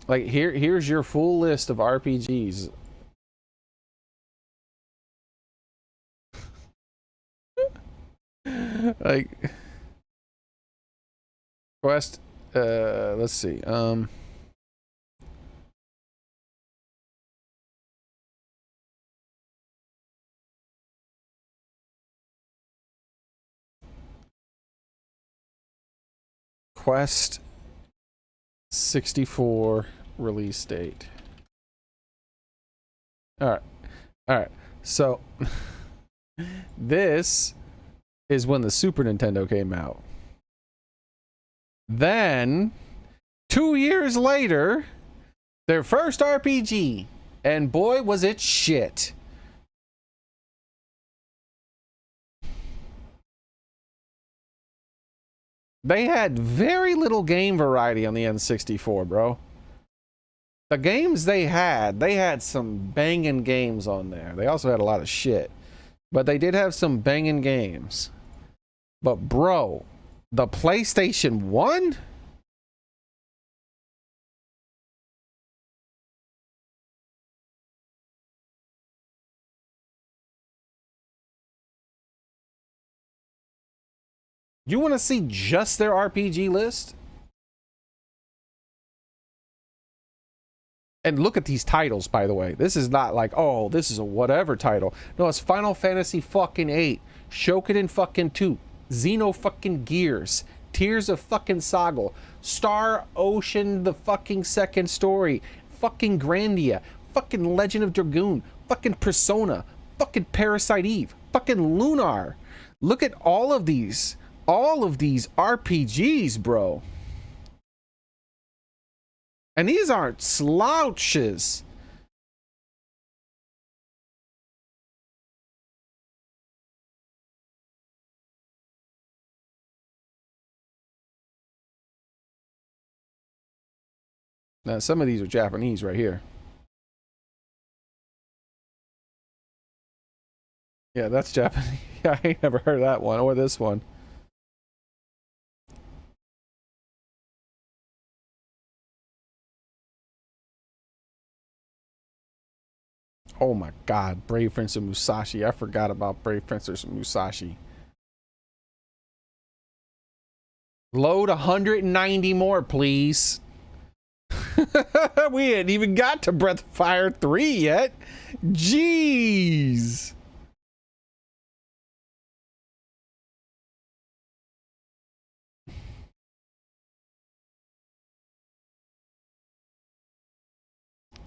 Like, here's your full list of RPGs. Like, Quest, let's see, Quest 64 release date. All right. So this is when the Super Nintendo came out. Then 2 years later, their first RPG, and boy was it shit. They had very little game variety on the N64, bro. The games they had some banging games on there. They also had a lot of shit, but they did have some banging games. But bro, the PlayStation 1? You want to see just their RPG list? And look at these titles, by the way. This is not like, oh, this is a whatever title. No, it's Final Fantasy fucking 8, Shokunin fucking 2, Xeno fucking Gears, Tears of fucking Saga, Star Ocean the fucking second story, fucking Grandia, fucking Legend of Dragoon, fucking Persona, fucking Parasite Eve, fucking Lunar. Look at all of these RPGs, bro. And these aren't slouches. Now, some of these are Japanese right here. Yeah, that's Japanese. I ain't never heard of that one or this one. Oh my god, Brave Prince of Musashi. I forgot about Brave Prince of Musashi. Load 190 more, please. We hadn't even got to Breath of Fire 3 yet. Jeez.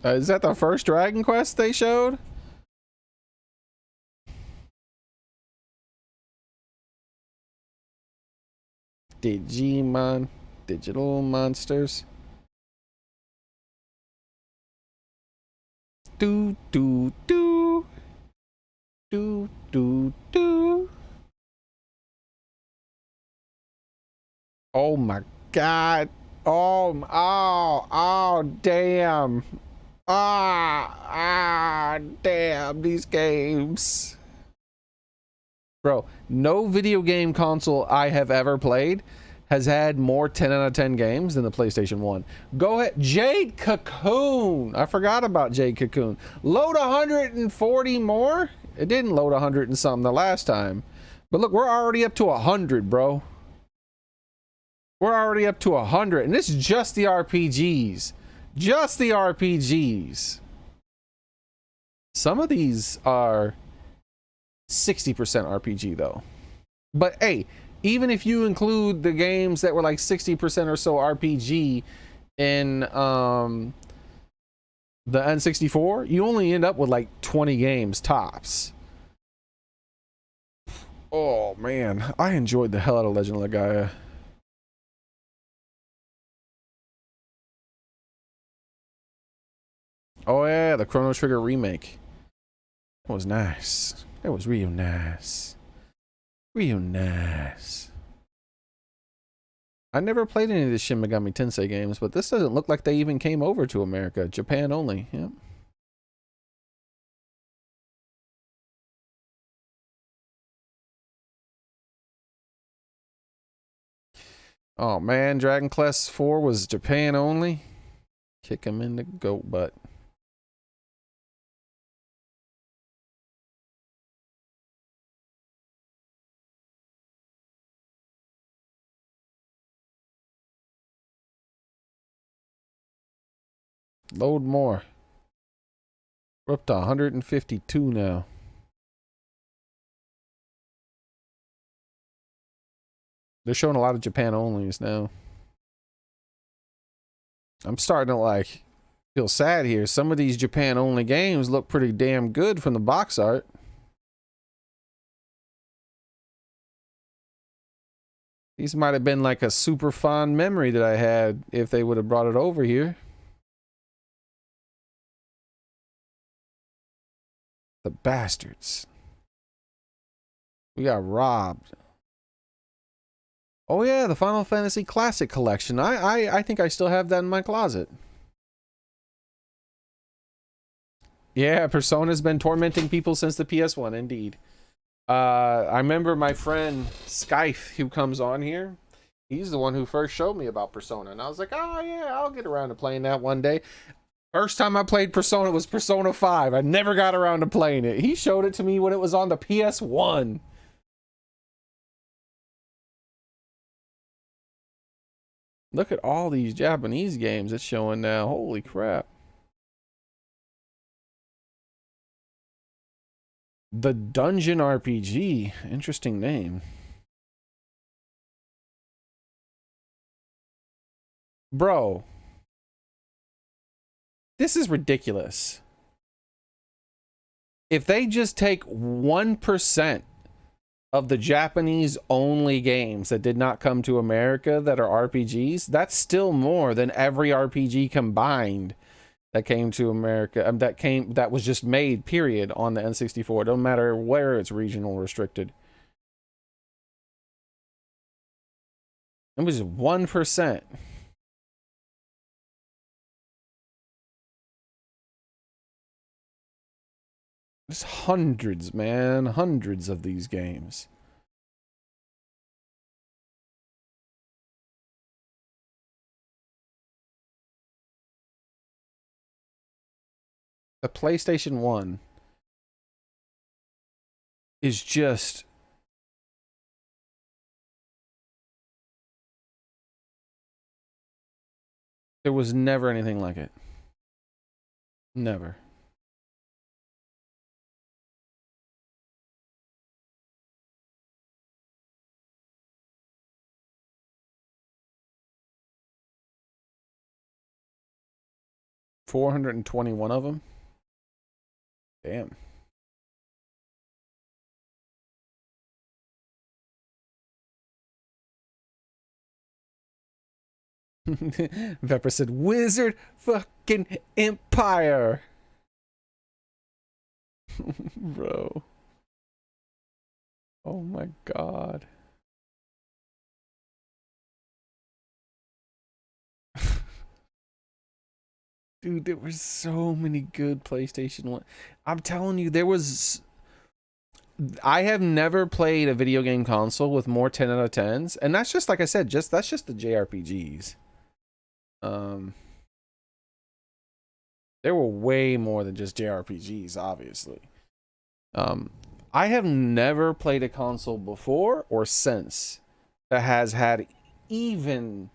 Is that the first Dragon Quest they showed? Digimon, Digital Monsters. Do do do do do do. Oh my god. Oh damn. Damn these games. Bro, no video game console I have ever played has had more 10 out of 10 games than the PlayStation 1. Go ahead. Jade Cocoon. I forgot about Jade Cocoon. Load 140 more? It didn't load 100 and something the last time. But look, we're already up to 100, bro. We're already up to 100. And this is just the RPGs. Just the RPGs. Some of these are 60% RPG though. But hey, even if you include the games that were like 60% or so RPG in the N64, you only end up with like 20 games tops. Oh man, I enjoyed the hell out of Legend of Legaia. Oh yeah, the Chrono Trigger remake. That was nice. That was real nice. Real nice. I never played any of the Shin Megami Tensei games, but this doesn't look like they even came over to America. Japan only. Yep. Oh man, Dragon Quest 4 was Japan only. Kick him in the goat butt. Load more. We're up to 152 now. They're showing a lot of Japan onlys now. I'm starting to like feel sad here. Some of these Japan only games look pretty damn good from the box art. These might have been like a super fond memory that I had if they would have brought it over here. The bastards. We got robbed. Oh yeah, the Final Fantasy Classic Collection. I think I still have that in my closet. Yeah, Persona's been tormenting people since the PS1, indeed. I remember my friend Skyfe, who comes on here. He's the one who first showed me about Persona, and I was like, oh yeah, I'll get around to playing that one day. First time I played Persona was Persona 5. I never got around to playing it. He showed it to me when it was on the PS1. Look at all these Japanese games it's showing now. Holy crap. The Dungeon RPG. Interesting name. Bro. This is ridiculous. If they just take 1% of the Japanese only games that did not come to America that are RPGs, that's still more than every RPG combined that came to America, that was just made, period, on the N64. Don't matter where it's regional restricted. It was 1%. There's hundreds, man. Hundreds of these games. The PlayStation 1 is just... There was never anything like it. Never. $421 of them. Damn. Vepper said, Wizard fucking Empire. Bro. Oh my god. Dude, there were so many good PlayStation 1. I'm telling you, there was... I have never played a video game console with more 10 out of 10s. And that's just, like I said, that's just the JRPGs. There were way more than just JRPGs, obviously. I have never played a console before or since that has had even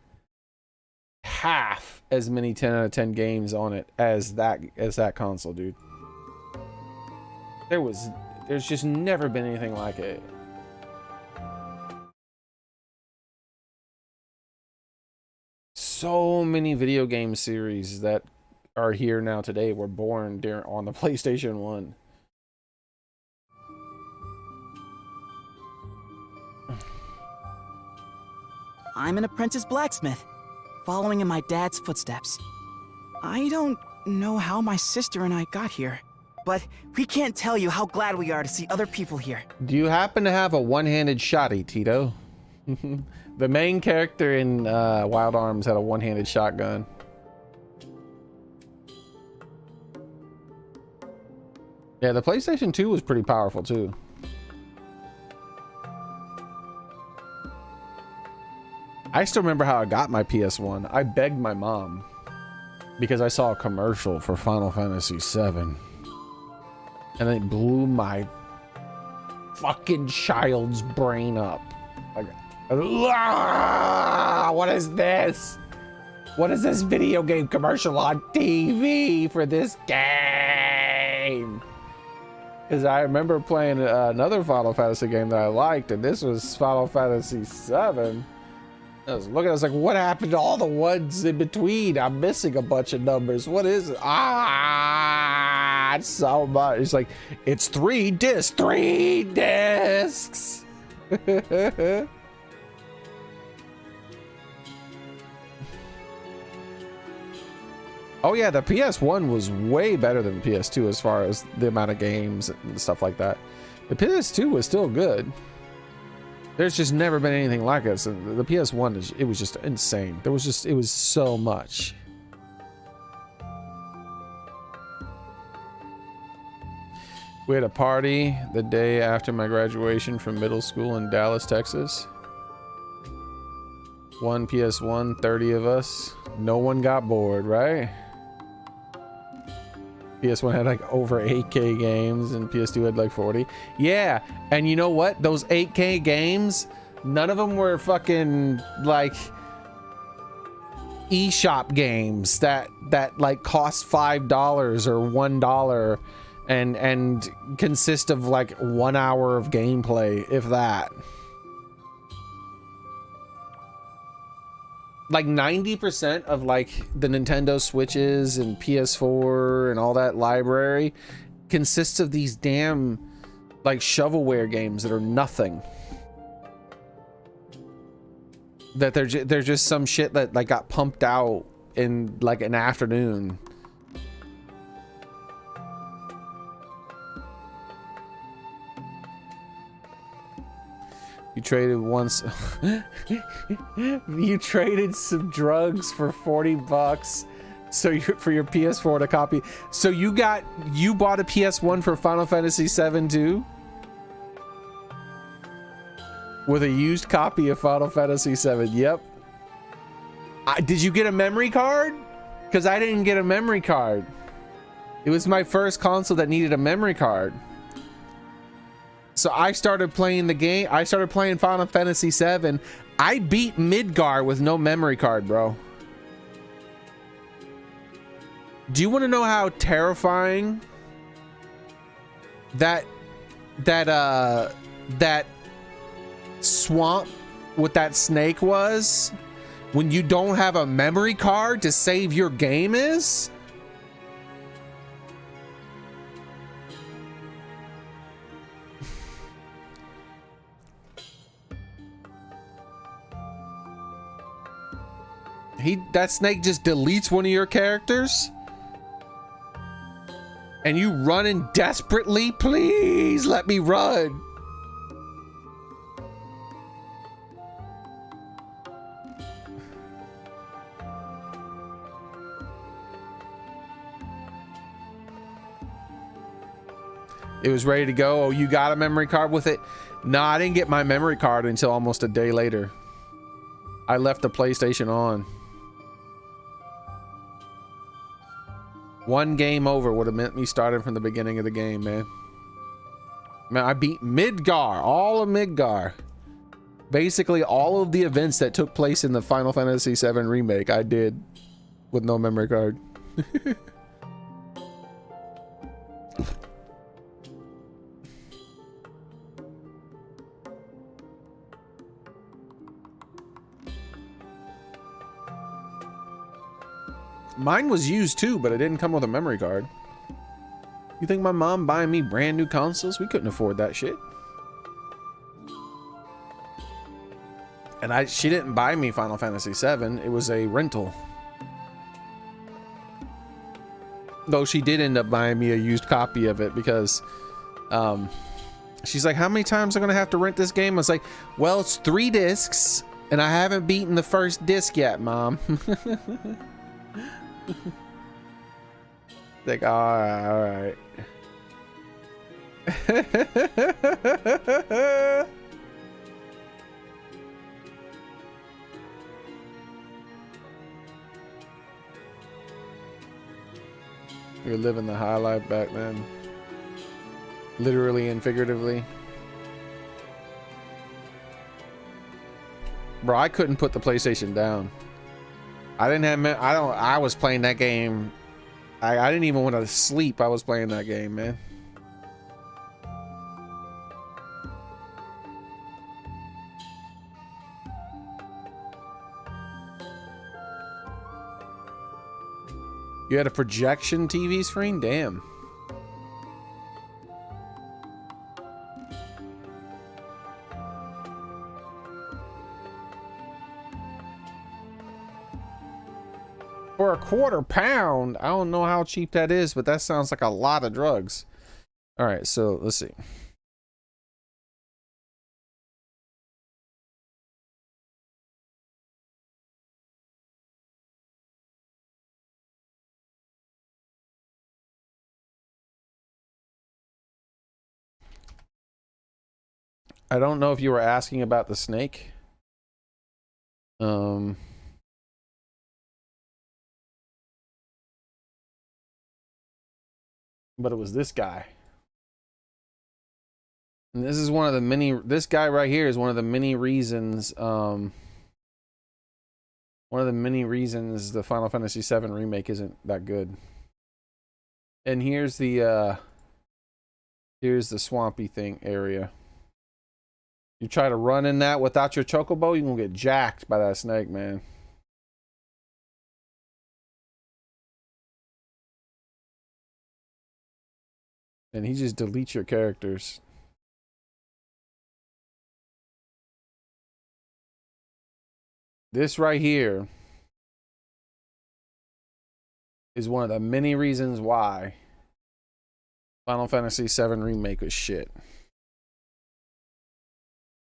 half as many 10 out of 10 games on it as that console, dude. There's just never been anything like it. So many video game series that are here now today were born on the PlayStation 1. I'm an apprentice blacksmith, following in my dad's footsteps. I don't know how my sister and I got here, but we can't tell you how glad we are to see other people here. Do you happen to have a one-handed shotty, Tito? The main character in Wild Arms had a one-handed shotgun. Yeah, the PlayStation 2 was pretty powerful too. I still remember how I got my PS1. I begged my mom because I saw a commercial for Final Fantasy VII. And it blew my fucking child's brain up. Like, what is this? What is this video game commercial on TV for this game? Because I remember playing another Final Fantasy game that I liked, and this was Final Fantasy VII. I was looking, I was like, what happened to all the ones in between? I'm missing a bunch of numbers. What is it? It's so much. It's like, it's 3 discs. 3 discs. Oh yeah, the PS1 was way better than the PS2 as far as the amount of games and stuff like that. The PS2 was still good. There's just never been anything like it. So the PS1 it was just insane. It was so much. We had a party the day after my graduation from middle school in Dallas, Texas. 1 PS1, 30 of us. No one got bored, right? PS1 had like over 8K games and PS2 had like 40. Yeah, and you know what? Those 8K games, none of them were fucking like eShop games that like cost $5 or $1 and consist of like 1 hour of gameplay, if that. Like 90% of like the Nintendo Switches and PS4 and all that library consists of these damn like shovelware games that are nothing. That they're just some shit that like got pumped out in like an afternoon. You traded once. You traded some drugs for $40. So for your PS4 to copy. So you bought a PS1 for Final Fantasy VII too? With a used copy of Final Fantasy VII. Yep. Did you get a memory card? Because I didn't get a memory card. It was my first console that needed a memory card. So I started playing the game. I started playing Final Fantasy VII. I beat Midgar with no memory card, bro. Do you want to know how terrifying that swamp with that snake was when you don't have a memory card to save your game is? That snake just deletes one of your characters and you running desperately, please let me run. It was ready to go. Oh, you got a memory card with it? No, I didn't get my memory card until almost a day later. I left the PlayStation on. One game over would have meant me starting from the beginning of the game, man. Man, I beat Midgar, all of Midgar. Basically, all of the events that took place in the Final Fantasy VII Remake, I did with no memory card. Mine was used too, but it didn't come with a memory card. You think my mom buying me brand new consoles? We couldn't afford that shit. And she didn't buy me Final Fantasy VII. It was a rental. Though she did end up buying me a used copy of it because She's like, how many times am I gonna have to rent this game? I was like, well, it's 3 discs, and I haven't beaten the first disc yet, Mom. Like, all right. We were living the high life back then. Literally and figuratively. Bro, I couldn't put the PlayStation down. I didn't have, I was playing that game. I didn't even want to sleep. I was playing that game, man. You had a projection TV screen? Damn. For a £1/4, I don't know how cheap that is, but that sounds like a lot of drugs. All right, so let's see. I don't know if you were asking about the snake. But it was this guy. And this is one of the many, this guy right here is one of the many reasons, one of the many reasons the Final Fantasy VII Remake isn't that good. And here's the swampy thing area. You try to run in that without your chocobo, you're gonna get jacked by that snake, man. And he just deletes your characters. This right here is one of the many reasons why Final Fantasy VII Remake was shit.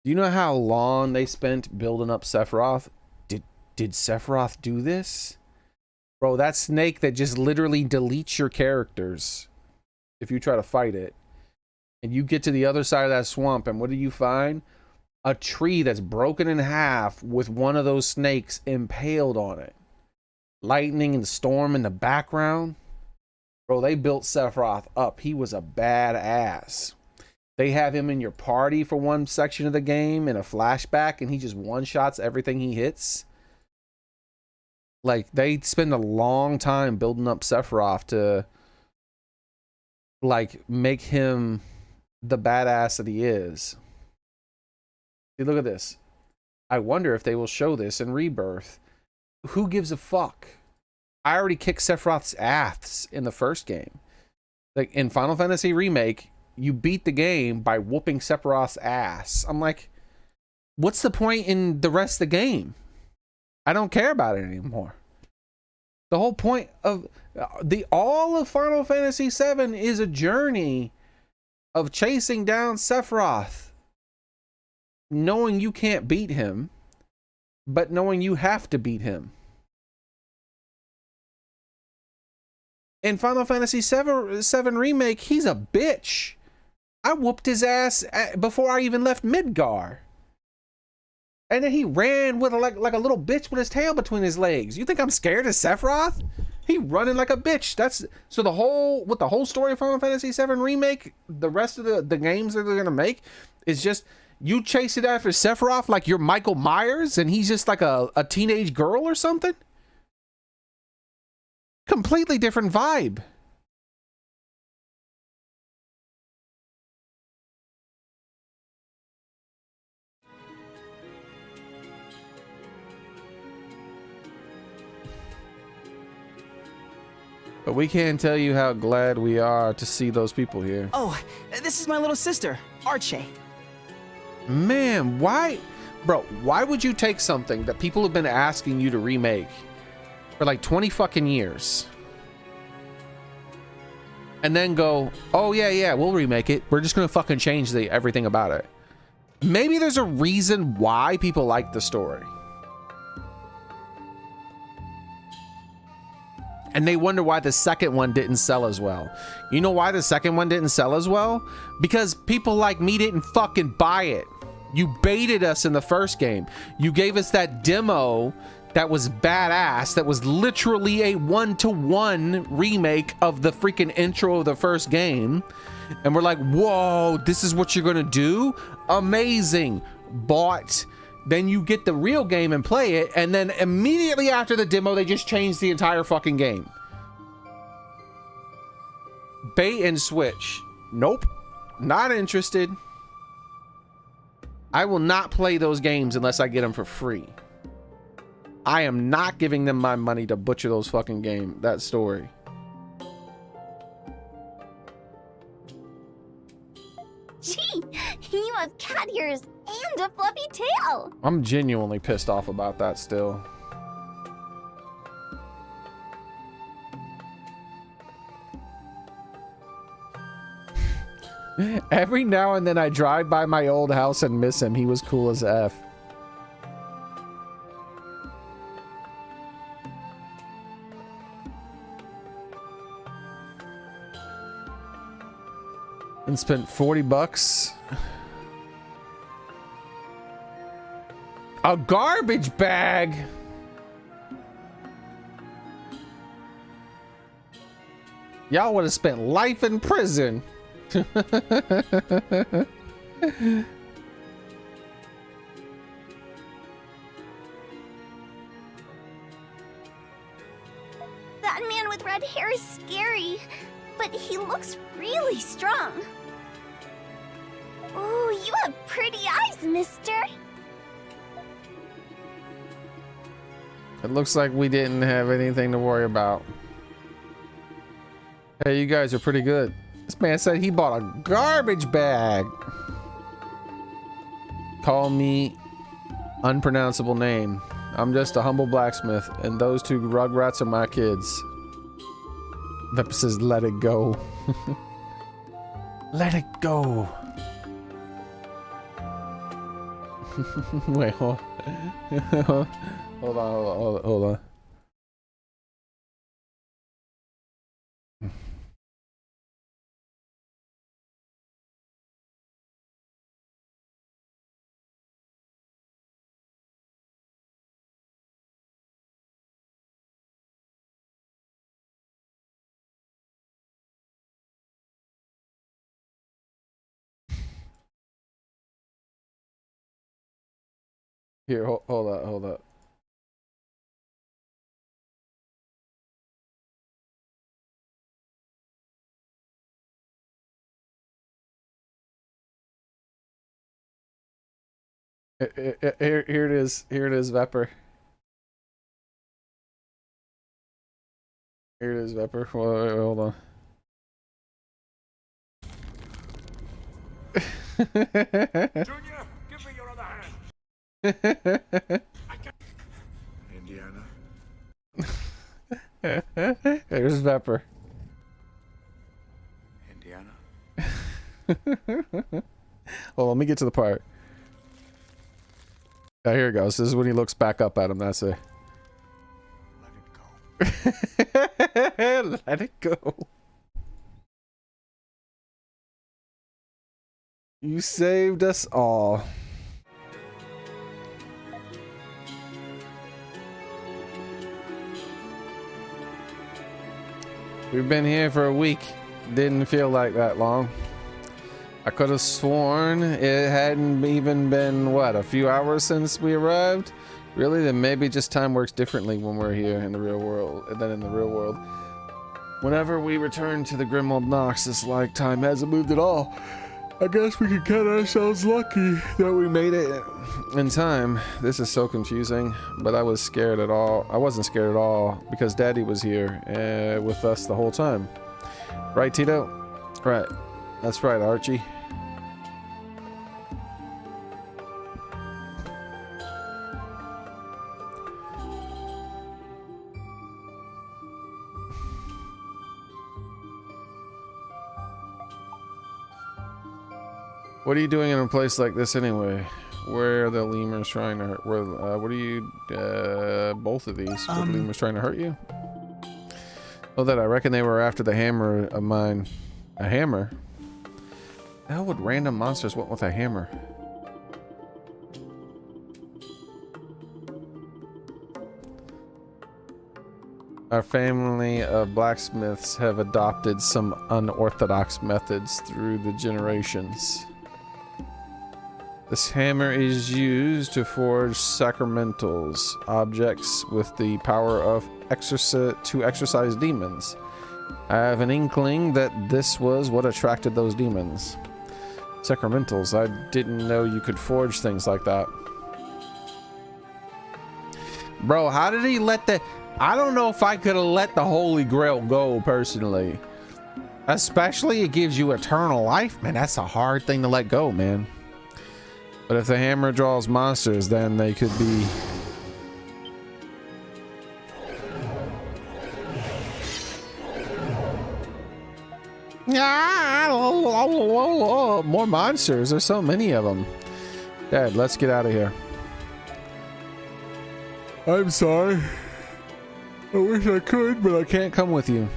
Do you know how long they spent building up Sephiroth? Did Sephiroth do this? Bro, that snake that just literally deletes your characters if you try to fight it. And you get to the other side of that swamp, and what do you find? A tree that's broken in half with one of those snakes impaled on it. Lightning and storm in the background. Bro, they built Sephiroth up. He was a badass. They have him in your party for one section of the game in a flashback, and he just one-shots everything he hits. Like, they spend a long time building up Sephiroth to, like, make him the badass that he is. See, look at this. I wonder if they will show this in Rebirth. Who gives a fuck? I already kicked Sephiroth's ass in the first game. Like, in Final Fantasy Remake, you beat the game by whooping Sephiroth's ass. I'm like, what's the point in the rest of the game? I don't care about it anymore. The whole point of all of Final Fantasy VII is a journey of chasing down Sephiroth, knowing you can't beat him, but knowing you have to beat him. In Final Fantasy VII Remake, he's a bitch. I whooped his ass before I even left Midgar. And then he ran with like a little bitch with his tail between his legs. You think I'm scared of Sephiroth? He running like a bitch. That's so the whole story of Final Fantasy VII Remake, the rest of the games that they're gonna make is just you chase it after Sephiroth like you're Michael Myers and he's just like a teenage girl or something. Completely different vibe. But we can't tell you how glad we are to see those people here. Oh, this is my little sister, Archie. Man, why would you take something that people have been asking you to remake for like 20 fucking years and then go, oh yeah, we'll remake it. We're just gonna fucking change everything about it. Maybe there's a reason why people like the story. And they wonder why the second one didn't sell as well. You know why the second one didn't sell as well? Because people like me didn't fucking buy it. You baited us in the first game. You gave us that demo that was badass, that was literally a one-to-one remake of the freaking intro of the first game. And we're like, whoa, this is what you're gonna do? Amazing. Bought. Then you get the real game and play it, and then immediately after the demo, they just changed the entire fucking game. Bait and switch. Nope. Not interested. I will not play those games unless I get them for free. I am not giving them my money to butcher those fucking games. That story. Gee, you have cat ears and a fluffy tail. I'm genuinely pissed off about that still. Every now and then I drive by my old house and miss him. He was cool as F. And spent 40 bucks. A garbage bag. Y'all would have spent life in prison. That man with red hair is scary, but he looks really strong. Ooh, you have pretty eyes, mister. It looks like we didn't have anything to worry about. Hey, you guys are pretty good. This man said he bought a garbage bag. Call me unpronounceable name. I'm just a humble blacksmith, and those two rugrats are my kids. That says let it go. Let it go. Wait, hold on. Hold on. Here, hold up. Here it is. Here it is, Vepper. Here it is, Vepper. Wait, hold on. Junior, give me your other hand. Indiana. Here's Vepper. Indiana. Hold on, let me get to the part. Oh, here it goes. This is when he looks back up at him. That's it. Let it go. Let it go. You saved us all. We've been here for a week. Didn't feel like that long. I could have sworn it hadn't even been, what, a few hours since we arrived? Really? Then maybe just time works differently when we're here in the real world than in the real world. Whenever we return to the Grimwald Nox, it's like time hasn't moved at all. I guess we could count ourselves lucky that we made it in time. This is so confusing, but I was scared at all. I wasn't scared at all because Daddy was here with us the whole time. Right, Tito? Right. That's right, Archie. What are you doing in a place like this anyway? Where are the lemurs trying to hurt? Where, what are you, both of these? Were the lemurs trying to hurt you? Oh, that I reckon they were after the hammer of mine. A hammer? The hell would random monsters want with a hammer? Our family of blacksmiths have adopted some unorthodox methods through the generations. This hammer is used to forge sacramentals, objects with the power of exorcise demons. I have an inkling that this was what attracted those demons. Sacramentals, I didn't know you could forge things like that. Bro, how did he let the... I don't know if I could have let the Holy Grail go, personally. Especially it gives you eternal life, man. That's a hard thing to let go, man. But if the hammer draws monsters, then they could be... More monsters. There's so many of them. Dad, let's get out of here. I'm sorry. I wish I could, but I can't come with you.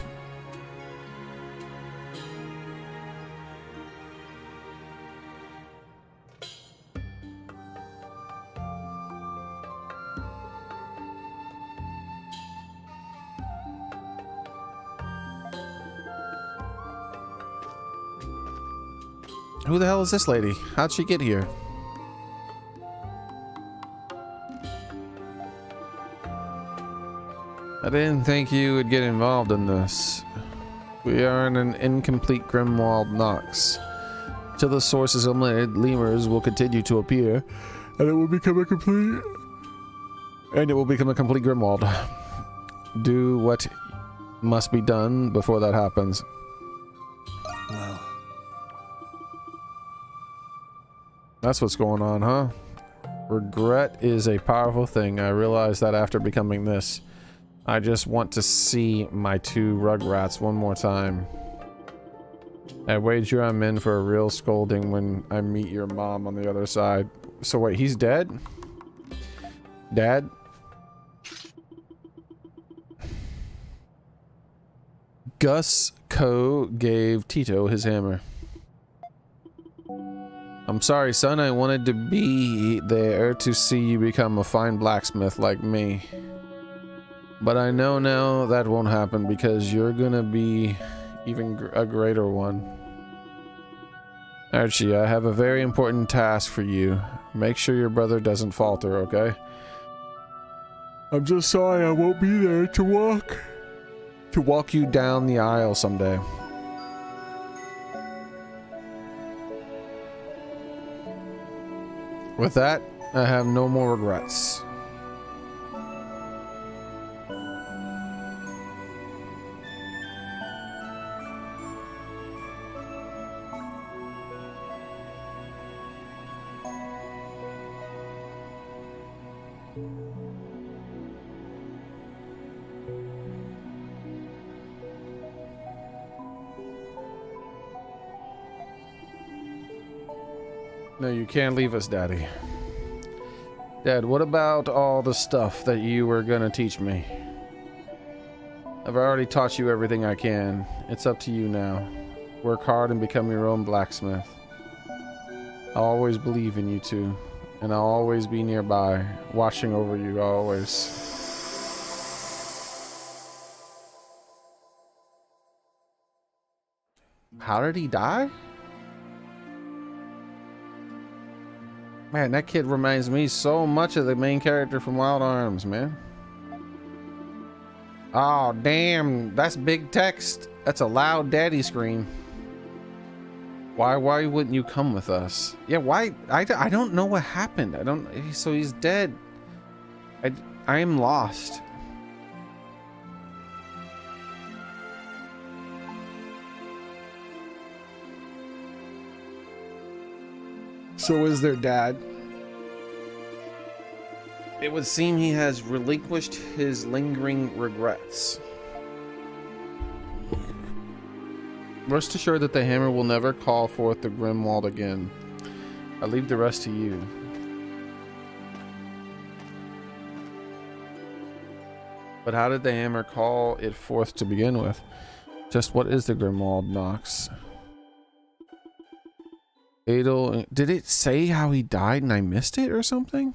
Who the hell is this lady? How'd she get here? I didn't think you would get involved in this. We are in an incomplete Grimwald Nox. Till the source is eliminated, lemurs will continue to appear, and it will become a complete Grimwald. Do what must be done before that happens. Well, that's what's going on, huh? Regret is a powerful thing. I realized that after becoming this. I just want to see my two Rugrats one more time. I wager I'm in for a real scolding when I meet your mom on the other side. So wait, he's dead? Dad? Gus Coe gave Tito his hammer. I'm sorry, son. I wanted to be there to see you become a fine blacksmith like me. But I know now that won't happen because you're gonna be even a greater one. Archie, I have a very important task for you. Make sure your brother doesn't falter, okay? I'm just sorry I won't be there to walk you down the aisle someday. With that, I have no more regrets. No, you can't leave us, Daddy. Dad, what about all the stuff that you were gonna teach me? I've already taught you everything I can. It's up to you now. Work hard and become your own blacksmith. I'll always believe in you two, and I'll always be nearby, watching over you always. How did he die? Man, that kid reminds me so much of the main character from Wild Arms, man. Oh, damn. That's big text. That's a loud daddy scream. Why wouldn't you come with us? Yeah, why? I don't know what happened. So he's dead. I am lost. So is their dad? It would seem he has relinquished his lingering regrets. Rest assured that the hammer will never call forth the Grimwald again. I leave the rest to you. But how did the hammer call it forth to begin with? Just what is the Grimwald Nox? Adel, did it say how he died and I missed it or something?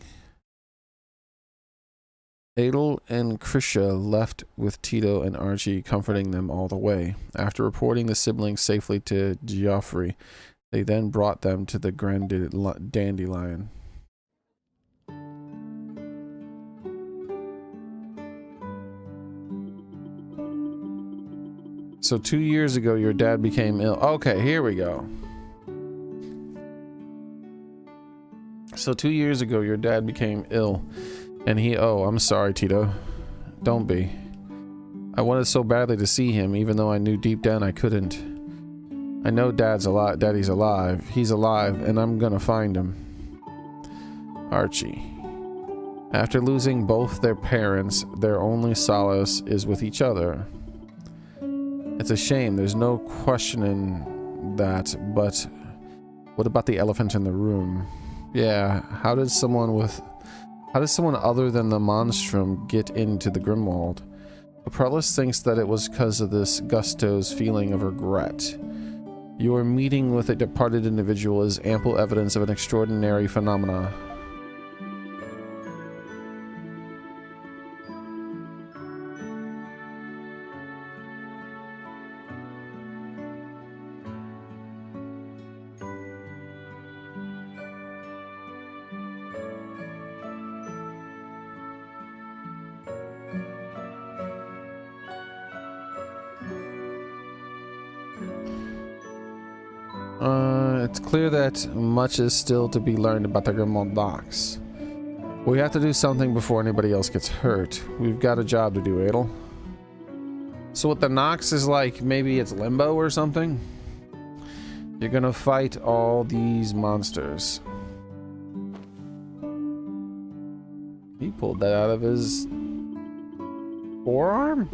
Adel and Krisha left with Tito and Archie comforting them all the way. After reporting the siblings safely to Geoffrey, they then brought them to the Grand Dandelion. So 2 years ago, your dad became ill. Okay, here we go. So 2 years ago, your dad became ill. And oh, I'm sorry, Tito. Don't be. I wanted so badly to see him, even though I knew deep down I couldn't. I know Daddy's alive. He's alive, and I'm gonna find him. Archie. After losing both their parents, their only solace is with each other. It's a shame, there's no questioning that, but what about the elephant in the room? Yeah, how did someone other than the Monstrum get into the Grimwald? Aprellis thinks that it was because of this Gusto's feeling of regret. Your meeting with a departed individual is ample evidence of an extraordinary phenomena. It's clear that much is still to be learned about the Grimwald Nox. We have to do something before anybody else gets hurt. We've got a job to do, Adel. So what the Nox is like, maybe it's limbo or something? You're gonna fight all these monsters. He pulled that out of his forearm?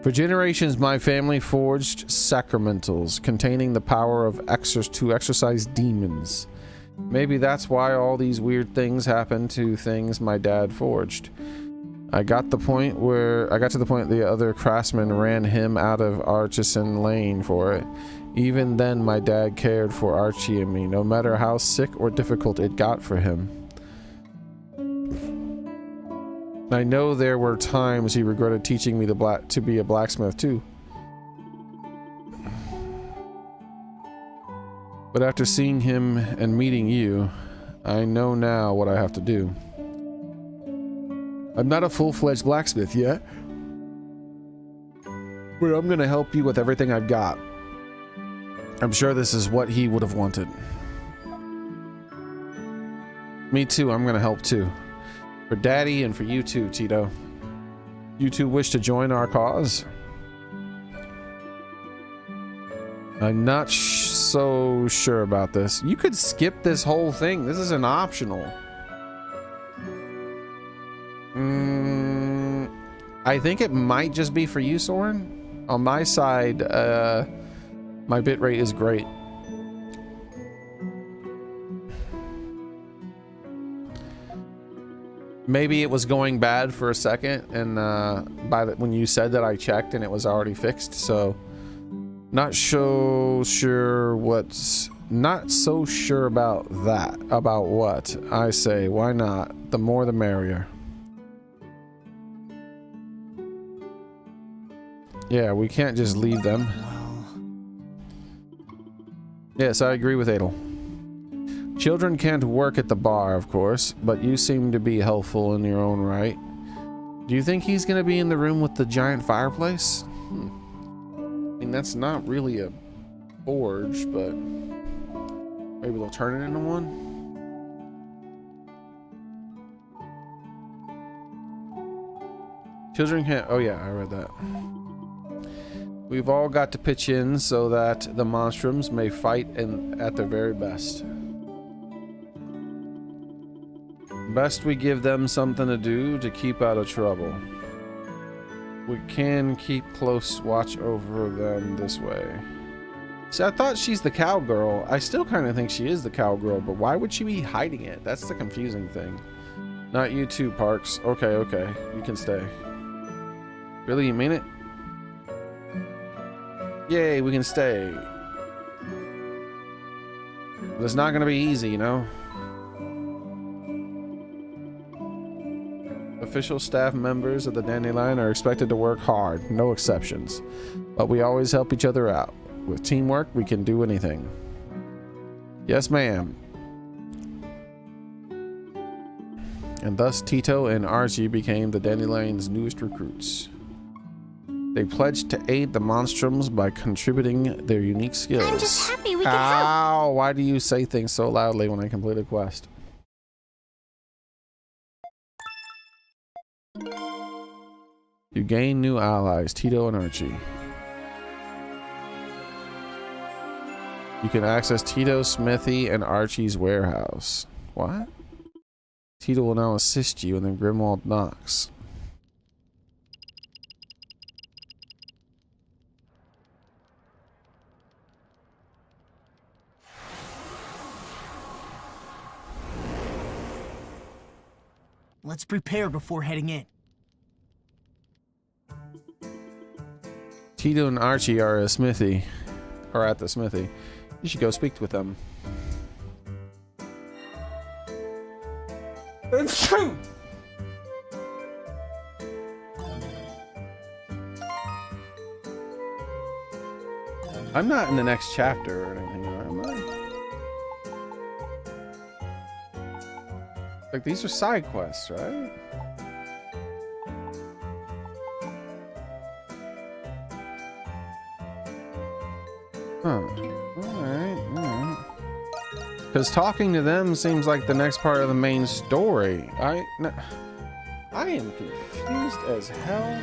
For generations, my family forged sacramentals containing the power of to exorcise demons. Maybe that's why all these weird things happen to things my dad forged. I got to the point the other craftsmen ran him out of Artisan Lane for it. Even then, my dad cared for Archie and me, no matter how sick or difficult it got for him. I know there were times he regretted teaching me to be a blacksmith too. But after seeing him and meeting you, I know now what I have to do. I'm not a full-fledged blacksmith yet, but I'm gonna help you with everything I've got. I'm sure this is what he would have wanted. Me too, I'm gonna help too. For Daddy and for you too, Tito. You two wish to join our cause? I'm not so sure about this. You could skip this whole thing. This isn't optional. I think it might just be for you, Soren. On my side, my bitrate is great. Maybe it was going bad for a second, and when you said that, I checked and it was already fixed. So, not so sure about that. About what? I say, why not? The more, the merrier. Yeah, we can't just leave them. Yes, I agree with Adel. Children can't work at the bar, of course, but you seem to be helpful in your own right. Do you think he's gonna be in the room with the giant fireplace? I mean, that's not really a forge, but maybe they'll turn it into one? Children can't... Oh yeah, I read that. We've all got to pitch in so that the Monstrums may fight at their very best. Best we give them something to do to keep out of trouble. We can keep close watch over them this way. See, I thought she's the cowgirl. I still kind of think she is the cowgirl, but why would she be hiding it? That's the confusing thing. Not you too, Parks. Okay, okay. You can stay. Really, you mean it? Yay, we can stay. But it's not gonna be easy, you know? Official staff members of the Dandelion are expected to work hard, no exceptions. But we always help each other out. With teamwork, we can do anything. Yes, ma'am. And thus, Tito and Archie became the Dandelion's newest recruits. They pledged to aid the Monstrums by contributing their unique skills. I'm just happy we can help. Ow! Why do you say things so loudly when I complete a quest? You gain new allies, Tito and Archie. You can access Tito's smithy and Archie's warehouse. What? Tito will now assist you in the Grimwald Nox. Let's prepare before heading in. Tito and Archie are a smithy, or at the smithy. You should go speak with them. It's true. I'm not in the next chapter or anything, am I? Like, these are side quests, right? Huh. Alright. Because talking to them seems like the next part of the main story. I am confused as hell.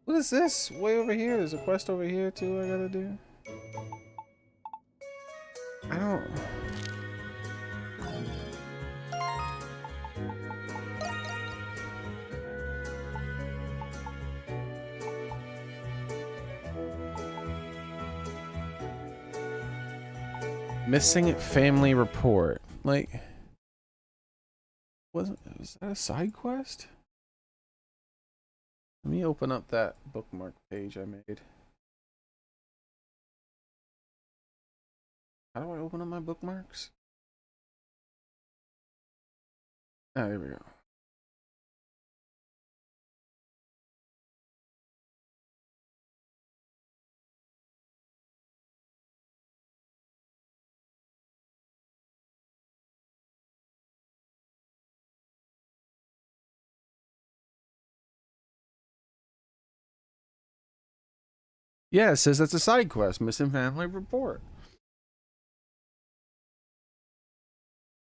What is this? Way over here? There's a quest over here too I gotta do? I don't... Missing family report. Like, was that a side quest? Let me open up that bookmark page I made. How do I open up my bookmarks? Ah, there we go. Yeah, it says that's a side quest. Missing family report.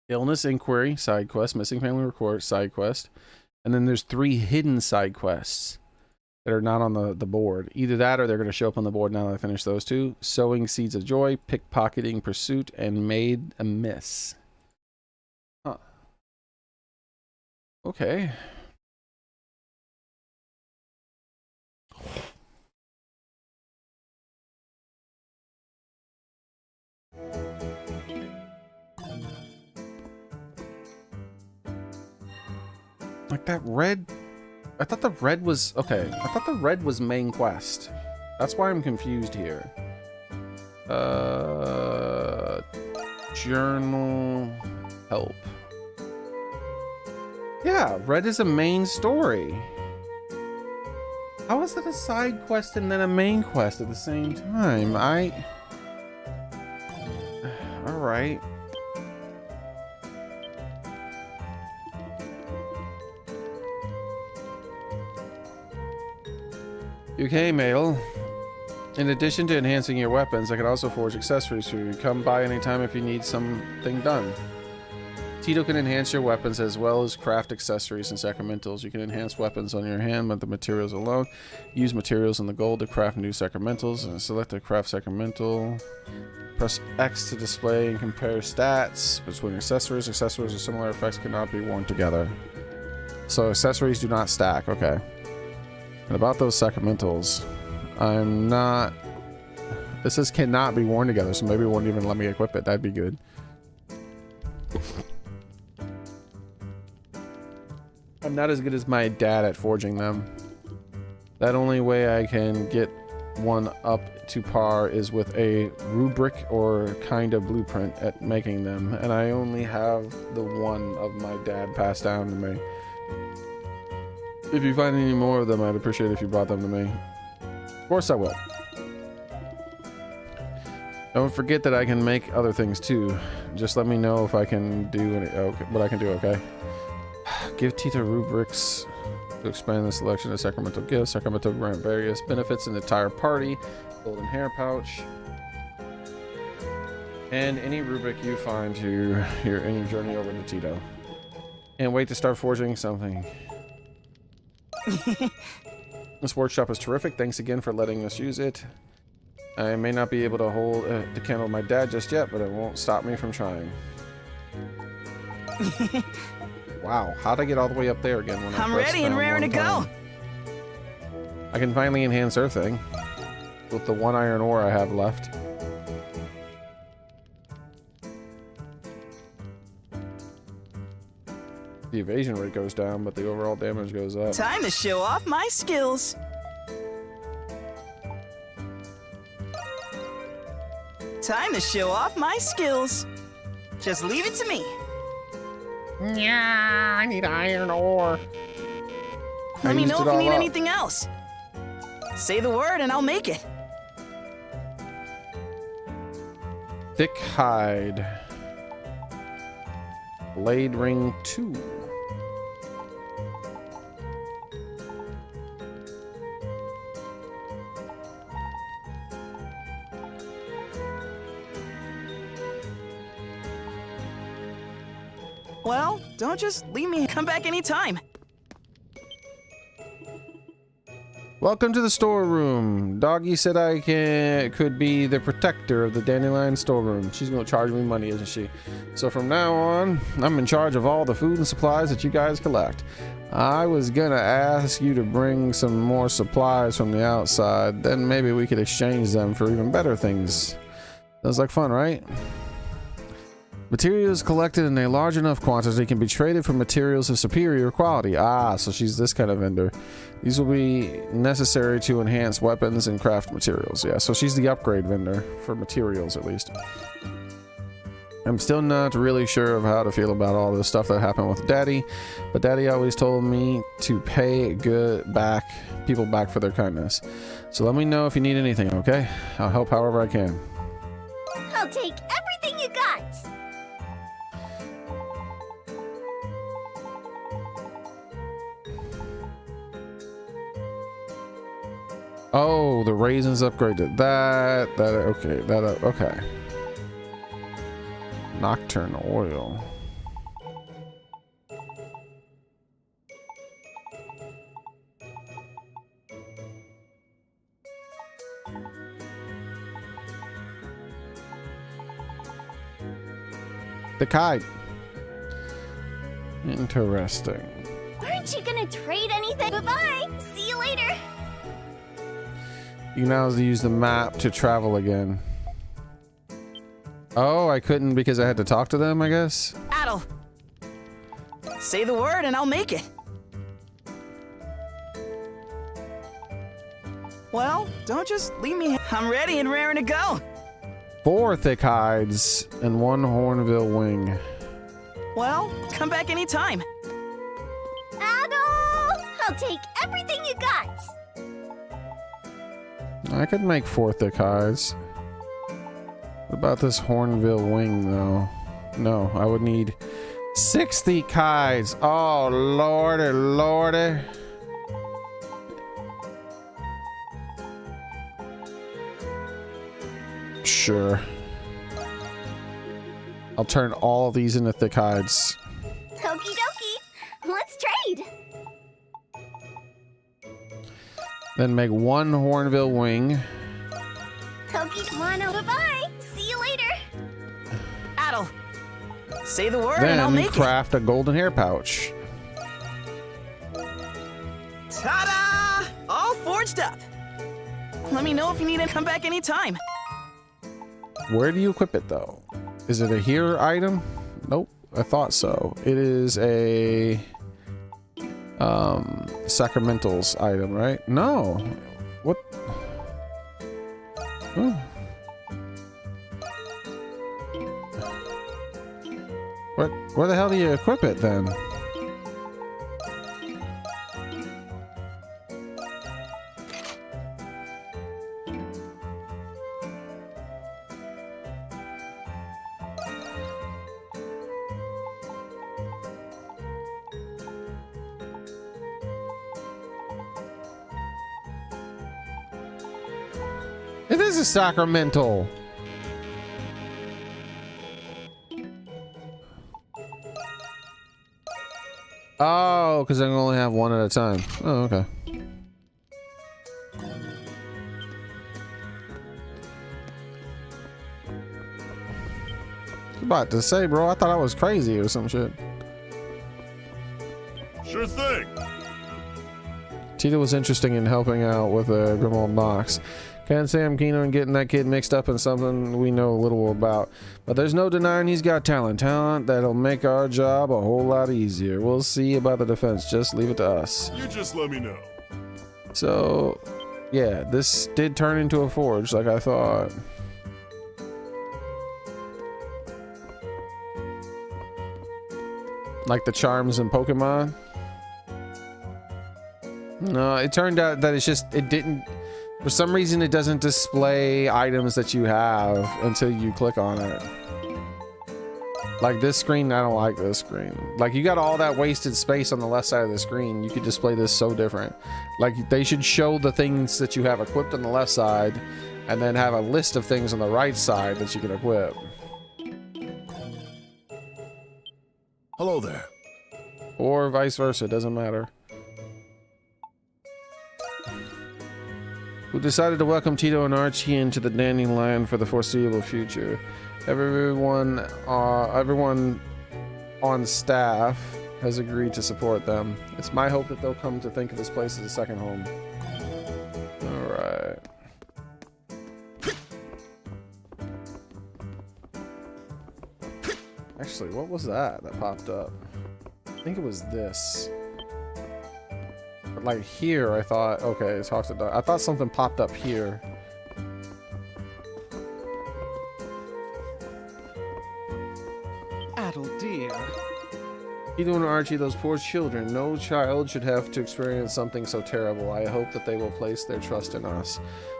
Illness inquiry, side quest. Missing family report, side quest. And then there's 3 hidden side quests that are not on the board. Either that or they're going to show up on the board now that I finish those 2. Sowing seeds of joy, pickpocketing pursuit, and made a miss. Huh. Okay. Like that red, I thought the red was, okay, I thought the red was main quest. That's why I'm confused here. Journal help. Yeah, red is a main story. How is it a side quest and then a main quest at the same time? Alright. Okay, Mail. In addition to enhancing your weapons, I can also forge accessories for you. Come by anytime if you need something done. Tito can enhance your weapons as well as craft accessories and sacramentals. You can enhance weapons on your hand with the materials alone. Use materials in the gold to craft new sacramentals. And select a craft sacramental. Press X to display and compare stats between accessories. Accessories with similar effects cannot be worn together. So accessories do not stack. Okay. And about those sacramentals, I'm not... This is cannot be worn together, so maybe it won't even let me equip it. That'd be good. I'm not as good as my dad at forging them. That only way I can get one up to par is with a rubric or kind of blueprint at making them, and I only have the one of my dad passed down to me. If you find any more of them, I'd appreciate it if you brought them to me. Of course I will. Don't forget that I can make other things too. Just let me know if I can do any, okay, what I can do, okay? Give Tita rubrics to expand the selection of sacramental gifts. Sacramental grant various benefits in the entire party. Golden hair pouch. And any rubric you find in your journey over to Tito. Can't wait to start forging something. This workshop is terrific. Thanks again for letting us use it. I may not be able to hold the candle of my dad just yet, but it won't stop me from trying. Wow, how'd I get all the way up there again? When I'm ready and raring to go. I can finally enhance earthing with the one iron ore I have left. The evasion rate goes down, but the overall damage goes up. Time to show off my skills. Time to show off my skills. Just leave it to me. Yeah, I need iron ore. Let me know if you need anything else. Say the word and I'll make it. Thick hide. Blade ring 2. Well, don't just leave me. Come back anytime. Welcome to the storeroom. Doggy said I could be the protector of the Dandelion storeroom. She's gonna charge me money, isn't she? So from now on, I'm in charge of all the food and supplies that you guys collect. I was gonna ask you to bring some more supplies from the outside, then maybe we could exchange them for even better things. Sounds like fun, right? Materials collected in a large enough quantity can be traded for materials of superior quality. Ah, so she's this kind of vendor. These will be necessary to enhance weapons and craft materials. Yeah, so she's the upgrade vendor for materials, at least. I'm still not really sure of how to feel about all this stuff that happened with Daddy, but Daddy always told me to pay people back for their kindness. So let me know if you need anything, okay? I'll help however I can. I'll take everything you got. Oh, the raisins upgraded okay. Nocturne oil. The kite. Interesting. Aren't you gonna trade anything? Bye-bye. See you later. You now use the map to travel again. Oh, I couldn't because I had to talk to them, I guess? Adel. Say the word and I'll make it. Well, don't just leave me. I'm ready and raring to go. 4 thick hides and 1 Hornville wing. Well, come back anytime. Adel! I'll take everything you got. I could make 4 thick hides. What about this Hornville wing, though? No, I would need 6 thick hides. Oh, lordy, lordy. Sure. I'll turn all of these into thick hides. Okie dokie. Let's trade. Then make 1 Hornville wing. Okie mono. Bye-bye. See you later. Adel. Say the word and I'll Then make craft a golden hair pouch. it. Ta-da! All forged up. Let me know if you need to come back anytime. Where do you equip it though? Is it a here item? Nope, I thought so. It is a sacramentals item, right? No. What? Oh. Where the hell do you equip it then? It is a sacramental. Oh, because I can only have one at a time. Oh, okay. I was about to say, bro, I thought I was crazy or some shit. Sure thing. Tito was interesting in helping out with Monstrum Nox. Can't say I'm keen on getting that kid mixed up in something we know little about, but there's no denying he's got talent that'll make our job a whole lot easier. We'll see about the defense, just leave it to us. You just let me know. So yeah, this did turn into a forge like I thought. Like the charms in Pokemon. No, it turned out that it didn't, for some reason it doesn't display items that you have until you click on it. Like this screen, I don't like this screen. Like you got all that wasted space on the left side of the screen. You could display this so different. Like they should show the things that you have equipped on the left side and then have a list of things on the right side that you can equip. Hello there. Or vice versa, doesn't matter. Who decided to welcome Tito and Archie into the Dandelion for the foreseeable future. Everyone on staff has agreed to support them. It's my hope that they'll come to think of this place as a second home. Alright. Actually, what was that popped up? I think it was this. But like here, I thought, okay, it talks to dog. I thought something popped up here. Addle dear. Tito and Archie, those poor children. No child should have to experience something so terrible. I hope that they will place their trust in us.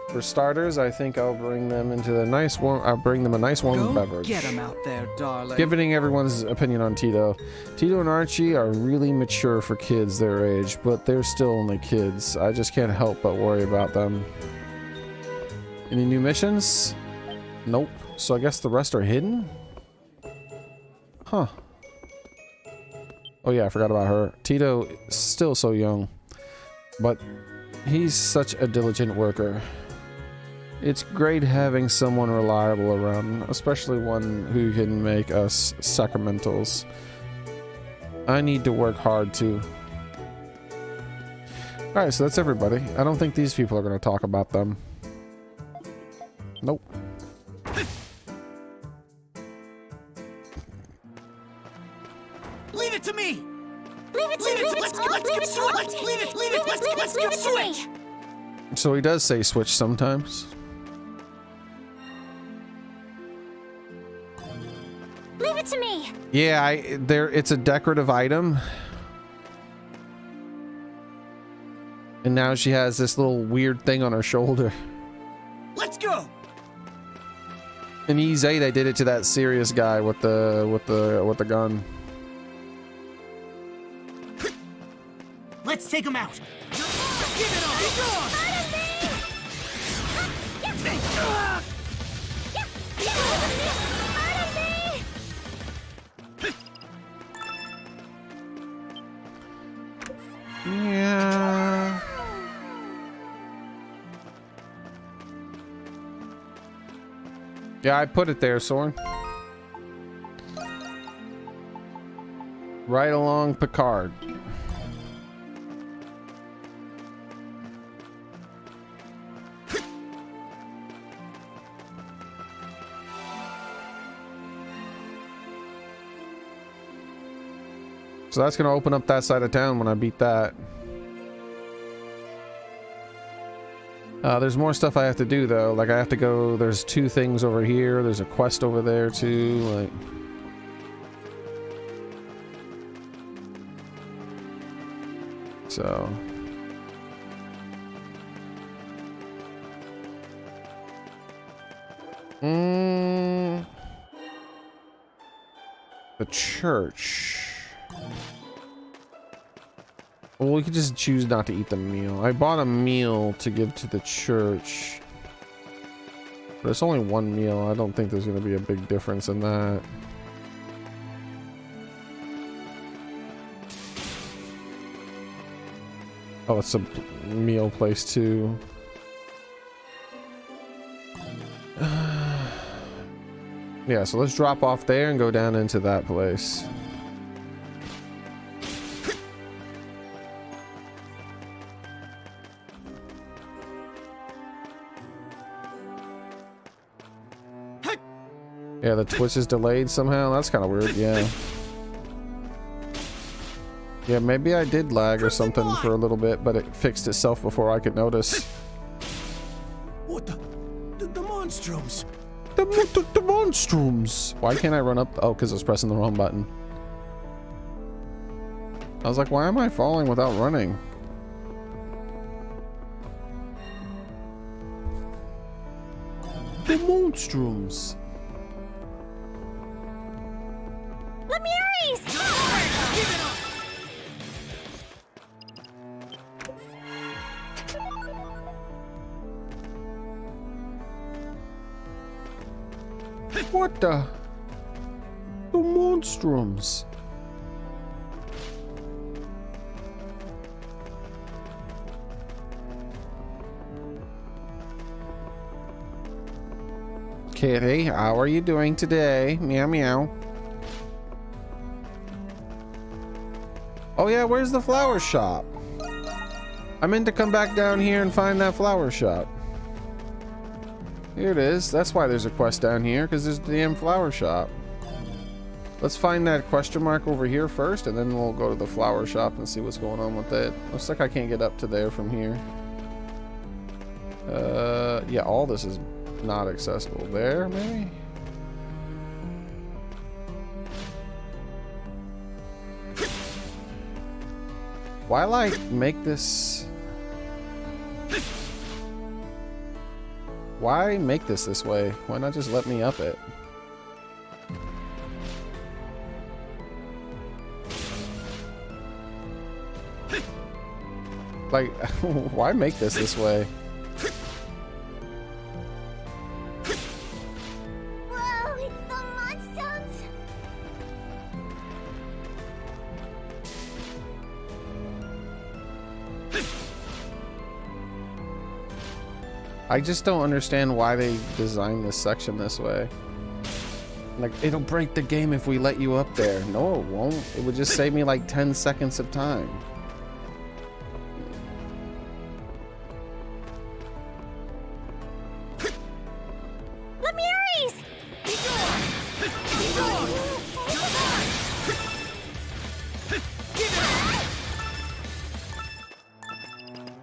For starters, I think I'll bring them into the nice warm. I'll bring them a nice warm beverage. Get them out there, darling. Giving everyone's opinion on Tito. Tito and Archie are really mature for kids their age, but they're still only kids. I just can't help but worry about them. Any new missions? Nope. So I guess the rest are hidden? Huh. Oh yeah, I forgot about her. Tito is still so young, but he's such a diligent worker. It's great having someone reliable around, especially one who can make us sacramentals. I need to work hard too. Alright, so that's everybody. I don't think these people are going to talk about them. Nope. Leave it to me! Leave it to me! Let's go switch! So he does say switch sometimes. Leave it to me! Yeah, it's a decorative item. And now she has this little weird thing on her shoulder. Let's go! In EZ they did it to that serious guy with the gun. Let's take him out! Give it on! Be gone! Yeah. Yeah, I put it there, Soren. Right along Picard. So that's gonna open up that side of town when I beat that. There's more stuff I have to do though. Like I have to go, there's 2 things over here. There's a quest over there too. Like, so. The church. Well, we could just choose not to eat the meal. I bought a meal to give to the church. But it's only 1 meal. I don't think there's going to be a big difference in that. Oh, it's a meal place too. Yeah, so let's drop off there and go down into that place. Yeah, the Twitch is delayed somehow. That's kind of weird. Yeah. Yeah, maybe I did lag or something for a little bit, but it fixed itself before I could notice. What the monstrums? The monstrums. Why can't I run up? Oh, because I was pressing the wrong button. I was like, why am I falling without running? The monstrums. Lemures! Give it up! What the? The monstrums. Kitty, how are you doing today? Meow meow. Oh yeah, where's the flower shop? I meant to come back down here and find that flower shop. Here it is. That's why there's a quest down here, because there's the damn flower shop. Let's find that question mark over here first, and then we'll go to the flower shop and see what's going on with it. Looks like I can't get up to there from here. Yeah, all this is not accessible. There, maybe? Why, like, make this... Why make this way? Why not just let me up it? Like, why make this way? Whoa, it's the monsters! I just don't understand why they designed this section this way. Like, it'll break the game if we let you up there. No, it won't. It would just save me like 10 seconds of time. Lemures!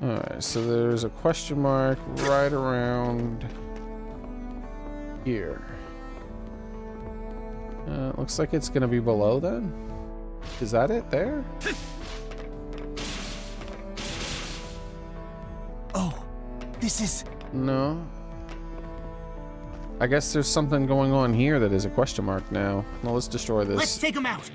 Alright, so there's a question mark right around here. Looks like it's gonna be below then. Is that it there? Oh, this is... No. I guess there's something going on here that is a question mark now. Well, let's destroy this. Let's take him out.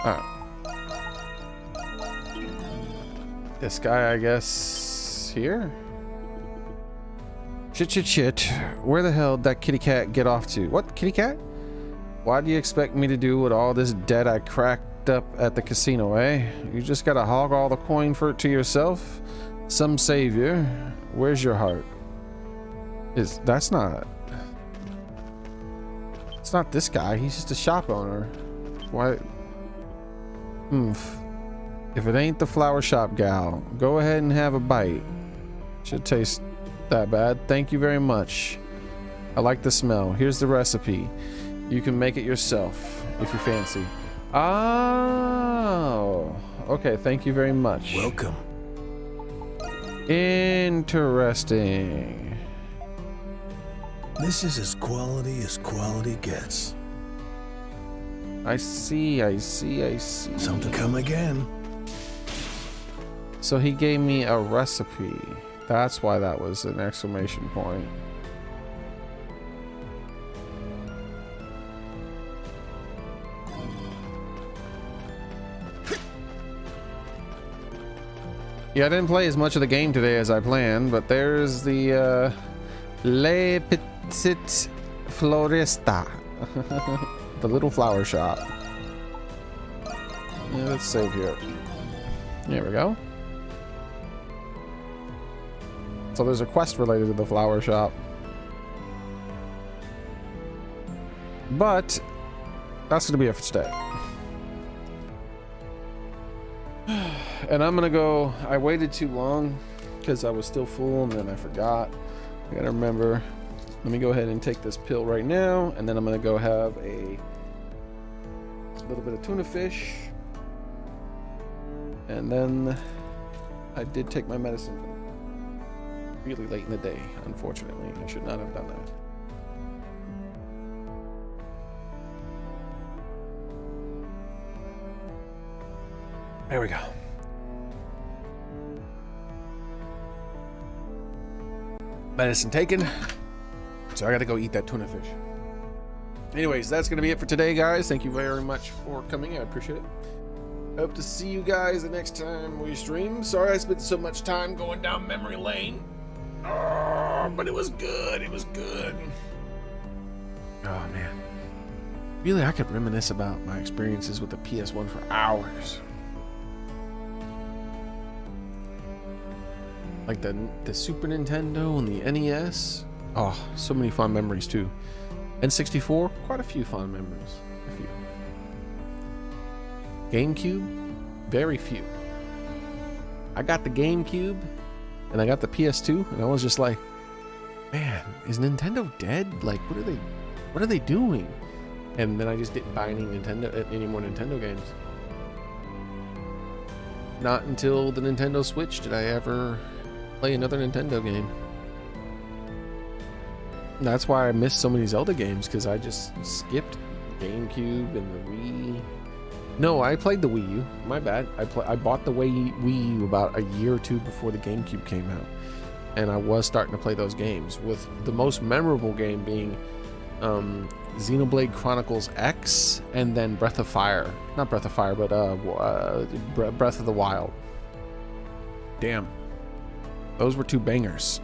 Alright. This guy, I guess, here? Shit. Where the hell did that kitty cat get off to? What, kitty cat? Why do you expect me to do with all this debt I cracked up at the casino, eh? You just gotta hog all the coin for it to yourself? Some savior. Where's your heart? That's not... It's not this guy, he's just a shop owner. Why... If it ain't the flower shop gal, go ahead and have a bite. Should taste that bad. Thank you very much. I like the smell. Here's the recipe. You can make it yourself if you fancy. Oh, okay. Thank you very much. Welcome. Interesting. This is as quality gets. I see. Some to come again. So he gave me a recipe. That's why that was an exclamation point. Yeah, I didn't play as much of the game today as I planned, but there's the Le Petit Florista. The little flower shop. Yeah, let's save here. There we go. So there's a quest related to the flower shop. But that's going to be it for today. And I'm going to go... I waited too long because I was still full and then I forgot. I got to remember. Let me go ahead and take this pill right now. And then I'm going to go have a little bit of tuna fish. And then I did take my medicine really late in the day, unfortunately. I should not have done that. There we go. Medicine taken. So I gotta go eat that tuna fish. Anyways, that's gonna be it for today, guys. Thank you very much for coming. I appreciate it. Hope to see you guys the next time we stream. Sorry I spent so much time going down memory lane. Oh, but it was good. It was good. Oh, man. Really, I could reminisce about my experiences with the PS1 for hours. Like the Super Nintendo and the NES. Oh, so many fond memories, too. N64, quite a few fond memories. A few. GameCube, very few. I got the GameCube and I got the PS2 and I was just like, man, is Nintendo dead? Like, what are they doing? And then I just didn't buy any more Nintendo games. Not until the Nintendo Switch did I ever play another Nintendo game. That's why I missed so many Zelda games, because I just skipped GameCube and the Wii. No, I played the Wii U. My bad. I bought the Wii U about a year or two before the GameCube came out, and I was starting to play those games, with the most memorable game being Xenoblade Chronicles X, and then Breath of Fire. Not Breath of Fire, but Breath of the Wild. Damn. Those were two bangers.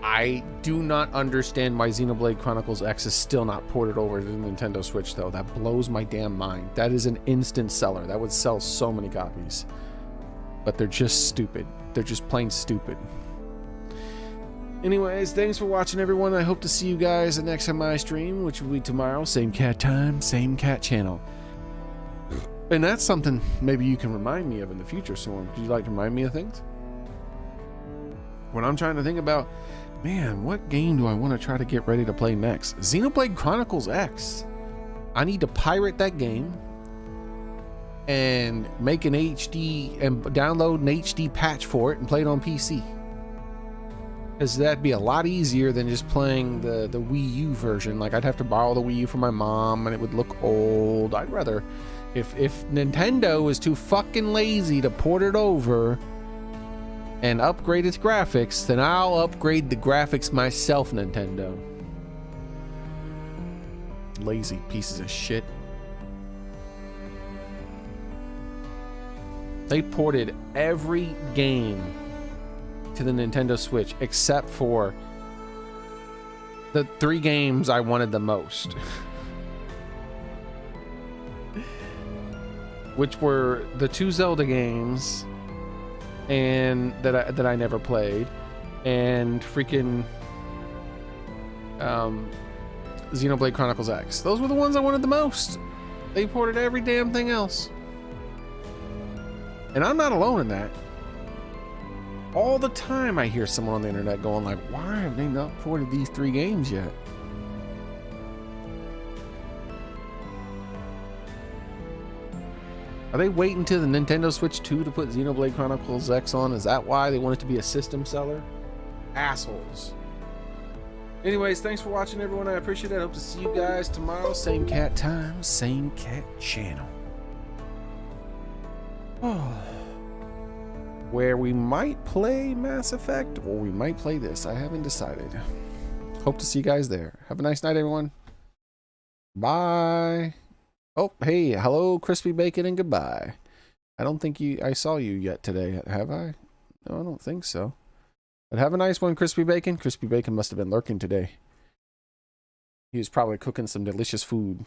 I do not understand why Xenoblade Chronicles X is still not ported over to the Nintendo Switch, though. That blows my damn mind. That is an instant seller. That would sell so many copies. But they're just stupid. They're just plain stupid. Anyways, thanks for watching, everyone. I hope to see you guys the next time I stream, which will be tomorrow. Same cat time, same cat channel. And that's something maybe you can remind me of in the future, Storm. Would you like to remind me of things? When I'm trying to think about, man, what game do I want to try to get ready to play next? Xenoblade Chronicles X. I need to pirate that game and make an HD and download an HD patch for it and play it on PC. Because that'd be a lot easier than just playing the Wii U version. Like, I'd have to borrow the Wii U from my mom and it would look old. I'd rather, if Nintendo is too fucking lazy to port it over and upgrade its graphics, then I'll upgrade the graphics myself, Nintendo. Lazy pieces of shit. They ported every game to the Nintendo Switch except for the 3 games I wanted the most. Which were the 2 Zelda games and that I never played, and freaking Xenoblade Chronicles X. Those were the ones I wanted the most. They ported every damn thing else. And I'm not alone in that. All the time I hear someone on the internet going like, why have they not ported these 3 games yet? Are they waiting till the Nintendo Switch 2 to put Xenoblade Chronicles X on? Is that why they want it to be a system seller? Assholes. Anyways, thanks for watching, everyone. I appreciate it. I hope to see you guys tomorrow. Same cat time, same cat channel. Where we might play Mass Effect or we might play this. I haven't decided. Hope to see you guys there. Have a nice night, everyone. Bye. Oh, hey, hello, Crispy Bacon, and goodbye. I don't think I saw you yet today, have I? No, I don't think so. But have a nice one, Crispy Bacon. Crispy Bacon must have been lurking today. He was probably cooking some delicious food.